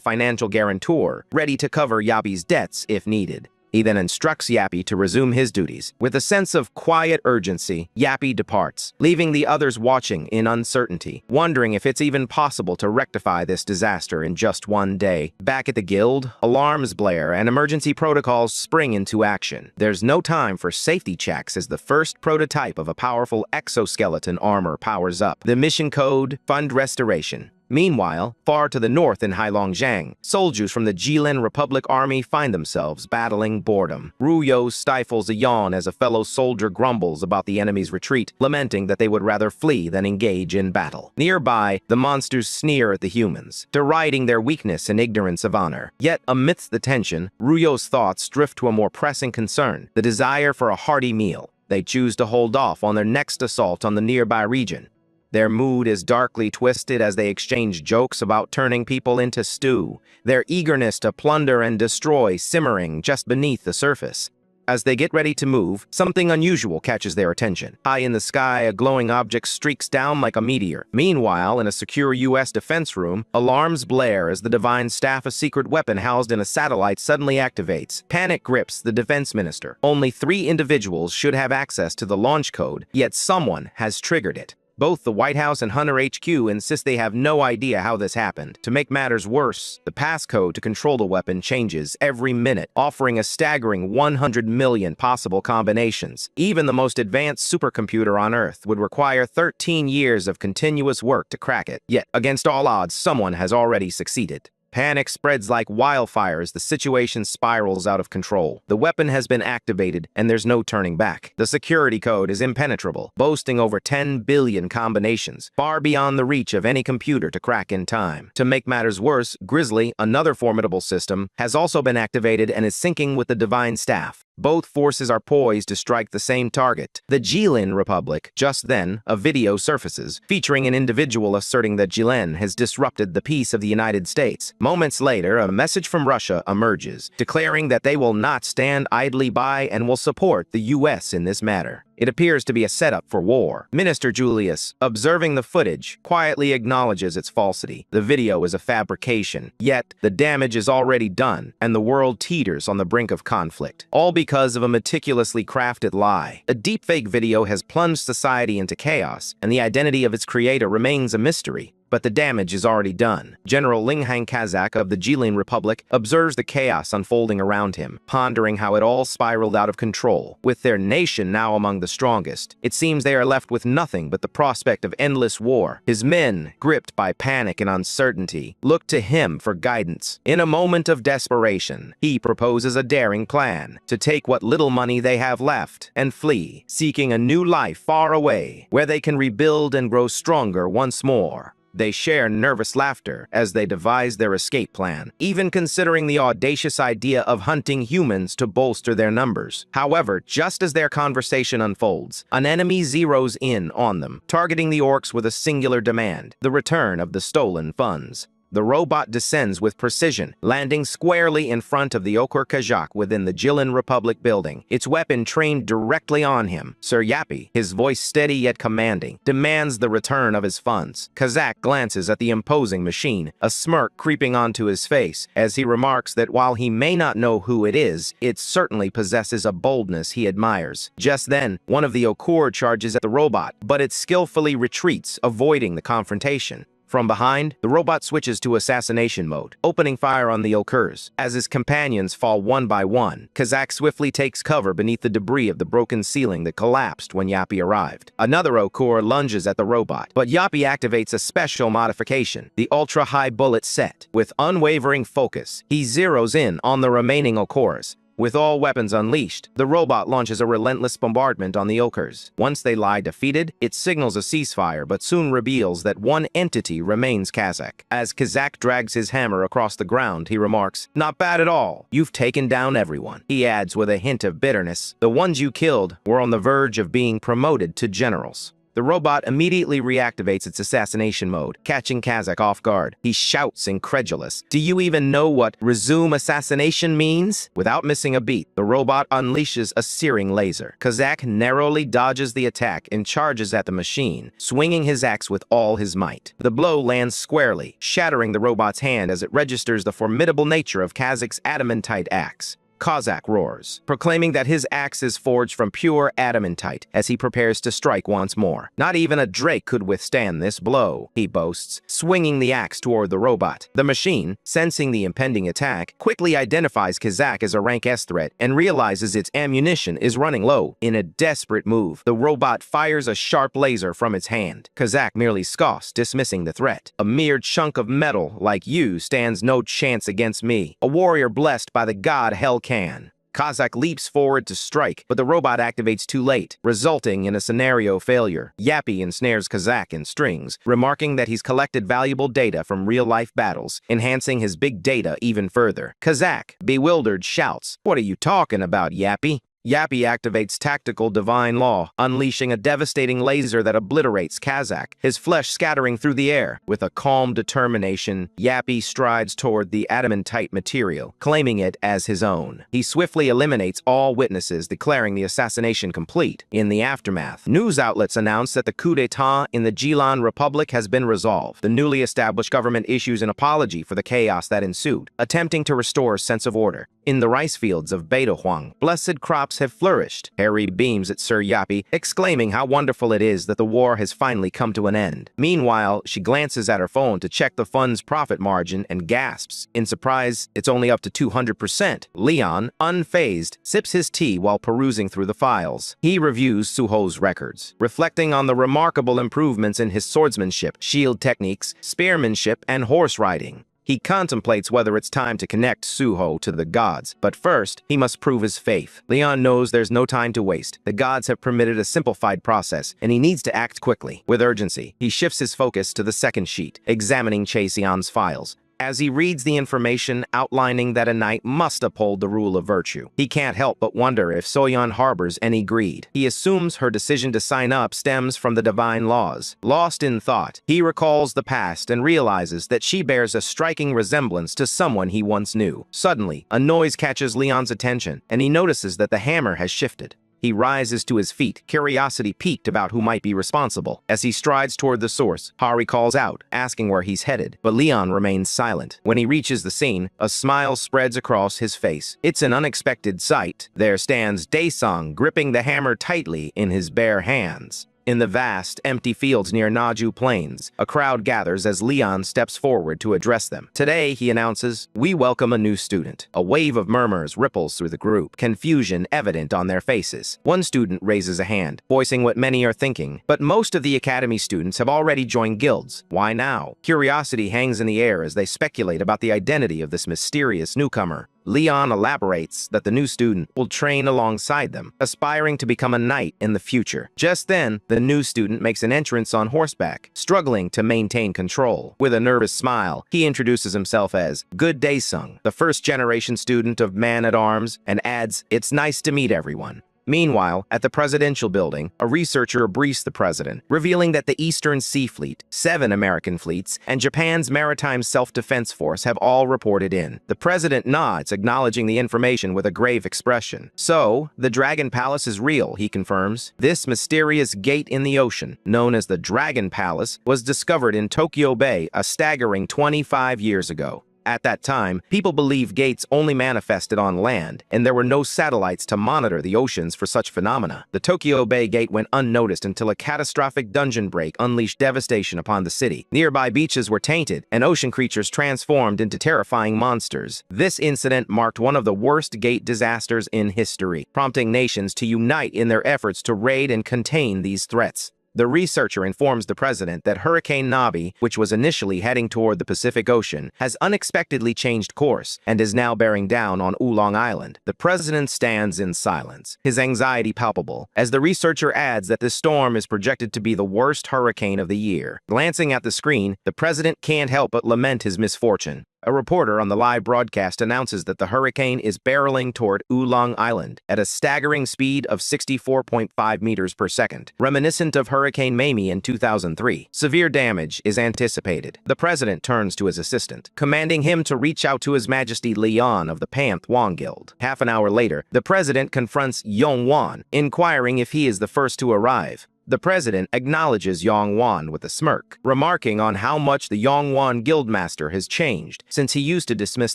financial guarantor, ready to cover Yappy's debts if needed. He then instructs Yappy to resume his duties. With a sense of quiet urgency, Yappy departs, leaving the others watching in uncertainty, wondering if it's even possible to rectify this disaster in just one day. Back at the guild, alarms blare and emergency protocols spring into action. There's no time for safety checks as the first prototype of a powerful exoskeleton armor powers up. The mission code: Fund Restoration. Meanwhile, far to the north in Heilongjiang, soldiers from the Jilin Republic Army find themselves battling boredom. Ruyo stifles a yawn as a fellow soldier grumbles about the enemy's retreat, lamenting that they would rather flee than engage in battle. Nearby, the monsters sneer at the humans, deriding their weakness and ignorance of honor. Yet, amidst the tension, Ruyo's thoughts drift to a more pressing concern: the desire for a hearty meal. They choose to hold off on their next assault on the nearby region. Their mood is darkly twisted as they exchange jokes about turning people into stew, their eagerness to plunder and destroy simmering just beneath the surface. As they get ready to move, something unusual catches their attention. High in the sky, a glowing object streaks down like a meteor. Meanwhile, in a secure U.S. defense room, alarms blare as the Divine Staff, a secret weapon housed in a satellite, suddenly activates. Panic grips the defense minister. Only 3 individuals should have access to the launch code, yet someone has triggered it. Both the White House and Hunter HQ insist they have no idea how this happened. To make matters worse, the passcode to control the weapon changes every minute, offering a staggering 100 million possible combinations. Even the most advanced supercomputer on Earth would require 13 years of continuous work to crack it. Yet, against all odds, someone has already succeeded. Panic spreads like wildfire as the situation spirals out of control. The weapon has been activated, and there's no turning back. The security code is impenetrable, boasting over 10 billion combinations, far beyond the reach of any computer to crack in time. To make matters worse, Grizzly, another formidable system, has also been activated and is syncing with the Divine Staff. Both forces are poised to strike the same target, the Jilin Republic. Just then, a video surfaces, featuring an individual asserting that Jilin has disrupted the peace of the United States. Moments later, a message from Russia emerges, declaring that they will not stand idly by and will support the U.S. in this matter. It appears to be a setup for war. Minister Julius, observing the footage, quietly acknowledges its falsity. The video is a fabrication, yet the damage is already done, and the world teeters on the brink of conflict. All because of a meticulously crafted lie. A deepfake video has plunged society into chaos, and the identity of its creator remains a mystery. But the damage is already done. General Linghang Kazak of the Jilin Republic observes the chaos unfolding around him, pondering how it all spiraled out of control. With their nation now among the strongest, it seems they are left with nothing but the prospect of endless war. His men, gripped by panic and uncertainty, look to him for guidance. In a moment of desperation, he proposes a daring plan to take what little money they have left and flee, seeking a new life far away, where they can rebuild and grow stronger once more. They share nervous laughter as they devise their escape plan, even considering the audacious idea of hunting humans to bolster their numbers. However, just as their conversation unfolds, an enemy zeroes in on them, targeting the orcs with a singular demand: the return of the stolen funds. The robot descends with precision, landing squarely in front of the Okur Kazak within the Jilin Republic building, its weapon trained directly on him. Sir Yappy, his voice steady yet commanding, demands the return of his funds. Kazak glances at the imposing machine, a smirk creeping onto his face, as he remarks that while he may not know who it is, it certainly possesses a boldness he admires. Just then, one of the Okur charges at the robot, but it skillfully retreats, avoiding the confrontation. From behind, the robot switches to assassination mode, opening fire on the Okurs. As his companions fall one by one, Kazak swiftly takes cover beneath the debris of the broken ceiling that collapsed when Yappy arrived. Another Okur lunges at the robot, but Yappy activates a special modification, the ultra-high bullet set. With unwavering focus, he zeroes in on the remaining Okurs. With all weapons unleashed, the robot launches a relentless bombardment on the Okurs. Once they lie defeated, it signals a ceasefire but soon reveals that one entity remains Kazak. As Kazak drags his hammer across the ground, he remarks, "Not bad at all. You've taken down everyone." He adds with a hint of bitterness, "The ones you killed were on the verge of being promoted to generals." The robot immediately reactivates its assassination mode, catching Kazak off guard. He shouts, incredulous, "Do you even know what resume assassination means?" Without missing a beat, the robot unleashes a searing laser. Kazak narrowly dodges the attack and charges at the machine, swinging his axe with all his might. The blow lands squarely, shattering the robot's hand as it registers the formidable nature of Kazak's adamantite axe. Kazak roars, proclaiming that his axe is forged from pure adamantite as he prepares to strike once more. "Not even a Drake could withstand this blow," he boasts, swinging the axe toward the robot. The machine, sensing the impending attack, quickly identifies Kazak as a rank S threat and realizes its ammunition is running low. In a desperate move, the robot fires a sharp laser from its hand. Kazak merely scoffs, dismissing the threat. "A mere chunk of metal like you stands no chance against me, a warrior blessed by the god Hell can." Kazak leaps forward to strike, but the robot activates too late, resulting in a scenario failure. Yappy ensnares Kazak in strings, remarking that he's collected valuable data from real-life battles, enhancing his big data even further. Kazak, bewildered, shouts, "What are you talking about, Yappy?" Yappy activates Tactical Divine Law, unleashing a devastating laser that obliterates Kazak, his flesh scattering through the air. With a calm determination, Yappy strides toward the adamantite material, claiming it as his own. He swiftly eliminates all witnesses, declaring the assassination complete. In the aftermath, news outlets announce that the coup d'etat in the Jilin Republic has been resolved. The newly established government issues an apology for the chaos that ensued, attempting to restore a sense of order. In the rice fields of Beidahuang, blessed crops have flourished. Harry beams at Sir Yappy, exclaiming how wonderful it is that the war has finally come to an end. Meanwhile, she glances at her phone to check the fund's profit margin and gasps. In surprise, it's only up to 200%. Leon, unfazed, sips his tea while perusing through the files. He reviews Suho's records, reflecting on the remarkable improvements in his swordsmanship, shield techniques, spearmanship, and horse riding. He contemplates whether it's time to connect Suho to the gods, but first, he must prove his faith. Leon knows there's no time to waste. The gods have permitted a simplified process, and he needs to act quickly. With urgency, he shifts his focus to the second sheet, examining Chaseon's files. As he reads the information outlining that a knight must uphold the rule of virtue, he can't help but wonder if Soyeon harbors any greed. He assumes her decision to sign up stems from the divine laws. Lost in thought, he recalls the past and realizes that she bears a striking resemblance to someone he once knew. Suddenly, a noise catches Leon's attention, and he notices that the hammer has shifted. He rises to his feet, curiosity piqued about who might be responsible. As he strides toward the source, Hari calls out, asking where he's headed, but Leon remains silent. When he reaches the scene, a smile spreads across his face. It's an unexpected sight. There stands Daesung, gripping the hammer tightly in his bare hands. In the vast, empty fields near Naju Plains, a crowd gathers as Leon steps forward to address them. Today, he announces, "We welcome a new student." A wave of murmurs ripples through the group, confusion evident on their faces. One student raises a hand, voicing what many are thinking, but most of the academy students have already joined guilds. Why now? Curiosity hangs in the air as they speculate about the identity of this mysterious newcomer. Leon elaborates that the new student will train alongside them, aspiring to become a knight in the future. Just then, the new student makes an entrance on horseback, struggling to maintain control. With a nervous smile, he introduces himself as Good Daesung, the first-generation student of Man-at-Arms, and adds, "It's nice to meet everyone." Meanwhile, at the presidential building, a researcher briefs the president, revealing that the Eastern Sea Fleet, 7 American fleets, and Japan's Maritime Self-Defense Force have all reported in. The president nods, acknowledging the information with a grave expression. So, the Dragon Palace is real, he confirms. This mysterious gate in the ocean, known as the Dragon Palace, was discovered in Tokyo Bay a staggering 25 years ago. At that time, people believed gates only manifested on land, and there were no satellites to monitor the oceans for such phenomena. The Tokyo Bay Gate went unnoticed until a catastrophic dungeon break unleashed devastation upon the city. Nearby beaches were tainted, and ocean creatures transformed into terrifying monsters. This incident marked one of the worst gate disasters in history, prompting nations to unite in their efforts to raid and contain these threats. The researcher informs the president that Hurricane Nabi, which was initially heading toward the Pacific Ocean, has unexpectedly changed course and is now bearing down on Oolong Island. The president stands in silence, his anxiety palpable, as the researcher adds that this storm is projected to be the worst hurricane of the year. Glancing at the screen, the president can't help but lament his misfortune. A reporter on the live broadcast announces that the hurricane is barreling toward Oolong Island at a staggering speed of 64.5 meters per second, reminiscent of Hurricane Mamie in 2003. Severe damage is anticipated. The president turns to his assistant, commanding him to reach out to His Majesty Leon of the Panthwon Guild. Half an hour later, the president confronts Yongwon, inquiring if he is the first to arrive. The president acknowledges Yongwon with a smirk, remarking on how much the Yongwon Guildmaster has changed since he used to dismiss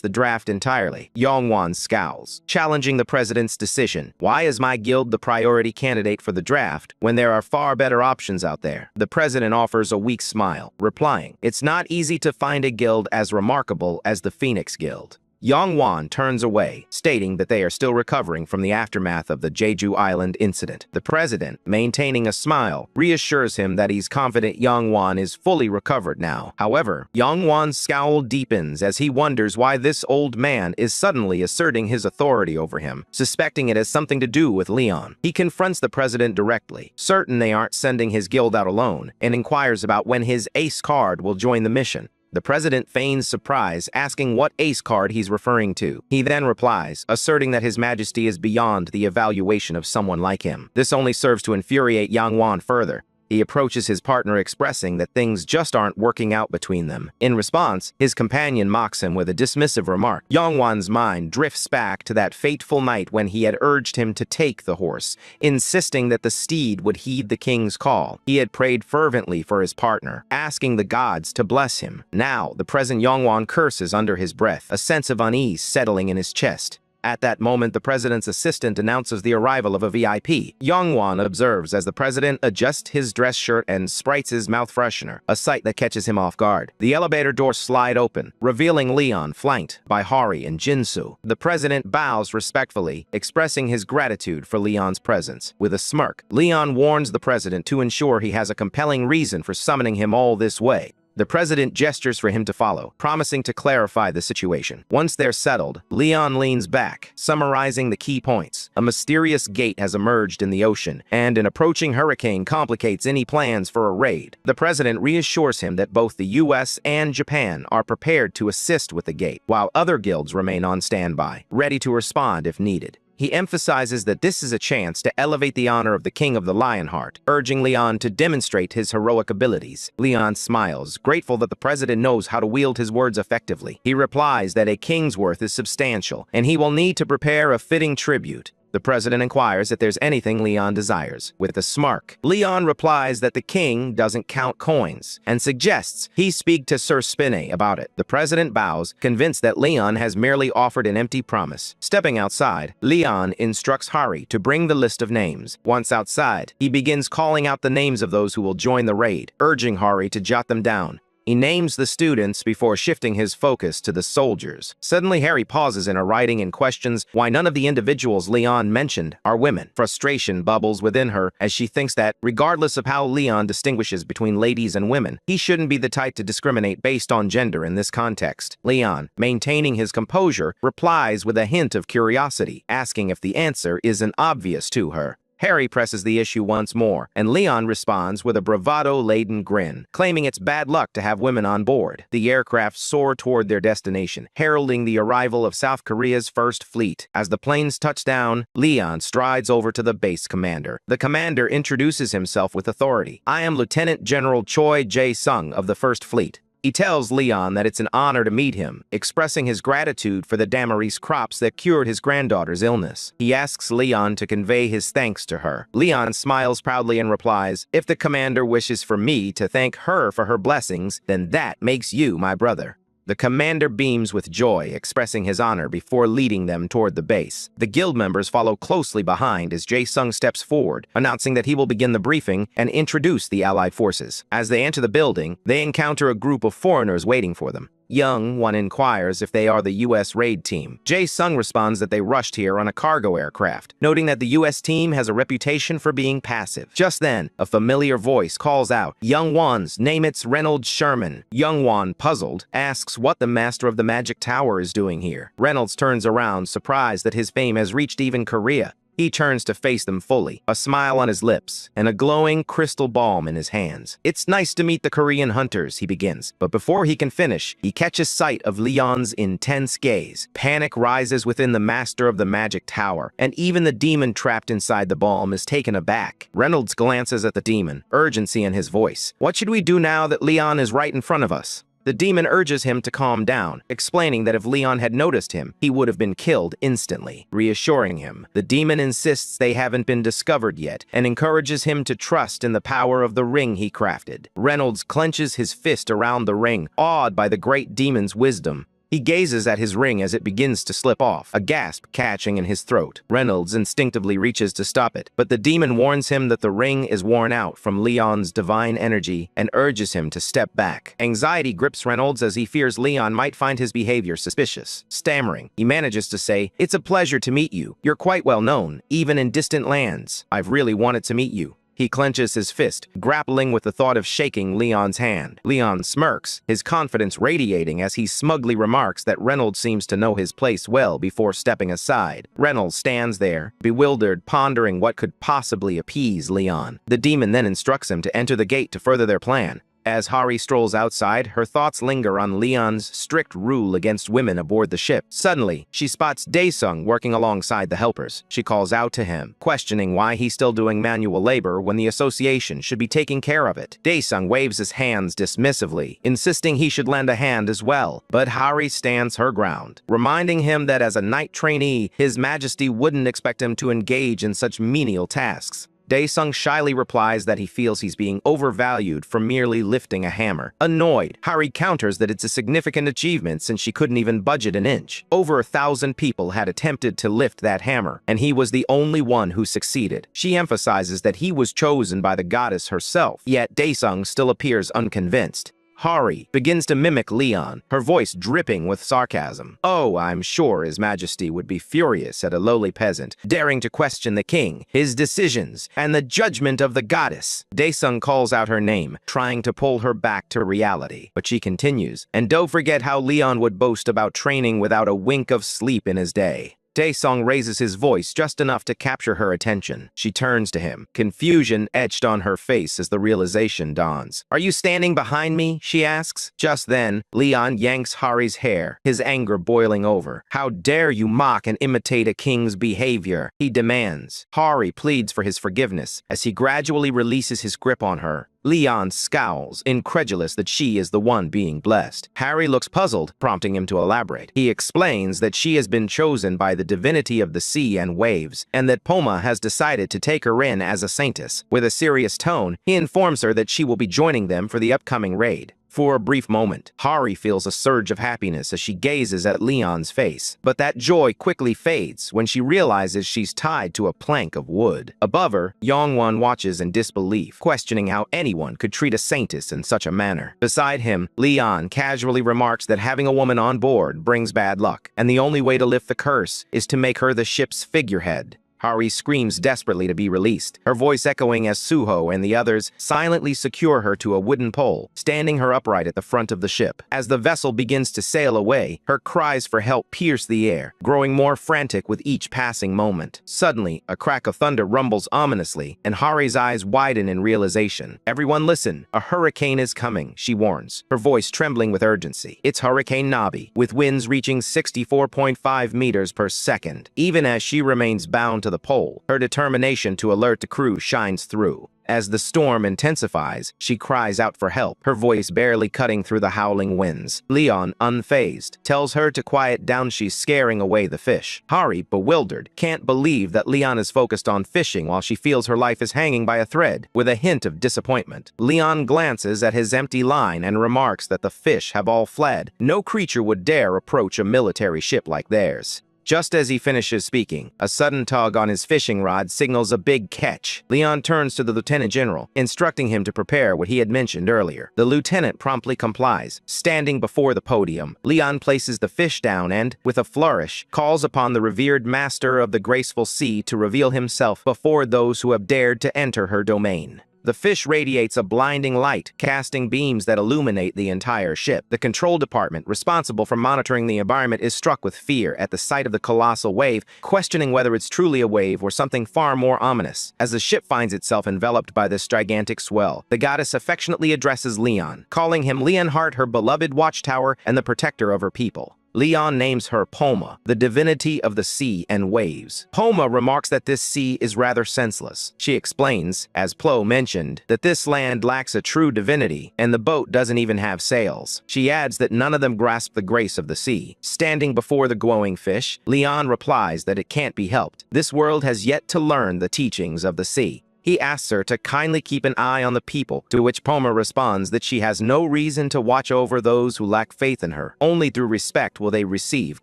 the draft entirely. Yongwon scowls, challenging the president's decision. Why is my guild the priority candidate for the draft when there are far better options out there? The president offers a weak smile, replying, "It's not easy to find a guild as remarkable as the Phoenix Guild." Yongwon turns away, stating that they are still recovering from the aftermath of the Jeju Island incident. The president, maintaining a smile, reassures him that he's confident Yongwon is fully recovered now. However, Yongwon's scowl deepens as he wonders why this old man is suddenly asserting his authority over him, suspecting it has something to do with Leon. He confronts the president directly, certain they aren't sending his guild out alone, and inquires about when his ace card will join the mission. The president feigns surprise, asking what ace card he's referring to. He then replies, asserting that His Majesty is beyond the evaluation of someone like him. This only serves to infuriate Yongwon further. He approaches his partner, expressing that things just aren't working out between them. In response, his companion mocks him with a dismissive remark. Yongwon's mind drifts back to that fateful night when he had urged him to take the horse, insisting that the steed would heed the king's call. He had prayed fervently for his partner, asking the gods to bless him. Now, the present Yongwon curses under his breath, a sense of unease settling in his chest. At that moment, the president's assistant announces the arrival of a VIP. Yongwon observes as the president adjusts his dress shirt and sprites his mouth freshener, a sight that catches him off guard. The elevator doors slide open, revealing Leon flanked by Hari and Jinsu. The president bows respectfully, expressing his gratitude for Leon's presence. With a smirk, Leon warns the president to ensure he has a compelling reason for summoning him all this way. The president gestures for him to follow, promising to clarify the situation. Once they're settled, Leon leans back, summarizing the key points. A mysterious gate has emerged in the ocean, and an approaching hurricane complicates any plans for a raid. The president reassures him that both the US and Japan are prepared to assist with the gate, while other guilds remain on standby, ready to respond if needed. He emphasizes that this is a chance to elevate the honor of the King of the Lionheart, urging Leon to demonstrate his heroic abilities. Leon smiles, grateful that the president knows how to wield his words effectively. He replies that a king's worth is substantial, and he will need to prepare a fitting tribute. The president inquires if there's anything Leon desires. With a smirk, Leon replies that the king doesn't count coins, and suggests he speak to Sir Spinney about it. The president bows, convinced that Leon has merely offered an empty promise. Stepping outside, Leon instructs Hari to bring the list of names. Once outside, he begins calling out the names of those who will join the raid, urging Hari to jot them down. He names the students before shifting his focus to the soldiers. Suddenly, Harry pauses in her writing and questions why none of the individuals Leon mentioned are women. Frustration bubbles within her as she thinks that, regardless of how Leon distinguishes between ladies and women, he shouldn't be the type to discriminate based on gender in this context. Leon, maintaining his composure, replies with a hint of curiosity, asking if the answer isn't obvious to her. Harry presses the issue once more, and Leon responds with a bravado-laden grin, claiming it's bad luck to have women on board. The aircraft soar toward their destination, heralding the arrival of South Korea's first fleet. As the planes touch down, Leon strides over to the base commander. The commander introduces himself with authority. "I am Lieutenant General Choi Jae-sung of the First Fleet." He tells Leon that it's an honor to meet him, expressing his gratitude for the Damaris crops that cured his granddaughter's illness. He asks Leon to convey his thanks to her. Leon smiles proudly and replies, "If the commander wishes for me to thank her for her blessings, then that makes you my brother." The commander beams with joy, expressing his honor before leading them toward the base. The guild members follow closely behind as Jae-sung steps forward, announcing that he will begin the briefing and introduce the Allied forces. As they enter the building, they encounter a group of foreigners waiting for them. Young one inquires if they are the U.S. raid team. Jae-sung responds that they rushed here on a cargo aircraft, noting that the U.S. team has a reputation for being passive. Just then, a familiar voice calls out, "Young Wan's name, it's Reynolds Sherman." Young Wan, puzzled, asks what the master of the magic tower is doing here. Reynolds turns around, surprised that his fame has reached even Korea. He turns to face them fully, a smile on his lips, and a glowing crystal balm in his hands. "It's nice to meet the Korean hunters," he begins. But before he can finish, he catches sight of Leon's intense gaze. Panic rises within the master of the magic tower, and even the demon trapped inside the balm is taken aback. Reynolds glances at the demon, urgency in his voice. "What should we do now that Leon is right in front of us?" The demon urges him to calm down, explaining that if Leon had noticed him, he would have been killed instantly. Reassuring him, the demon insists they haven't been discovered yet and encourages him to trust in the power of the ring he crafted. Reynolds clenches his fist around the ring, awed by the great demon's wisdom. He gazes at his ring as it begins to slip off, a gasp catching in his throat. Reynolds instinctively reaches to stop it, but the demon warns him that the ring is worn out from Leon's divine energy and urges him to step back. Anxiety grips Reynolds as he fears Leon might find his behavior suspicious. Stammering, he manages to say, "It's a pleasure to meet you. You're quite well known, even in distant lands. I've really wanted to meet you." He clenches his fist, grappling with the thought of shaking Leon's hand. Leon smirks, his confidence radiating as he smugly remarks that Reynolds seems to know his place well before stepping aside. Reynolds stands there, bewildered, pondering what could possibly appease Leon. The demon then instructs him to enter the gate to further their plan. As Hari strolls outside, her thoughts linger on Leon's strict rule against women aboard the ship. Suddenly, she spots Dae-sung working alongside the helpers. She calls out to him, questioning why he's still doing manual labor when the association should be taking care of it. Dae-sung waves his hands dismissively, insisting he should lend a hand as well. But Hari stands her ground, reminding him that as a knight trainee, His Majesty wouldn't expect him to engage in such menial tasks. Dae-sung shyly replies that he feels he's being overvalued for merely lifting a hammer. Annoyed, Hari counters that it's a significant achievement since she couldn't even budget an inch. Over 1,000 people had attempted to lift that hammer, and he was the only one who succeeded. She emphasizes that he was chosen by the goddess herself, yet Dae-sung still appears unconvinced. Hari begins to mimic Leon, her voice dripping with sarcasm. "Oh, I'm sure His Majesty would be furious at a lowly peasant daring to question the king, his decisions, and the judgment of the goddess." Dae-sung calls out her name, trying to pull her back to reality. But she continues, "And don't forget how Leon would boast about training without a wink of sleep in his day." Dae-sung raises his voice just enough to capture her attention. She turns to him, confusion etched on her face as the realization dawns. "Are you standing behind me?" she asks. Just then, Leon yanks Hari's hair, his anger boiling over. "How dare you mock and imitate a king's behavior?" he demands. Hari pleads for his forgiveness as he gradually releases his grip on her. Leon scowls, incredulous that she is the one being blessed. Hari looks puzzled, prompting him to elaborate. He explains that she has been chosen by the divinity of the sea and waves, and that Poma has decided to take her in as a saintess. With a serious tone, he informs her that she will be joining them for the upcoming raid. For a brief moment, Hari feels a surge of happiness as she gazes at Leon's face. But that joy quickly fades when she realizes she's tied to a plank of wood. Above her, Yongwon watches in disbelief, questioning how anyone could treat a saintess in such a manner. Beside him, Leon casually remarks that having a woman on board brings bad luck, and the only way to lift the curse is to make her the ship's figurehead. Hari screams desperately to be released, her voice echoing as Suho and the others silently secure her to a wooden pole, standing her upright at the front of the ship. As the vessel begins to sail away, her cries for help pierce the air, growing more frantic with each passing moment. Suddenly, a crack of thunder rumbles ominously, and Hari's eyes widen in realization. "Everyone listen, a hurricane is coming," she warns, her voice trembling with urgency. It's Hurricane Nabi, with winds reaching 64.5 meters per second. Even as she remains bound to the pole, her determination to alert the crew shines through. As the storm intensifies, she cries out for help, her voice barely cutting through the howling winds. Leon, unfazed, tells her to quiet down. She's scaring away the fish. Hari, bewildered, can't believe that Leon is focused on fishing while she feels her life is hanging by a thread. With a hint of disappointment, Leon glances at his empty line and remarks that the fish have all fled. No creature would dare approach a military ship like theirs. Just as he finishes speaking, a sudden tug on his fishing rod signals a big catch. Leon turns to the lieutenant general, instructing him to prepare what he had mentioned earlier. The lieutenant promptly complies. Standing before the podium, Leon places the fish down and, with a flourish, calls upon the revered master of the graceful sea to reveal himself before those who have dared to enter her domain. The fish radiates a blinding light, casting beams that illuminate the entire ship. The control department, responsible for monitoring the environment, is struck with fear at the sight of the colossal wave, questioning whether it's truly a wave or something far more ominous. As the ship finds itself enveloped by this gigantic swell, the goddess affectionately addresses Leon, calling him Leonhardt, her beloved watchtower and the protector of her people. Leon names her Poma, the divinity of the sea and waves. Poma remarks that this sea is rather senseless. She explains, as Plo mentioned, that this land lacks a true divinity, and the boat doesn't even have sails. She adds that none of them grasp the grace of the sea. Standing before the glowing fish, Leon replies that it can't be helped. This world has yet to learn the teachings of the sea. He asks her to kindly keep an eye on the people, to which Poma responds that she has no reason to watch over those who lack faith in her. Only through respect will they receive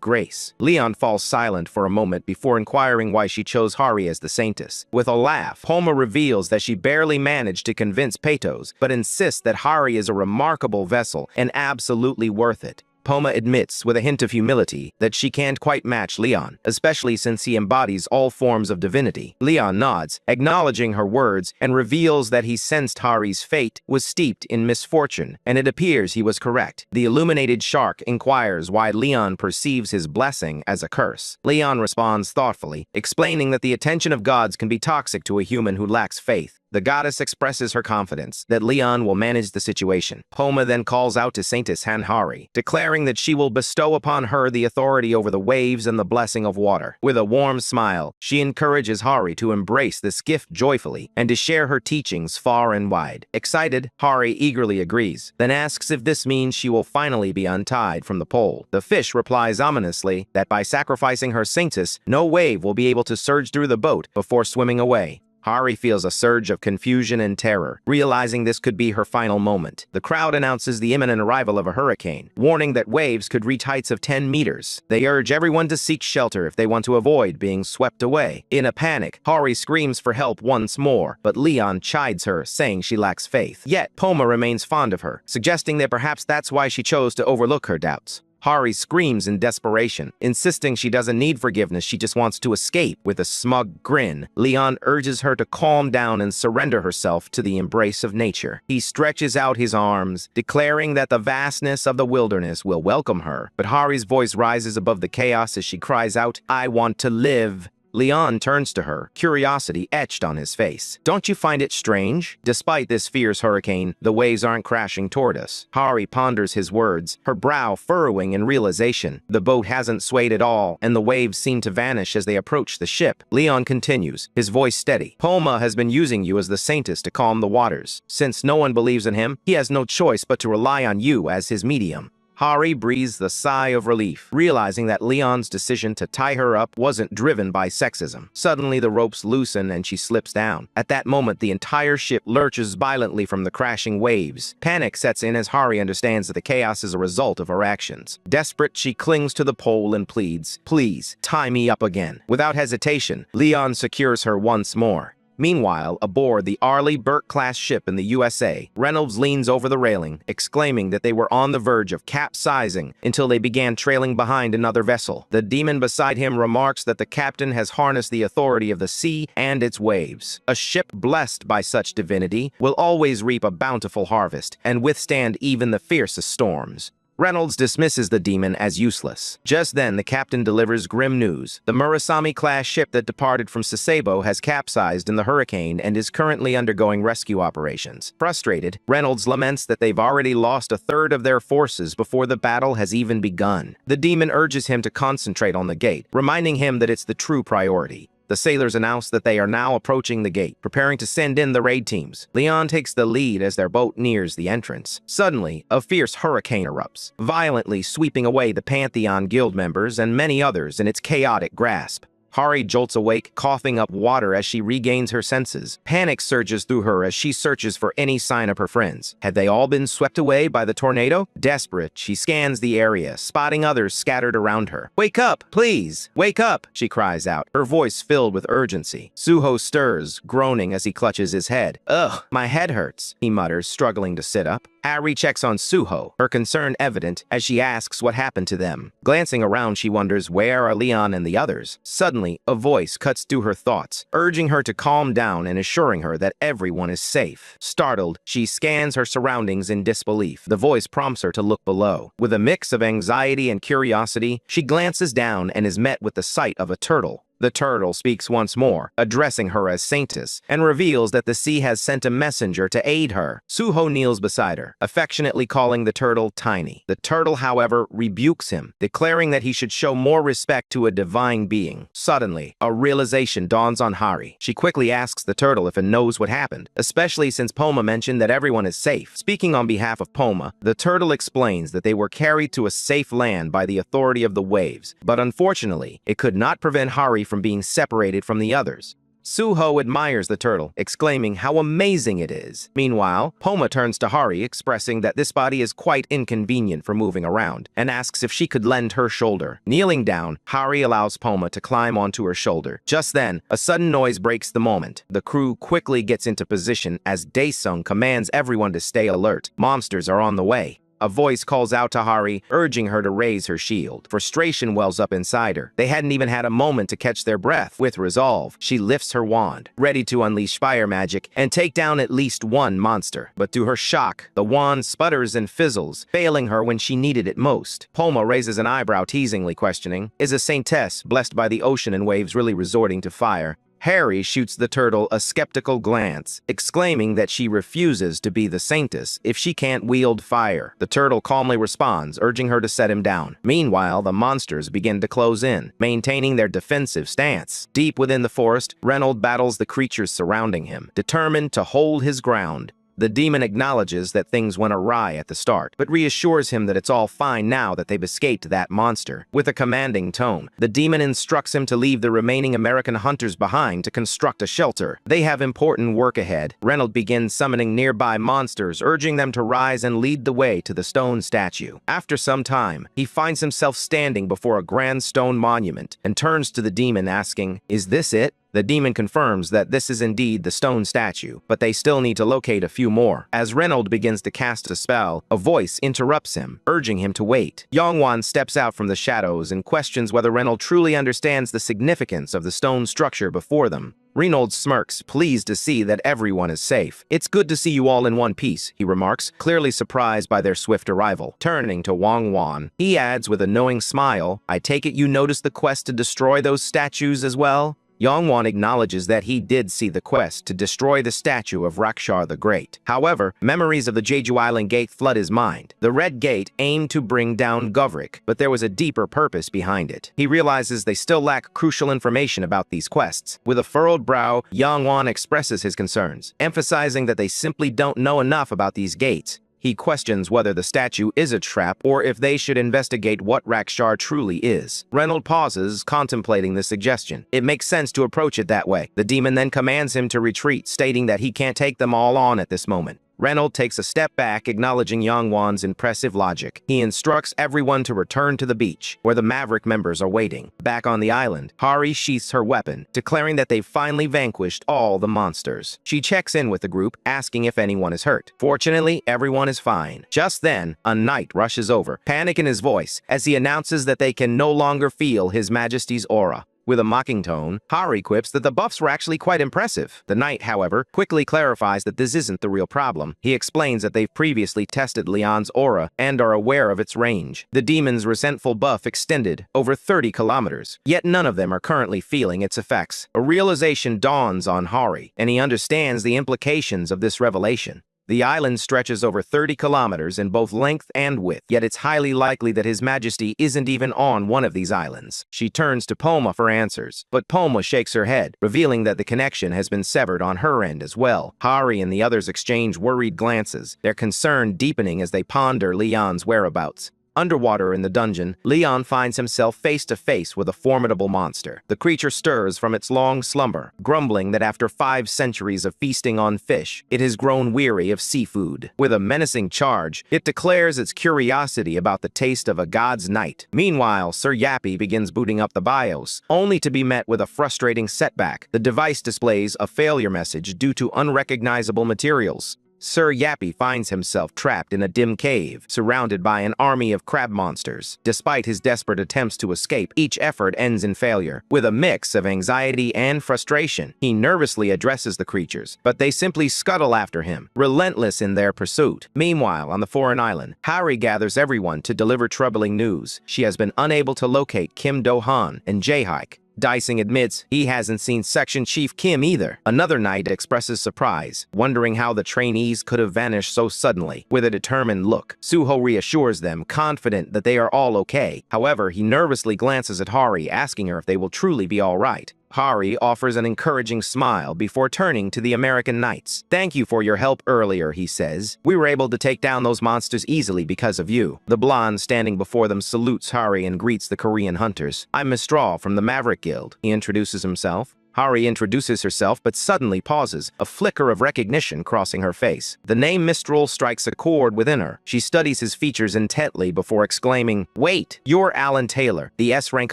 grace. Leon falls silent for a moment before inquiring why she chose Hari as the saintess. With a laugh, Poma reveals that she barely managed to convince Peytos, but insists that Hari is a remarkable vessel and absolutely worth it. Poma admits, with a hint of humility, that she can't quite match Leon, especially since he embodies all forms of divinity. Leon nods, acknowledging her words, and reveals that he sensed Hari's fate was steeped in misfortune, and it appears he was correct. The illuminated shark inquires why Leon perceives his blessing as a curse. Leon responds thoughtfully, explaining that the attention of gods can be toxic to a human who lacks faith. The goddess expresses her confidence that Leon will manage the situation. Poma then calls out to Saintess Hanhari, declaring that she will bestow upon her the authority over the waves and the blessing of water. With a warm smile, she encourages Hari to embrace this gift joyfully and to share her teachings far and wide. Excited, Hari eagerly agrees, then asks if this means she will finally be untied from the pole. The fish replies ominously that by sacrificing her saintess, no wave will be able to surge through the boat before swimming away. Hari feels a surge of confusion and terror, realizing this could be her final moment. The crowd announces the imminent arrival of a hurricane, warning that waves could reach heights of 10 meters. They urge everyone to seek shelter if they want to avoid being swept away. In a panic, Hari screams for help once more, but Leon chides her, saying she lacks faith. Yet, Poma remains fond of her, suggesting that perhaps that's why she chose to overlook her doubts. Hari screams in desperation, insisting she doesn't need forgiveness, she just wants to escape. With a smug grin, Leon urges her to calm down and surrender herself to the embrace of nature. He stretches out his arms, declaring that the vastness of the wilderness will welcome her. But Hari's voice rises above the chaos as she cries out, "I want to live." Leon turns to her, curiosity etched on his face. "Don't you find it strange? Despite this fierce hurricane, the waves aren't crashing toward us." Hari ponders his words, her brow furrowing in realization. The boat hasn't swayed at all, and the waves seem to vanish as they approach the ship. Leon continues, his voice steady. "Poma has been using you as the saintess to calm the waters. Since no one believes in him, he has no choice but to rely on you as his medium." Hari breathes a sigh of relief, realizing that Leon's decision to tie her up wasn't driven by sexism. Suddenly, the ropes loosen and she slips down. At that moment, the entire ship lurches violently from the crashing waves. Panic sets in as Hari understands that the chaos is a result of her actions. Desperate, she clings to the pole and pleads, "Please, tie me up again." Without hesitation, Leon secures her once more. Meanwhile, aboard the Arleigh Burke-class ship in the USA, Reynolds leans over the railing, exclaiming that they were on the verge of capsizing until they began trailing behind another vessel. The demon beside him remarks that the captain has harnessed the authority of the sea and its waves. A ship blessed by such divinity will always reap a bountiful harvest and withstand even the fiercest storms. Reynolds dismisses the demon as useless. Just then, the captain delivers grim news. The Murasami-class ship that departed from Sasebo has capsized in the hurricane and is currently undergoing rescue operations. Frustrated, Reynolds laments that they've already lost a third of their forces before the battle has even begun. The demon urges him to concentrate on the gate, reminding him that it's the true priority. The sailors announce that they are now approaching the gate, preparing to send in the raid teams. Leon takes the lead as their boat nears the entrance. Suddenly, a fierce hurricane erupts, violently sweeping away the Pantheon Guild members and many others in its chaotic grasp. Hari jolts awake, coughing up water as she regains her senses. Panic surges through her as she searches for any sign of her friends. Had they all been swept away by the tornado? Desperate, she scans the area, spotting others scattered around her. "Wake up, please! Wake up!" she cries out, her voice filled with urgency. Suho stirs, groaning as he clutches his head. "Ugh, my head hurts," he mutters, struggling to sit up. Hari checks on Suho, her concern evident as she asks what happened to them. Glancing around, she wonders where are Leon and the others. Suddenly, a voice cuts through her thoughts, urging her to calm down and assuring her that everyone is safe. Startled, she scans her surroundings in disbelief. The voice prompts her to look below. With a mix of anxiety and curiosity, she glances down and is met with the sight of a turtle. The turtle speaks once more, addressing her as Saintess, and reveals that the sea has sent a messenger to aid her. Suho kneels beside her, affectionately calling the turtle Tiny. The turtle, however, rebukes him, declaring that he should show more respect to a divine being. Suddenly, a realization dawns on Hari. She quickly asks the turtle if it knows what happened, especially since Poma mentioned that everyone is safe. Speaking on behalf of Poma, the turtle explains that they were carried to a safe land by the authority of the waves, but unfortunately, it could not prevent Hari from being separated from the others. Suho admires the turtle, exclaiming how amazing it is. Meanwhile, Poma turns to Hari, expressing that this body is quite inconvenient for moving around, and asks if she could lend her shoulder. Kneeling down, Hari allows Poma to climb onto her shoulder. Just then, a sudden noise breaks the moment. The crew quickly gets into position as Daesung commands everyone to stay alert. Monsters are on the way. A voice calls out to Hari, urging her to raise her shield. Frustration wells up inside her. They hadn't even had a moment to catch their breath. With resolve, she lifts her wand, ready to unleash fire magic and take down at least one monster. But to her shock, the wand sputters and fizzles, failing her when she needed it most. Poma raises an eyebrow, teasingly questioning, is a saintess blessed by the ocean and waves really resorting to fire? Hari shoots the turtle a skeptical glance, exclaiming that she refuses to be the saintess if she can't wield fire. The turtle calmly responds, urging her to set him down. Meanwhile, the monsters begin to close in, maintaining their defensive stance. Deep within the forest, Reynolds battles the creatures surrounding him, determined to hold his ground. The demon acknowledges that things went awry at the start, but reassures him that it's all fine now that they've escaped that monster. With a commanding tone, the demon instructs him to leave the remaining American hunters behind to construct a shelter. They have important work ahead. Reynolds begins summoning nearby monsters, urging them to rise and lead the way to the stone statue. After some time, he finds himself standing before a grand stone monument and turns to the demon asking, "Is this it?" The demon confirms that this is indeed the stone statue, but they still need to locate a few more. As Reynolds begins to cast a spell, a voice interrupts him, urging him to wait. Yongwan steps out from the shadows and questions whether Reynolds truly understands the significance of the stone structure before them. Reynolds smirks, pleased to see that everyone is safe. "It's good to see you all in one piece," he remarks, clearly surprised by their swift arrival. Turning to Wang Wan, he adds with a knowing smile, "I take it you noticed the quest to destroy those statues as well?" Yongwan acknowledges that he did see the quest to destroy the statue of Rakshar the Great. However, memories of the Jeju Island Gate flood his mind. The Red Gate aimed to bring down Govrik, but there was a deeper purpose behind it. He realizes they still lack crucial information about these quests. With a furrowed brow, Yongwan expresses his concerns, emphasizing that they simply don't know enough about these gates. He questions whether the statue is a trap or if they should investigate what Rakshar truly is. Reynolds pauses, contemplating the suggestion. It makes sense to approach it that way. The demon then commands him to retreat, stating that he can't take them all on at this moment. Reynolds takes a step back, acknowledging Yongwan's impressive logic. He instructs everyone to return to the beach, where the Maverick members are waiting. Back on the island, Hari sheaths her weapon, declaring that they've finally vanquished all the monsters. She checks in with the group, asking if anyone is hurt. Fortunately, everyone is fine. Just then, a knight rushes over, panic in his voice, as he announces that they can no longer feel His Majesty's aura. With a mocking tone, Hari quips that the buffs were actually quite impressive. The knight, however, quickly clarifies that this isn't the real problem. He explains that they've previously tested Leon's aura and are aware of its range. The demon's resentful buff extended over 30 kilometers, yet none of them are currently feeling its effects. A realization dawns on Hari, and he understands the implications of this revelation. The island stretches over 30 kilometers in both length and width, yet it's highly likely that His Majesty isn't even on one of these islands. She turns to Poma for answers, but Poma shakes her head, revealing that the connection has been severed on her end as well. Hari and the others exchange worried glances, their concern deepening as they ponder Leon's whereabouts. Underwater in the dungeon, Leon finds himself face to face with a formidable monster. The creature stirs from its long slumber, grumbling that after 5 centuries of feasting on fish, it has grown weary of seafood. With a menacing charge, it declares its curiosity about the taste of a god's night. Meanwhile, Sir Yappy begins booting up the BIOS, only to be met with a frustrating setback. The device displays a failure message due to unrecognizable materials. Sir Yappy finds himself trapped in a dim cave, surrounded by an army of crab monsters. Despite his desperate attempts to escape, each effort ends in failure. With a mix of anxiety and frustration, he nervously addresses the creatures, but they simply scuttle after him, relentless in their pursuit. Meanwhile, on the foreign island, Hari gathers everyone to deliver troubling news. She has been unable to locate Kim Do-han and Jae-hike. Dicing admits he hasn't seen Section Chief Kim either. Another knight expresses surprise, wondering how the trainees could have vanished so suddenly. With a determined look, Suho reassures them, confident that they are all okay. However, he nervously glances at Hari, asking her if they will truly be all right. Hari offers an encouraging smile before turning to the American Knights. "Thank you for your help earlier," he says. "We were able to take down those monsters easily because of you." The blonde standing before them salutes Hari and greets the Korean hunters. "I'm Mistral from the Maverick Guild," he introduces himself. Hari introduces herself but suddenly pauses, a flicker of recognition crossing her face. The name Mistral strikes a chord within her. She studies his features intently before exclaiming, "Wait, you're Alan Taylor, the S-rank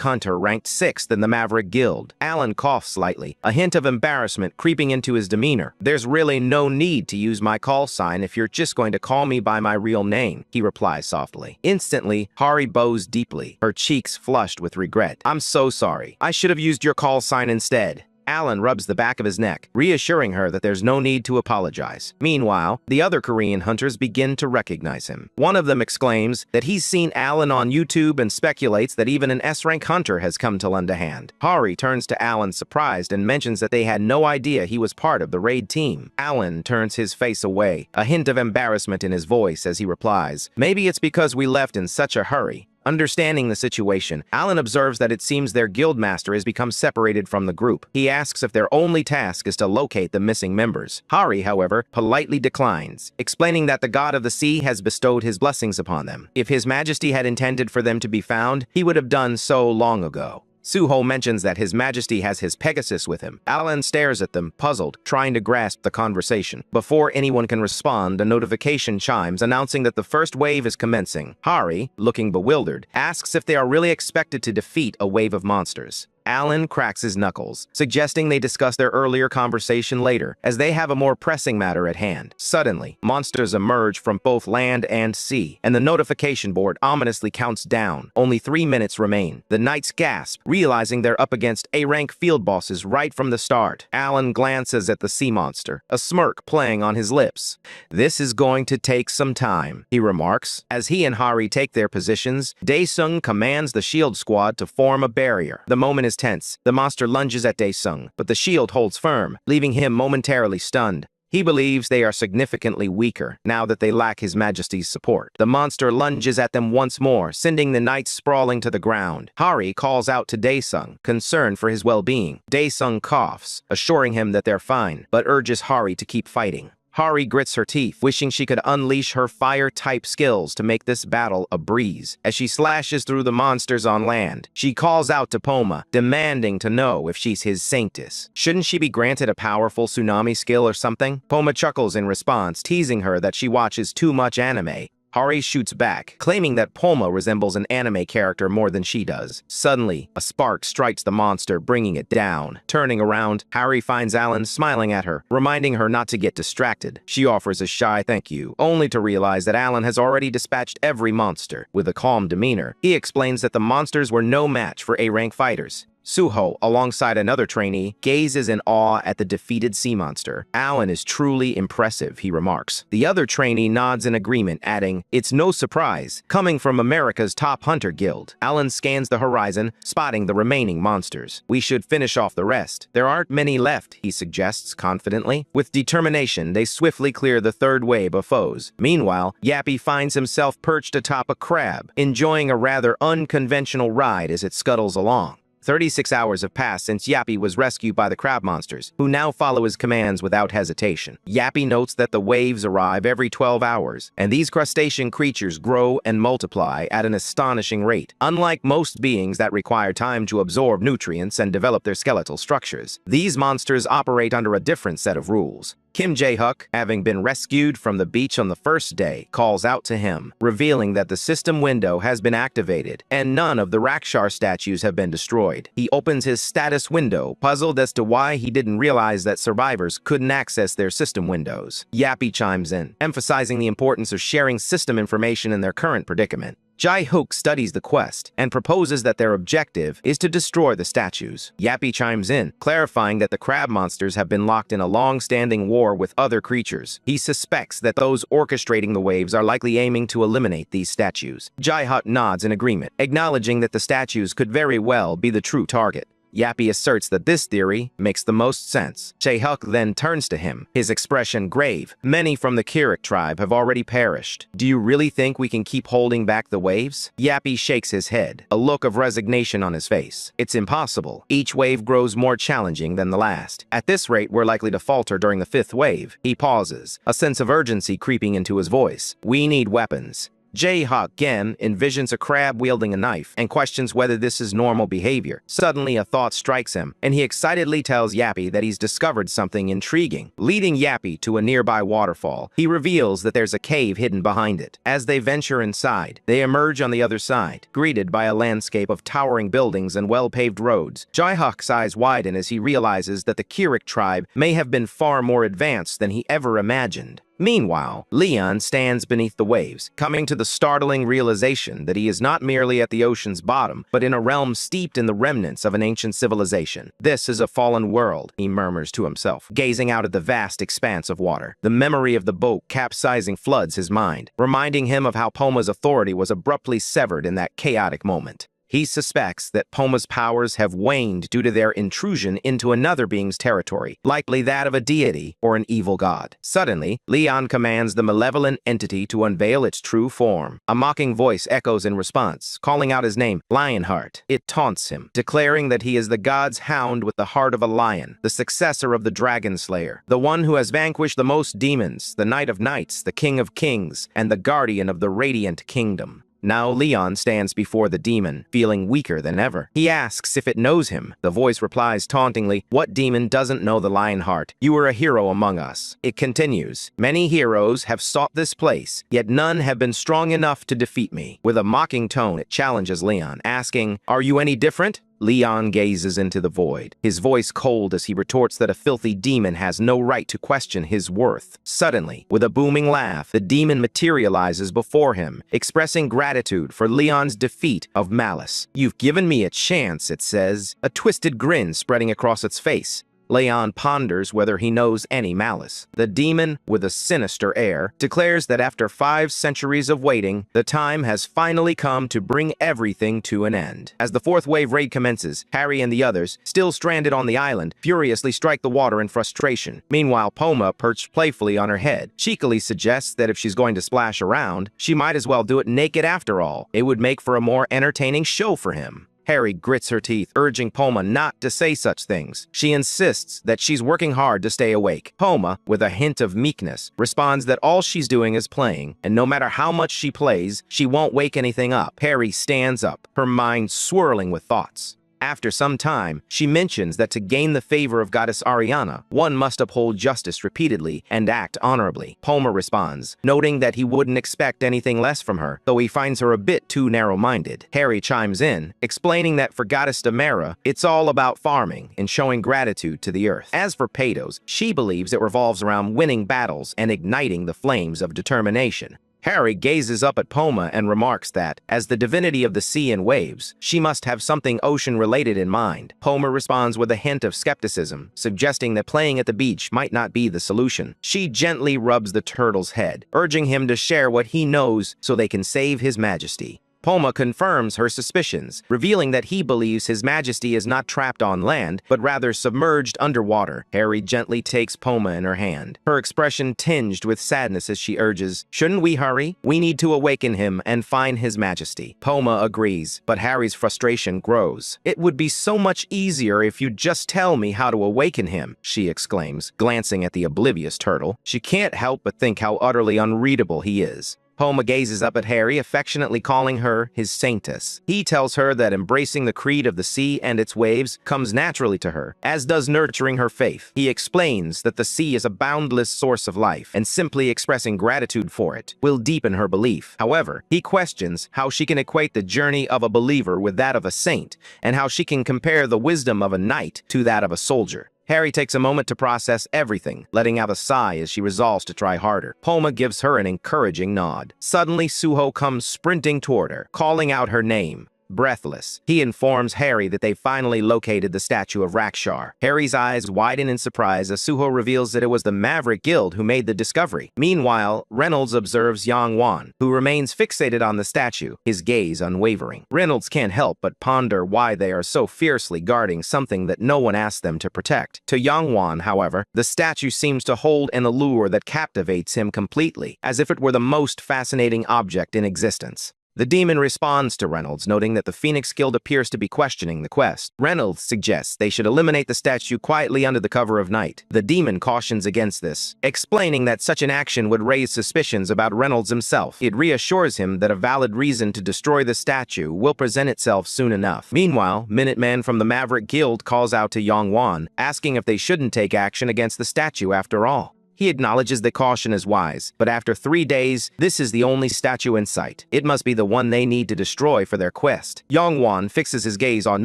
hunter ranked 6th in the Maverick Guild." Alan coughs slightly, a hint of embarrassment creeping into his demeanor. "There's really no need to use my call sign if you're just going to call me by my real name," he replies softly. Instantly, Hari bows deeply, her cheeks flushed with regret. "I'm so sorry. I should have used your call sign instead." Alan rubs the back of his neck, reassuring her that there's no need to apologize. Meanwhile, the other Korean hunters begin to recognize him. One of them exclaims that he's seen Alan on YouTube and speculates that even an S-rank hunter has come to lend a hand. Hari turns to Alan surprised and mentions that they had no idea he was part of the raid team. Alan turns his face away, a hint of embarrassment in his voice as he replies, "Maybe it's because we left in such a hurry." Understanding the situation, Alan observes that it seems their guildmaster has become separated from the group. He asks if their only task is to locate the missing members. Hari, however, politely declines, explaining that the god of the sea has bestowed his blessings upon them. If His Majesty had intended for them to be found, he would have done so long ago. Suho mentions that His Majesty has his Pegasus with him. Alan stares at them, puzzled, trying to grasp the conversation. Before anyone can respond, a notification chimes announcing that the first wave is commencing. Hari, looking bewildered, asks if they are really expected to defeat a wave of monsters. Alan cracks his knuckles, suggesting they discuss their earlier conversation later, as they have a more pressing matter at hand. Suddenly, monsters emerge from both land and sea, and the notification board ominously counts down. Only 3 minutes remain. The knights gasp, realizing they're up against A-rank field bosses right from the start. Alan glances at the sea monster, a smirk playing on his lips. "This is going to take some time," he remarks. As he and Hari take their positions, Dae-sung commands the shield squad to form a barrier. The moment is tense. The monster lunges at Dae-sung, but the shield holds firm, leaving him momentarily stunned. He believes they are significantly weaker now that they lack His Majesty's support. The monster lunges at them once more, sending the knights sprawling to the ground. Hari calls out to Dae-sung, concerned for his well-being. Dae-sung coughs, assuring him that they're fine, but urges Hari to keep fighting. Hari grits her teeth, wishing she could unleash her fire-type skills to make this battle a breeze. As she slashes through the monsters on land, she calls out to Poma, demanding to know if she's his saintess. Shouldn't she be granted a powerful tsunami skill or something? Poma chuckles in response, teasing her that she watches too much anime. Hari shoots back, claiming that Poma resembles an anime character more than she does. Suddenly, a spark strikes the monster, bringing it down. Turning around, Hari finds Alan smiling at her, reminding her not to get distracted. She offers a shy thank you, only to realize that Alan has already dispatched every monster. With a calm demeanor, he explains that the monsters were no match for A-rank fighters. Suho, alongside another trainee, gazes in awe at the defeated sea monster. Alan is truly impressive, he remarks. The other trainee nods in agreement, adding, "It's no surprise, coming from America's top hunter guild." Alan scans the horizon, spotting the remaining monsters. "We should finish off the rest. There aren't many left," he suggests confidently. With determination, they swiftly clear the third wave of foes. Meanwhile, Yappy finds himself perched atop a crab, enjoying a rather unconventional ride as it scuttles along. 36 hours have passed since Yappy was rescued by the crab monsters, who now follow his commands without hesitation. Yappy notes that the waves arrive every 12 hours, and these crustacean creatures grow and multiply at an astonishing rate. Unlike most beings that require time to absorb nutrients and develop their skeletal structures, these monsters operate under a different set of rules. Kim Jae-hyuk, having been rescued from the beach on the first day, calls out to him, revealing that the system window has been activated and none of the Rakshar statues have been destroyed. He opens his status window, puzzled as to why he didn't realize that survivors couldn't access their system windows. Yappy chimes in, emphasizing the importance of sharing system information in their current predicament. Jae-hyuk studies the quest and proposes that their objective is to destroy the statues. Yappy chimes in, clarifying that the crab monsters have been locked in a long-standing war with other creatures. He suspects that those orchestrating the waves are likely aiming to eliminate these statues. Jae-hyuk nods in agreement, acknowledging that the statues could very well be the true target. Yappy asserts that this theory makes the most sense. Jae-hyuk then turns to him, his expression grave. "Many from the Kirik tribe have already perished. Do you really think we can keep holding back the waves?" Yappy shakes his head, a look of resignation on his face. "It's impossible. Each wave grows more challenging than the last. At this rate, we're likely to falter during the fifth wave." He pauses, a sense of urgency creeping into his voice. "We need weapons." Jae-hyuk again envisions a crab wielding a knife and questions whether this is normal behavior. Suddenly, a thought strikes him, and he excitedly tells Yappy that he's discovered something intriguing. Leading Yappy to a nearby waterfall, he reveals that there's a cave hidden behind it. As they venture inside, they emerge on the other side, greeted by a landscape of towering buildings and well-paved roads. Jae-hyuk's eyes widen as he realizes that the Kirik tribe may have been far more advanced than he ever imagined. Meanwhile, Leon stands beneath the waves, coming to the startling realization that he is not merely at the ocean's bottom, but in a realm steeped in the remnants of an ancient civilization. "This is a fallen world," he murmurs to himself, gazing out at the vast expanse of water. The memory of the boat capsizing floods his mind, reminding him of how Poma's authority was abruptly severed in that chaotic moment. He suspects that Poma's powers have waned due to their intrusion into another being's territory, likely that of a deity or an evil god. Suddenly, Leon commands the malevolent entity to unveil its true form. A mocking voice echoes in response, calling out his name, Lionheart. It taunts him, declaring that he is the god's hound with the heart of a lion, the successor of the Dragon Slayer, the one who has vanquished the most demons, the Knight of Knights, the King of Kings, and the guardian of the Radiant Kingdom. Now Leon stands before the demon, feeling weaker than ever. He asks if it knows him. The voice replies tauntingly, "What demon doesn't know the Lionheart? You are a hero among us." It continues, "Many heroes have sought this place, yet none have been strong enough to defeat me." With a mocking tone, it challenges Leon, asking, "Are you any different?" Leon gazes into the void, his voice cold as he retorts that a filthy demon has no right to question his worth. Suddenly, with a booming laugh, the demon materializes before him, expressing gratitude for Leon's defeat of Malice. "You've given me a chance," it says, a twisted grin spreading across its face. Leon ponders whether he knows any Malice. The demon, with a sinister air, declares that after 5 centuries of waiting, the time has finally come to bring everything to an end. As the 4th wave raid commences, Harry and the others, still stranded on the island, furiously strike the water in frustration. Meanwhile, Poma, perched playfully on her head, cheekily suggests that if she's going to splash around, she might as well do it naked after all. It would make for a more entertaining show for him. Harry grits her teeth, urging Poma not to say such things. She insists that she's working hard to stay awake. Poma, with a hint of meekness, responds that all she's doing is playing, and no matter how much she plays, she won't wake anything up. Harry stands up, her mind swirling with thoughts. After some time, she mentions that to gain the favor of Goddess Ariana, one must uphold justice repeatedly and act honorably. Poma responds, noting that he wouldn't expect anything less from her, though he finds her a bit too narrow-minded. Harry chimes in, explaining that for Goddess Damara, it's all about farming and showing gratitude to the earth. As for Patos, she believes it revolves around winning battles and igniting the flames of determination. Harry gazes up at Poma and remarks that, as the divinity of the sea and waves, she must have something ocean-related in mind. Poma responds with a hint of skepticism, suggesting that playing at the beach might not be the solution. She gently rubs the turtle's head, urging him to share what he knows so they can save His Majesty. Poma confirms her suspicions, revealing that he believes His Majesty is not trapped on land, but rather submerged underwater. Harry gently takes Poma in her hand, her expression tinged with sadness as she urges, "Shouldn't we hurry? We need to awaken him and find His Majesty." Poma agrees, but Harry's frustration grows. "It would be so much easier if you'd just tell me how to awaken him," she exclaims, glancing at the oblivious turtle. She can't help but think how utterly unreadable he is. Poma gazes up at Harry, affectionately calling her his saintess. He tells her that embracing the creed of the sea and its waves comes naturally to her, as does nurturing her faith. He explains that the sea is a boundless source of life, and simply expressing gratitude for it will deepen her belief. However, he questions how she can equate the journey of a believer with that of a saint, and how she can compare the wisdom of a knight to that of a soldier. Harry takes a moment to process everything, letting out a sigh as she resolves to try harder. Poma gives her an encouraging nod. Suddenly, Suho comes sprinting toward her, calling out her name. Breathless, he informs Harry that they finally located the statue of Rakshar. Harry's eyes widen in surprise as Suho reveals that it was the Maverick Guild who made the discovery. Meanwhile, Reynolds observes Yang Wan, who remains fixated on the statue, his gaze unwavering. Reynolds can't help but ponder why they are so fiercely guarding something that no one asked them to protect. To Yang Wan, however, the statue seems to hold an allure that captivates him completely, as if it were the most fascinating object in existence. The demon responds to Reynolds, noting that the Phoenix Guild appears to be questioning the quest. Reynolds suggests they should eliminate the statue quietly under the cover of night. The demon cautions against this, explaining that such an action would raise suspicions about Reynolds himself. It reassures him that a valid reason to destroy the statue will present itself soon enough. Meanwhile, Minuteman from the Maverick Guild calls out to Yang Wan, asking if they shouldn't take action against the statue after all. He acknowledges that caution is wise, but after 3 days, this is the only statue in sight. It must be the one they need to destroy for their quest. Yang Wan fixes his gaze on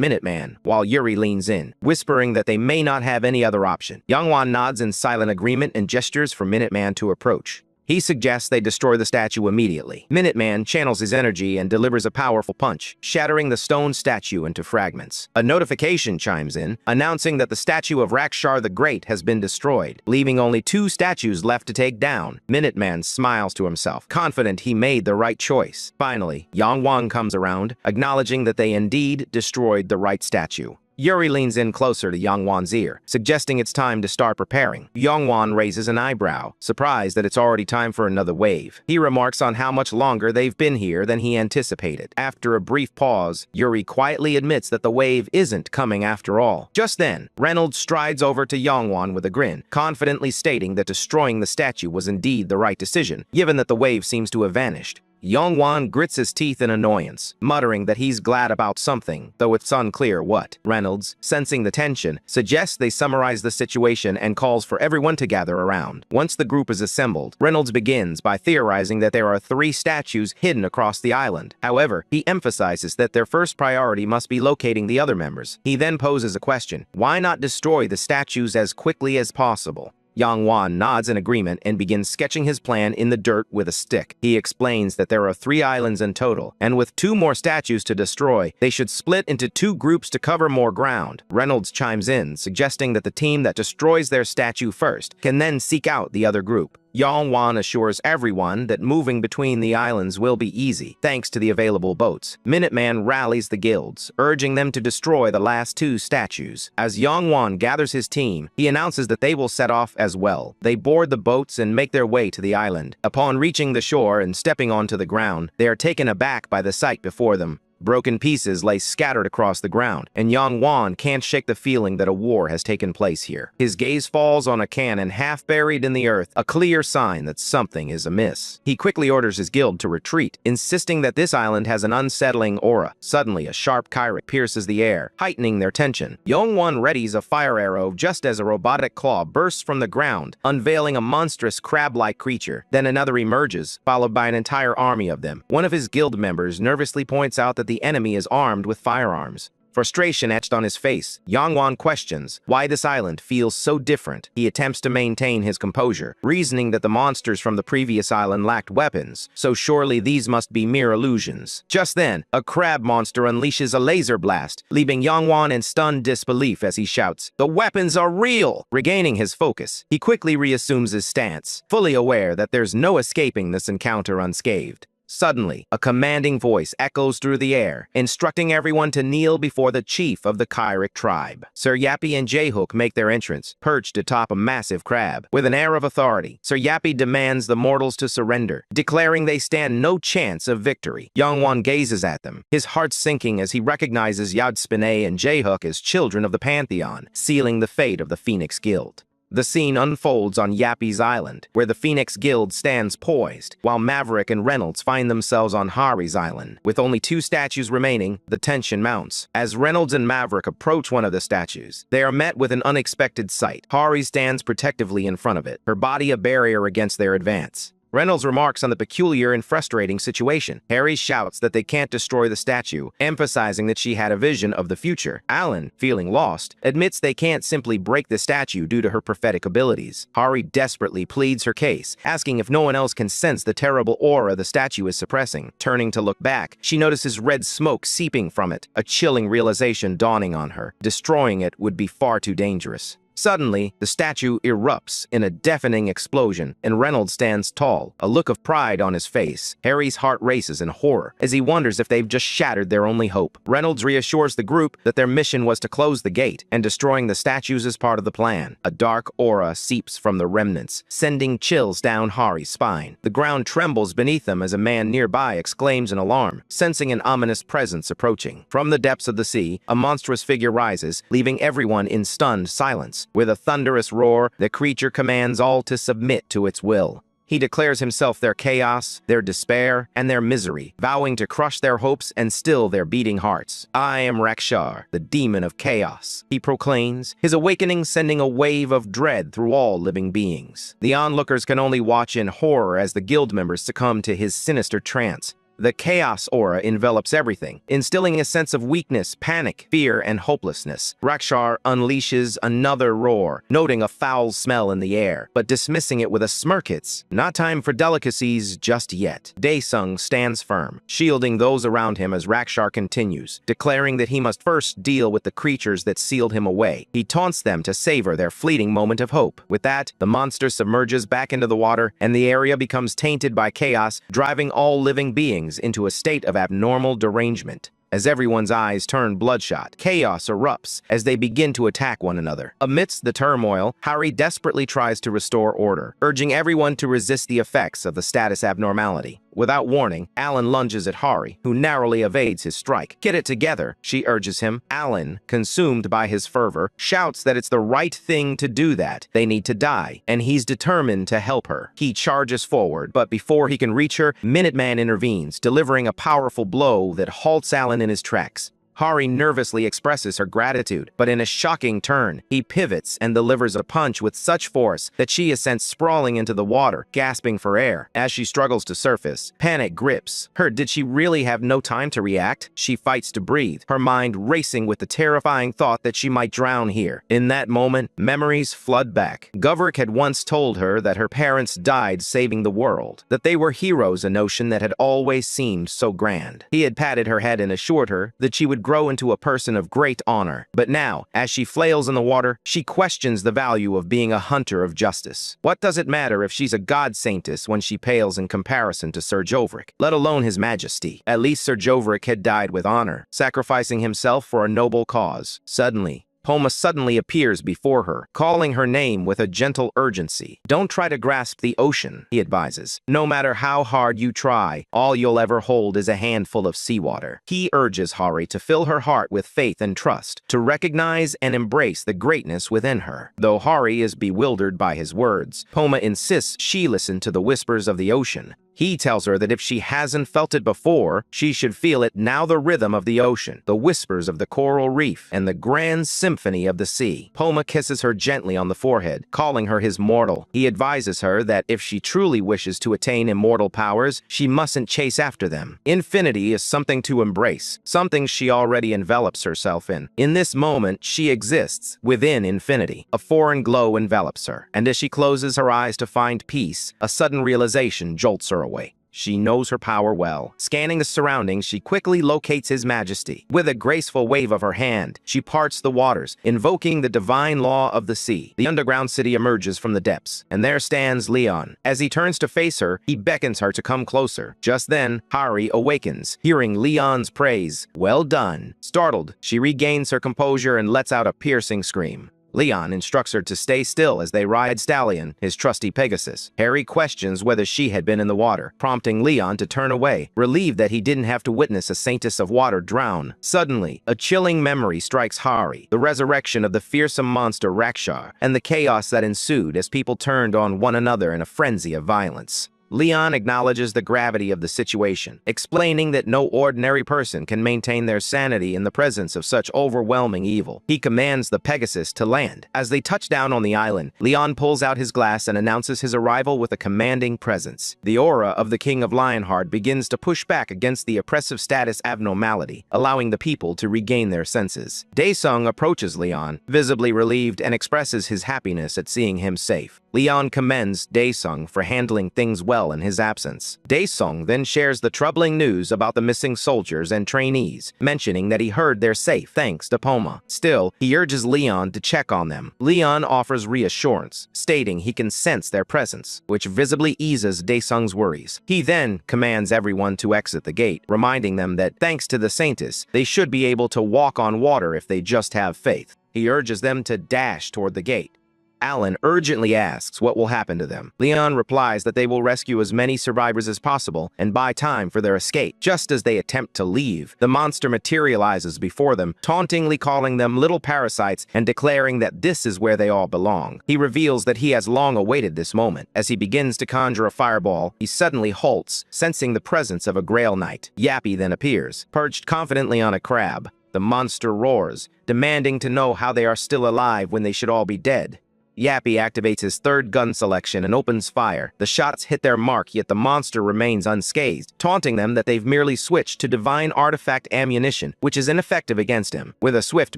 Minuteman, while Yuri leans in, whispering that they may not have any other option. Yang Wan nods in silent agreement and gestures for Minuteman to approach. He suggests they destroy the statue immediately. Minuteman channels his energy and delivers a powerful punch, shattering the stone statue into fragments. A notification chimes in, announcing that the statue of Rakshar the Great has been destroyed, leaving only 2 statues left to take down. Minuteman smiles to himself, confident he made the right choice. Finally, Yang Wan comes around, acknowledging that they indeed destroyed the right statue. Yuri leans in closer to Yang Wan's ear, suggesting it's time to start preparing. Yang Wan raises an eyebrow, surprised that it's already time for another wave. He remarks on how much longer they've been here than he anticipated. After a brief pause, Yuri quietly admits that the wave isn't coming after all. Just then, Reynolds strides over to Yang Wan with a grin, confidently stating that destroying the statue was indeed the right decision, given that the wave seems to have vanished. Yang Wan grits his teeth in annoyance, muttering that he's glad about something, though it's unclear what. Reynolds, sensing the tension, suggests they summarize the situation and calls for everyone to gather around. Once the group is assembled, Reynolds begins by theorizing that there are 3 statues hidden across the island. However, he emphasizes that their first priority must be locating the other members. He then poses a question: why not destroy the statues as quickly as possible? Yang Wan nods in agreement and begins sketching his plan in the dirt with a stick. He explains that there are 3 islands in total, and with 2 more statues to destroy, they should split into 2 groups to cover more ground. Reynolds chimes in, suggesting that the team that destroys their statue first can then seek out the other group. Yang Wan assures everyone that moving between the islands will be easy, thanks to the available boats. Minuteman rallies the guilds, urging them to destroy the last 2 statues. As Yang Wan gathers his team, he announces that they will set off as well. They board the boats and make their way to the island. Upon reaching the shore and stepping onto the ground, they are taken aback by the sight before them. Broken pieces lay scattered across the ground, and Yang Wan can't shake the feeling that a war has taken place here. His gaze falls on a cannon half buried in the earth, a clear sign that something is amiss. He quickly orders his guild to retreat, insisting that this island has an unsettling aura. Suddenly, a sharp kyric pierces the air, heightening their tension. Yongwon readies a fire arrow just as a robotic claw bursts from the ground, unveiling a monstrous crab-like creature. Then another emerges, followed by an entire army of them. One of his guild members nervously points out that the enemy is armed with firearms. Frustration etched on his face, Yongwon questions why this island feels so different. He attempts to maintain his composure, reasoning that the monsters from the previous island lacked weapons, so surely these must be mere illusions. Just then, a crab monster unleashes a laser blast, leaving Yongwon in stunned disbelief as he shouts, "The weapons are real!" Regaining his focus, he quickly reassumes his stance, fully aware that there's no escaping this encounter unscathed. Suddenly, a commanding voice echoes through the air, instructing everyone to kneel before the chief of the Kyric tribe. Sir Yappy and J-Hook make their entrance, perched atop a massive crab. With an air of authority, Sir Yappy demands the mortals to surrender, declaring they stand no chance of victory. Yongwon gazes at them, his heart sinking as he recognizes Yadspinay and J-Hook as children of the Pantheon, sealing the fate of the Phoenix Guild. The scene unfolds on Yappy's Island, where the Phoenix Guild stands poised, while Maverick and Reynolds find themselves on Hari's Island. With only 2 statues remaining, the tension mounts. As Reynolds and Maverick approach one of the statues, they are met with an unexpected sight. Hari stands protectively in front of it, her body a barrier against their advance. Reynolds remarks on the peculiar and frustrating situation. Harry shouts that they can't destroy the statue, emphasizing that she had a vision of the future. Alan, feeling lost, admits they can't simply break the statue due to her prophetic abilities. Hari desperately pleads her case, asking if no one else can sense the terrible aura the statue is suppressing. Turning to look back, she notices red smoke seeping from it, a chilling realization dawning on her. Destroying it would be far too dangerous. Suddenly, the statue erupts in a deafening explosion, and Reynolds stands tall, a look of pride on his face. Harry's heart races in horror as he wonders if they've just shattered their only hope. Reynolds reassures the group that their mission was to close the gate, and destroying the statues is part of the plan. A dark aura seeps from the remnants, sending chills down Hari's spine. The ground trembles beneath them as a man nearby exclaims in alarm, sensing an ominous presence approaching. From the depths of the sea, a monstrous figure rises, leaving everyone in stunned silence. With a thunderous roar, the creature commands all to submit to its will. He declares himself their chaos, their despair, and their misery, vowing to crush their hopes and still their beating hearts. "I am Rakshar, the demon of chaos," he proclaims, his awakening sending a wave of dread through all living beings. The onlookers can only watch in horror as the guild members succumb to his sinister trance. The chaos aura envelops everything, instilling a sense of weakness, panic, fear, and hopelessness. Rakshar unleashes another roar, noting a foul smell in the air, but dismissing it with a smirk. It's not time for delicacies just yet. Daesung stands firm, shielding those around him as Rakshar continues, declaring that he must first deal with the creatures that sealed him away. He taunts them to savor their fleeting moment of hope. With that, the monster submerges back into the water, and the area becomes tainted by chaos, driving all living beings into a state of abnormal derangement. As everyone's eyes turn bloodshot, chaos erupts as they begin to attack one another. Amidst the turmoil, Hari desperately tries to restore order, urging everyone to resist the effects of the status abnormality. Without warning, Alan lunges at Hari, who narrowly evades his strike. "Get it together," she urges him. Alan, consumed by his fervor, shouts that it's the right thing to do that. They need to die, and he's determined to help her. He charges forward, but before he can reach her, Minuteman intervenes, delivering a powerful blow that halts Alan in his tracks. Hari nervously expresses her gratitude, but in a shocking turn, he pivots and delivers a punch with such force that she is sent sprawling into the water, gasping for air. As she struggles to surface, panic grips her. Did she really have no time to react? She fights to breathe, her mind racing with the terrifying thought that she might drown here. In that moment, memories flood back. Goverick had once told her that her parents died saving the world, that they were heroes, a notion that had always seemed so grand. He had patted her head and assured her that she would grow into a person of great honor. But now, as she flails in the water, she questions the value of being a hunter of justice. What does it matter if she's a god saintess when she pales in comparison to Sir Joverick, let alone his majesty? At least Sir Joverick had died with honor, sacrificing himself for a noble cause. Suddenly, Poma suddenly appears before her, calling her name with a gentle urgency. Don't try to grasp the ocean, he advises. No matter how hard you try, all you'll ever hold is a handful of seawater. He urges Hari to fill her heart with faith and trust, to recognize and embrace the greatness within her. Though Hari is bewildered by his words, Poma insists she listen to the whispers of the ocean. He tells her that if she hasn't felt it before, she should feel it now, the rhythm of the ocean, the whispers of the coral reef, and the grand symphony of the sea. Poma kisses her gently on the forehead, calling her his mortal. He advises her that if she truly wishes to attain immortal powers, she mustn't chase after them. Infinity is something to embrace, something she already envelops herself in. In this moment, she exists within infinity. A foreign glow envelops her, and as she closes her eyes to find peace, a sudden realization jolts her away. She knows her power well. Scanning the surroundings, she quickly locates His Majesty. With a graceful wave of her hand, she parts the waters, invoking the divine law of the sea. The underground city emerges from the depths, and there stands Leon. As he turns to face her, he beckons her to come closer. Just then, Hari awakens, hearing Leon's praise. "Well done." Startled, she regains her composure and lets out a piercing scream. Leon instructs her to stay still as they ride Stallion, his trusty Pegasus. Harry questions whether she had been in the water, prompting Leon to turn away, relieved that he didn't have to witness a saintess of water drown. Suddenly, a chilling memory strikes Hari, the resurrection of the fearsome monster Rakshar, and the chaos that ensued as people turned on one another in a frenzy of violence. Leon acknowledges the gravity of the situation, explaining that no ordinary person can maintain their sanity in the presence of such overwhelming evil. He commands the Pegasus to land. As they touch down on the island, Leon pulls out his glass and announces his arrival with a commanding presence. The aura of the King of Lionheart begins to push back against the oppressive status abnormality, allowing the people to regain their senses. Daesung approaches Leon, visibly relieved, and expresses his happiness at seeing him safe. Leon commends Daesung for handling things well in his absence. Daesung then shares the troubling news about the missing soldiers and trainees, mentioning that he heard they're safe thanks to Poma. Still, he urges Leon to check on them. Leon offers reassurance, stating he can sense their presence, which visibly eases Daesung's worries. He then commands everyone to exit the gate, reminding them that thanks to the Saintess, they should be able to walk on water if they just have faith. He urges them to dash toward the gate. Alan urgently asks what will happen to them. Leon replies that they will rescue as many survivors as possible and buy time for their escape. Just as they attempt to leave, the monster materializes before them, tauntingly calling them little parasites and declaring that this is where they all belong. He reveals that he has long awaited this moment. As he begins to conjure a fireball, he suddenly halts, sensing the presence of a Grail Knight. Yappy then appears, perched confidently on a crab. The monster roars, demanding to know how they are still alive when they should all be dead. Yappy activates his third gun selection and opens fire. The shots hit their mark, yet the monster remains unscathed, taunting them that they've merely switched to divine artifact ammunition, which is ineffective against him. With a swift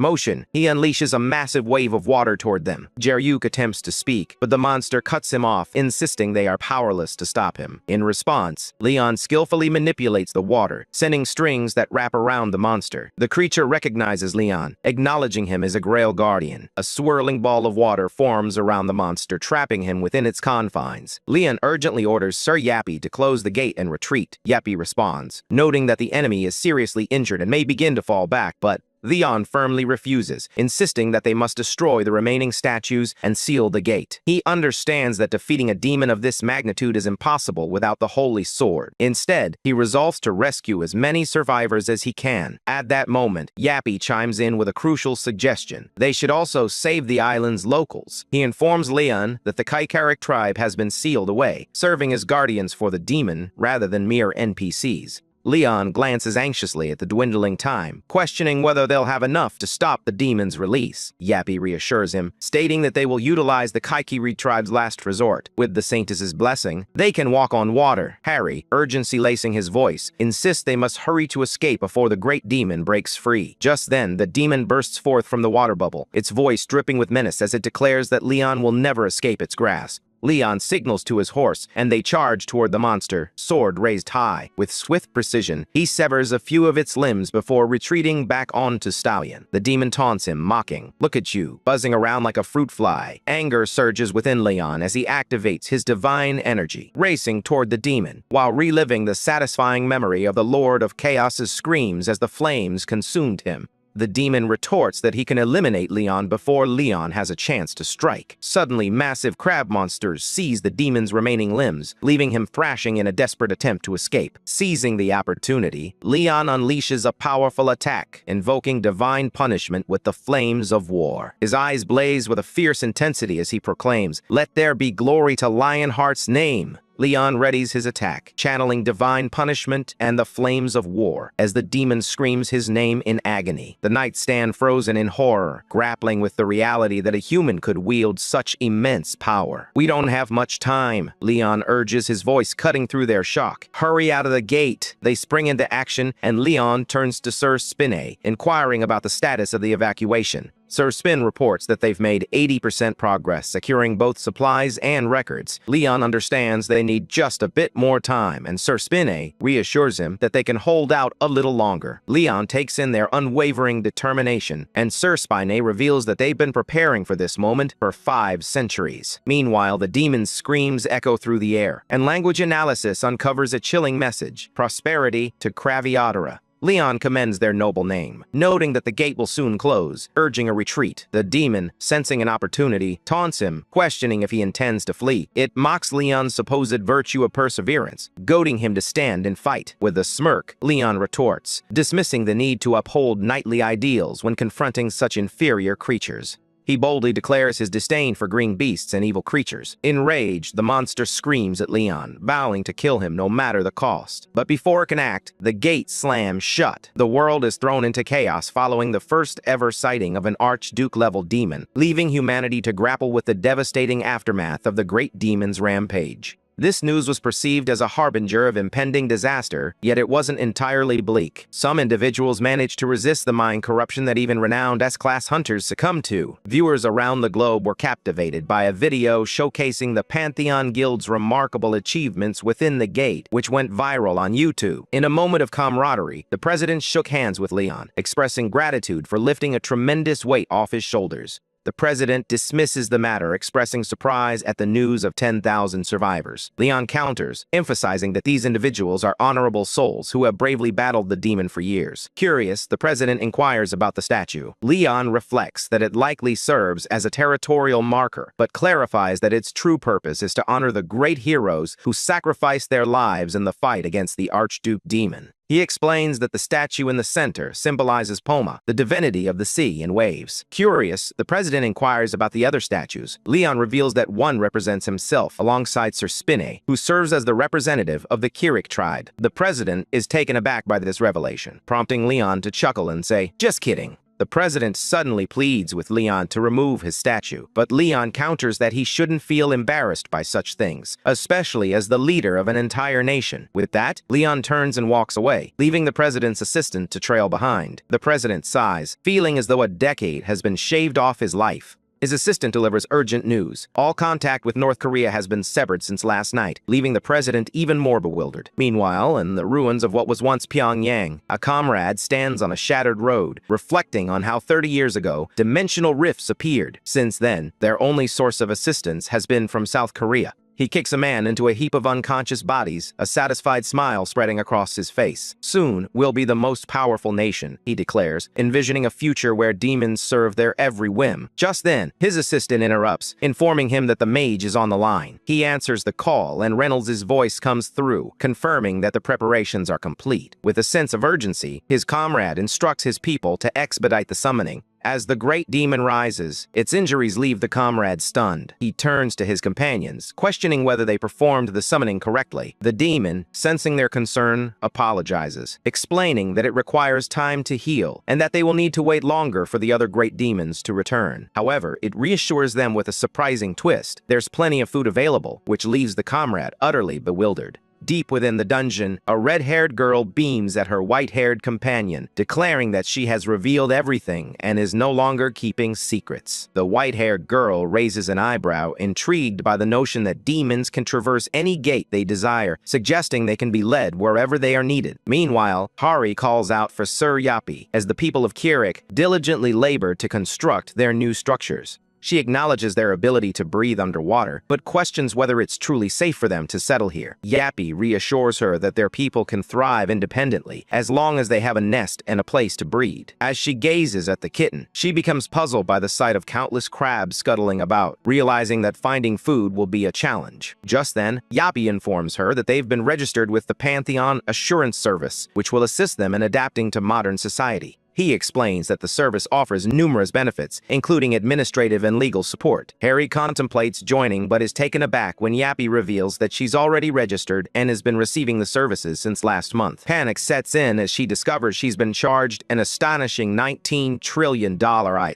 motion, he unleashes a massive wave of water toward them. Jaryuk attempts to speak, but the monster cuts him off, insisting they are powerless to stop him. In response, Leon skillfully manipulates the water, sending strings that wrap around the monster. The creature recognizes Leon, acknowledging him as a Grail Guardian. A swirling ball of water forms around the monster, trapping him within its confines. Leon urgently orders Sir Yappy to close the gate and retreat. Yappy responds, noting that the enemy is seriously injured and may begin to fall back, but Leon firmly refuses, insisting that they must destroy the remaining statues and seal the gate. He understands that defeating a demon of this magnitude is impossible without the Holy Sword. Instead, he resolves to rescue as many survivors as he can. At that moment, Yappy chimes in with a crucial suggestion. They should also save the island's locals. He informs Leon that the Kaikarik tribe has been sealed away, serving as guardians for the demon rather than mere NPCs. Leon glances anxiously at the dwindling time, questioning whether they'll have enough to stop the demon's release. Yappy reassures him, stating that they will utilize the Kaikiri tribe's last resort. With the Saintess's blessing, they can walk on water. Harry, urgency lacing his voice, insists they must hurry to escape before the great demon breaks free. Just then, the demon bursts forth from the water bubble, its voice dripping with menace as it declares that Leon will never escape its grasp. Leon signals to his horse, and they charge toward the monster, sword raised high. With swift precision, he severs a few of its limbs before retreating back onto Stallion. The demon taunts him, mocking, "Look at you, buzzing around like a fruit fly." Anger surges within Leon as he activates his divine energy, racing toward the demon, while reliving the satisfying memory of the Lord of Chaos's screams as the flames consumed him. The demon retorts that he can eliminate Leon before Leon has a chance to strike. Suddenly, massive crab monsters seize the demon's remaining limbs, leaving him thrashing in a desperate attempt to escape. Seizing the opportunity, Leon unleashes a powerful attack, invoking divine punishment with the flames of war. His eyes blaze with a fierce intensity as he proclaims, "Let there be glory to Lionheart's name." Leon readies his attack, channeling divine punishment and the flames of war as the demon screams his name in agony. The knights stand frozen in horror, grappling with the reality that a human could wield such immense power. "We don't have much time," Leon urges, his voice cutting through their shock. "Hurry out of the gate." They spring into action, and Leon turns to Sir Spinay, inquiring about the status of the evacuation. Sir Spin reports that they've made 80% progress, securing both supplies and records. Leon understands they need just a bit more time, and Sir Spinay reassures him that they can hold out a little longer. Leon takes in their unwavering determination, and Sir Spinay reveals that they've been preparing for this moment for 5 centuries. Meanwhile, the demon's screams echo through the air, and language analysis uncovers a chilling message: prosperity to Craviotera. Leon commends their noble name, noting that the gate will soon close, urging a retreat. The demon, sensing an opportunity, taunts him, questioning if he intends to flee. It mocks Leon's supposed virtue of perseverance, goading him to stand and fight. With a smirk, Leon retorts, dismissing the need to uphold knightly ideals when confronting such inferior creatures. He boldly declares his disdain for green beasts and evil creatures. Enraged, the monster screams at Leon, vowing to kill him no matter the cost. But before it can act, the gate slams shut. The world is thrown into chaos following the first ever sighting of an Archduke-level demon, leaving humanity to grapple with the devastating aftermath of the great demon's rampage. This news was perceived as a harbinger of impending disaster, yet it wasn't entirely bleak. Some individuals managed to resist the mind corruption that even renowned S-class hunters succumbed to. Viewers around the globe were captivated by a video showcasing the Pantheon Guild's remarkable achievements within the gate, which went viral on YouTube. In a moment of camaraderie, the president shook hands with Leon, expressing gratitude for lifting a tremendous weight off his shoulders. The president dismisses the matter, expressing surprise at the news of 10,000 survivors. Leon counters, emphasizing that these individuals are honorable souls who have bravely battled the demon for years. Curious, the president inquires about the statue. Leon reflects that it likely serves as a territorial marker, but clarifies that its true purpose is to honor the great heroes who sacrificed their lives in the fight against the Archduke demon. He explains that the statue in the center symbolizes Poma, the divinity of the sea and waves. Curious, the president inquires about the other statues. Leon reveals that one represents himself alongside Sir Spinay, who serves as the representative of the Kirik tribe. The president is taken aback by this revelation, prompting Leon to chuckle and say, "Just kidding." The president suddenly pleads with Leon to remove his statue, but Leon counters that he shouldn't feel embarrassed by such things, especially as the leader of an entire nation. With that, Leon turns and walks away, leaving the president's assistant to trail behind. The president sighs, feeling as though a decade has been shaved off his life. His assistant delivers urgent news. All contact with North Korea has been severed since last night, leaving the president even more bewildered. Meanwhile, in the ruins of what was once Pyongyang, a comrade stands on a shattered road, reflecting on how 30 years ago, dimensional rifts appeared. Since then, their only source of assistance has been from South Korea. He kicks a man into a heap of unconscious bodies, a satisfied smile spreading across his face. "Soon, we'll be the most powerful nation," he declares, envisioning a future where demons serve their every whim. Just then, his assistant interrupts, informing him that the mage is on the line. He answers the call, and Reynolds' voice comes through, confirming that the preparations are complete. With a sense of urgency, his comrade instructs his people to expedite the summoning. As the great demon rises, its injuries leave the comrade stunned. He turns to his companions, questioning whether they performed the summoning correctly. The demon, sensing their concern, apologizes, explaining that it requires time to heal and that they will need to wait longer for the other great demons to return. However, it reassures them with a surprising twist. There's plenty of food available, which leaves the comrade utterly bewildered. Deep within the dungeon, a red-haired girl beams at her white-haired companion, declaring that she has revealed everything and is no longer keeping secrets. The white-haired girl raises an eyebrow, intrigued by the notion that demons can traverse any gate they desire, suggesting they can be led wherever they are needed. Meanwhile, Hari calls out for Sir Yapi, as the people of Kirik diligently labor to construct their new structures. She acknowledges their ability to breathe underwater, but questions whether it's truly safe for them to settle here. Yappy reassures her that their people can thrive independently as long as they have a nest and a place to breed. As she gazes at the kitten, she becomes puzzled by the sight of countless crabs scuttling about, realizing that finding food will be a challenge. Just then, Yappy informs her that they've been registered with the Pantheon Assurance Service, which will assist them in adapting to modern society. He explains that the service offers numerous benefits, including administrative and legal support. Harry contemplates joining but is taken aback when Yappy reveals that she's already registered and has been receiving the services since last month. Panic sets in as she discovers she's been charged an astonishing $19 trillion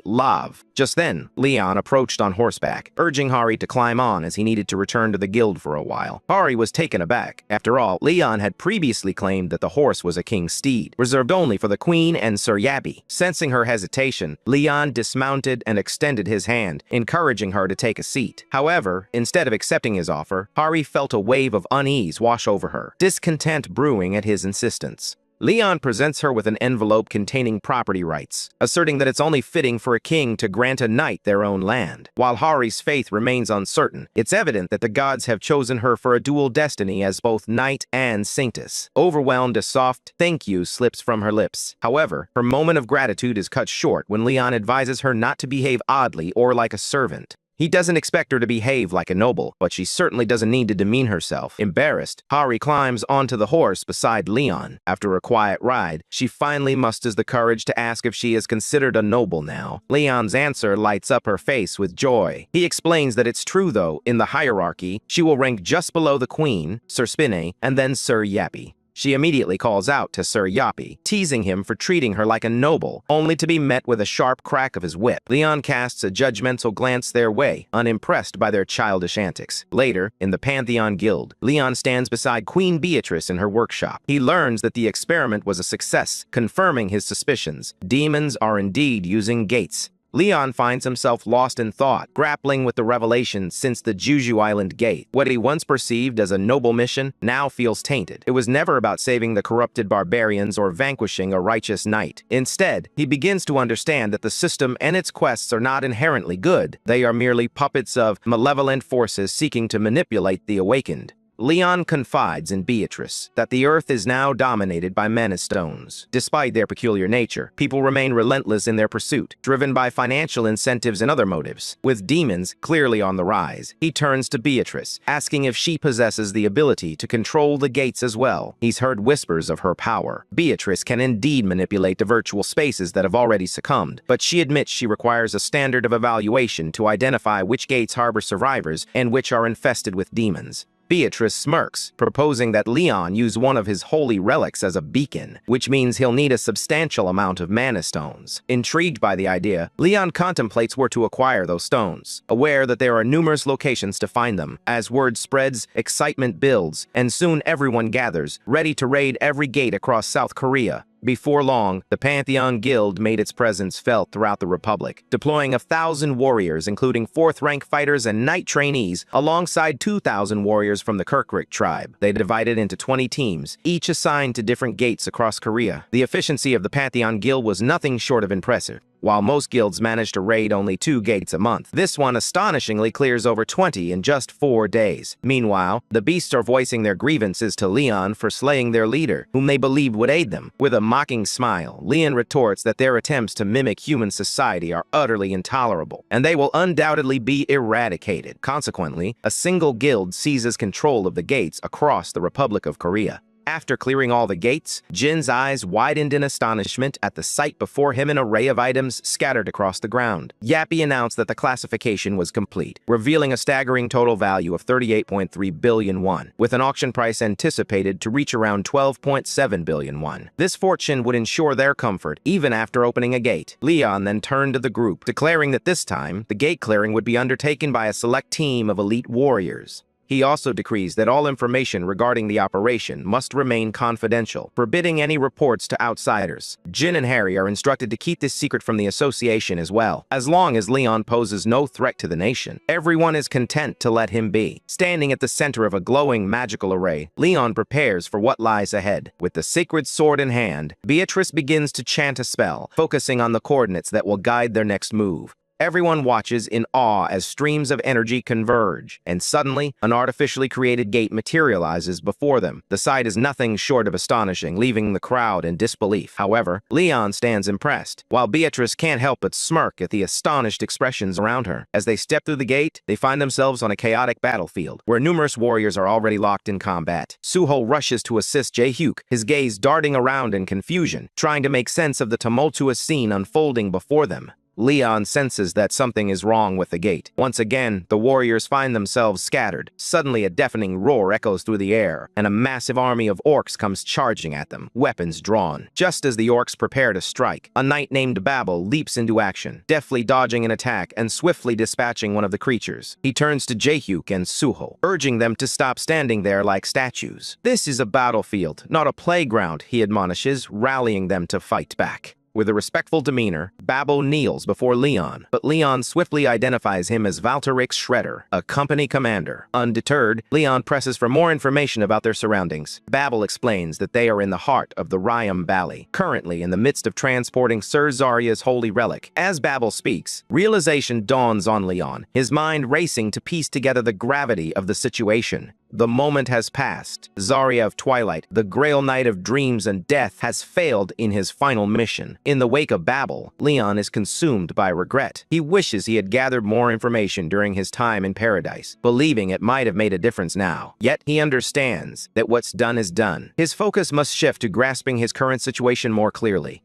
love. Just then, Leon approached on horseback, urging Hari to climb on as he needed to return to the guild for a while. Hari was taken aback. After all, Leon had previously claimed that the horse was a king's steed, reserved only for the queen and Sir Yappy. Sensing her hesitation, Leon dismounted and extended his hand, encouraging her to take a seat. However, instead of accepting his offer, Hari felt a wave of unease wash over her, discontent brewing at his insistence. Leon presents her with an envelope containing property rights, asserting that it's only fitting for a king to grant a knight their own land. While Hari's faith remains uncertain, it's evident that the gods have chosen her for a dual destiny as both knight and saintess. Overwhelmed, a soft thank you slips from her lips. However, her moment of gratitude is cut short when Leon advises her not to behave oddly or like a servant. He doesn't expect her to behave like a noble, but she certainly doesn't need to demean herself. Embarrassed, Hari climbs onto the horse beside Leon. After a quiet ride, she finally musters the courage to ask if she is considered a noble now. Leon's answer lights up her face with joy. He explains that it's true though, in the hierarchy, she will rank just below the queen, Sir Spinne, and then Sir Yappy. She immediately calls out to Sir Yappy, teasing him for treating her like a noble, only to be met with a sharp crack of his whip. Leon casts a judgmental glance their way, unimpressed by their childish antics. Later, in the Pantheon Guild, Leon stands beside Queen Beatrice in her workshop. He learns that the experiment was a success, confirming his suspicions. Demons are indeed using gates. Leon finds himself lost in thought, grappling with the revelation since the Juju Island Gate. What he once perceived as a noble mission now feels tainted. It was never about saving the corrupted barbarians or vanquishing a righteous knight. Instead, he begins to understand that the system and its quests are not inherently good. They are merely puppets of malevolent forces seeking to manipulate the awakened. Leon confides in Beatrice that the earth is now dominated by mana stones. Despite their peculiar nature, people remain relentless in their pursuit, driven by financial incentives and other motives. With demons clearly on the rise, he turns to Beatrice, asking if she possesses the ability to control the gates as well. He's heard whispers of her power. Beatrice can indeed manipulate the virtual spaces that have already succumbed, but she admits she requires a standard of evaluation to identify which gates harbor survivors and which are infested with demons. Beatrice smirks, proposing that Leon use one of his holy relics as a beacon, which means he'll need a substantial amount of mana stones. Intrigued by the idea, Leon contemplates where to acquire those stones, aware that there are numerous locations to find them. As word spreads, excitement builds, and soon everyone gathers, ready to raid every gate across South Korea. Before long, the Pantheon Guild made its presence felt throughout the Republic, deploying 1,000 warriors, including 4th-rank fighters and knight trainees, alongside 2,000 warriors from the Kirkrik tribe. They divided into 20 teams, each assigned to different gates across Korea. The efficiency of the Pantheon Guild was nothing short of impressive. While most guilds manage to raid only 2 gates a month, this one astonishingly clears over 20 in just 4 days. Meanwhile, the beasts are voicing their grievances to Leon for slaying their leader, whom they believed would aid them. With a mocking smile, Leon retorts that their attempts to mimic human society are utterly intolerable, and they will undoubtedly be eradicated. Consequently, a single guild seizes control of the gates across the Republic of Korea. After clearing all the gates, Jin's eyes widened in astonishment at the sight before him, an array of items scattered across the ground. Yappy announced that the classification was complete, revealing a staggering total value of 38.3 billion won, with an auction price anticipated to reach around 12.7 billion won. This fortune would ensure their comfort even after opening a gate. Leon then turned to the group, declaring that this time, the gate clearing would be undertaken by a select team of elite warriors. He also decrees that all information regarding the operation must remain confidential, forbidding any reports to outsiders. Jin and Harry are instructed to keep this secret from the association as well. As long as Leon poses no threat to the nation, everyone is content to let him be. Standing at the center of a glowing magical array, Leon prepares for what lies ahead. With the sacred sword in hand, Beatrice begins to chant a spell, focusing on the coordinates that will guide their next move. Everyone watches in awe as streams of energy converge, and suddenly, an artificially created gate materializes before them. The sight is nothing short of astonishing, leaving the crowd in disbelief. However, Leon stands impressed, while Beatrice can't help but smirk at the astonished expressions around her. As they step through the gate, they find themselves on a chaotic battlefield, where numerous warriors are already locked in combat. Suho rushes to assist Jae-hyuk, his gaze darting around in confusion, trying to make sense of the tumultuous scene unfolding before them. Leon senses that something is wrong with the gate. Once again, the warriors find themselves scattered. Suddenly, a deafening roar echoes through the air, and a massive army of orcs comes charging at them, weapons drawn. Just as the orcs prepare to strike, a knight named Babel leaps into action, deftly dodging an attack and swiftly dispatching one of the creatures. He turns to Jae-hyuk and Suho, urging them to stop standing there like statues. This is a battlefield, not a playground, he admonishes, rallying them to fight back. With a respectful demeanor, Babel kneels before Leon, but Leon swiftly identifies him as Valterix Shredder, a company commander. Undeterred, Leon presses for more information about their surroundings. Babel explains that they are in the heart of the Ryam Valley, currently in the midst of transporting Sir Zarya's holy relic. As Babel speaks, realization dawns on Leon, his mind racing to piece together the gravity of the situation. The moment has passed. Zarya of Twilight, the Grail Knight of Dreams and Death, has failed in his final mission. In the wake of Babel, Leon is consumed by regret. He wishes he had gathered more information during his time in paradise, believing it might have made a difference now. Yet he understands that what's done is done. His focus must shift to grasping his current situation more clearly.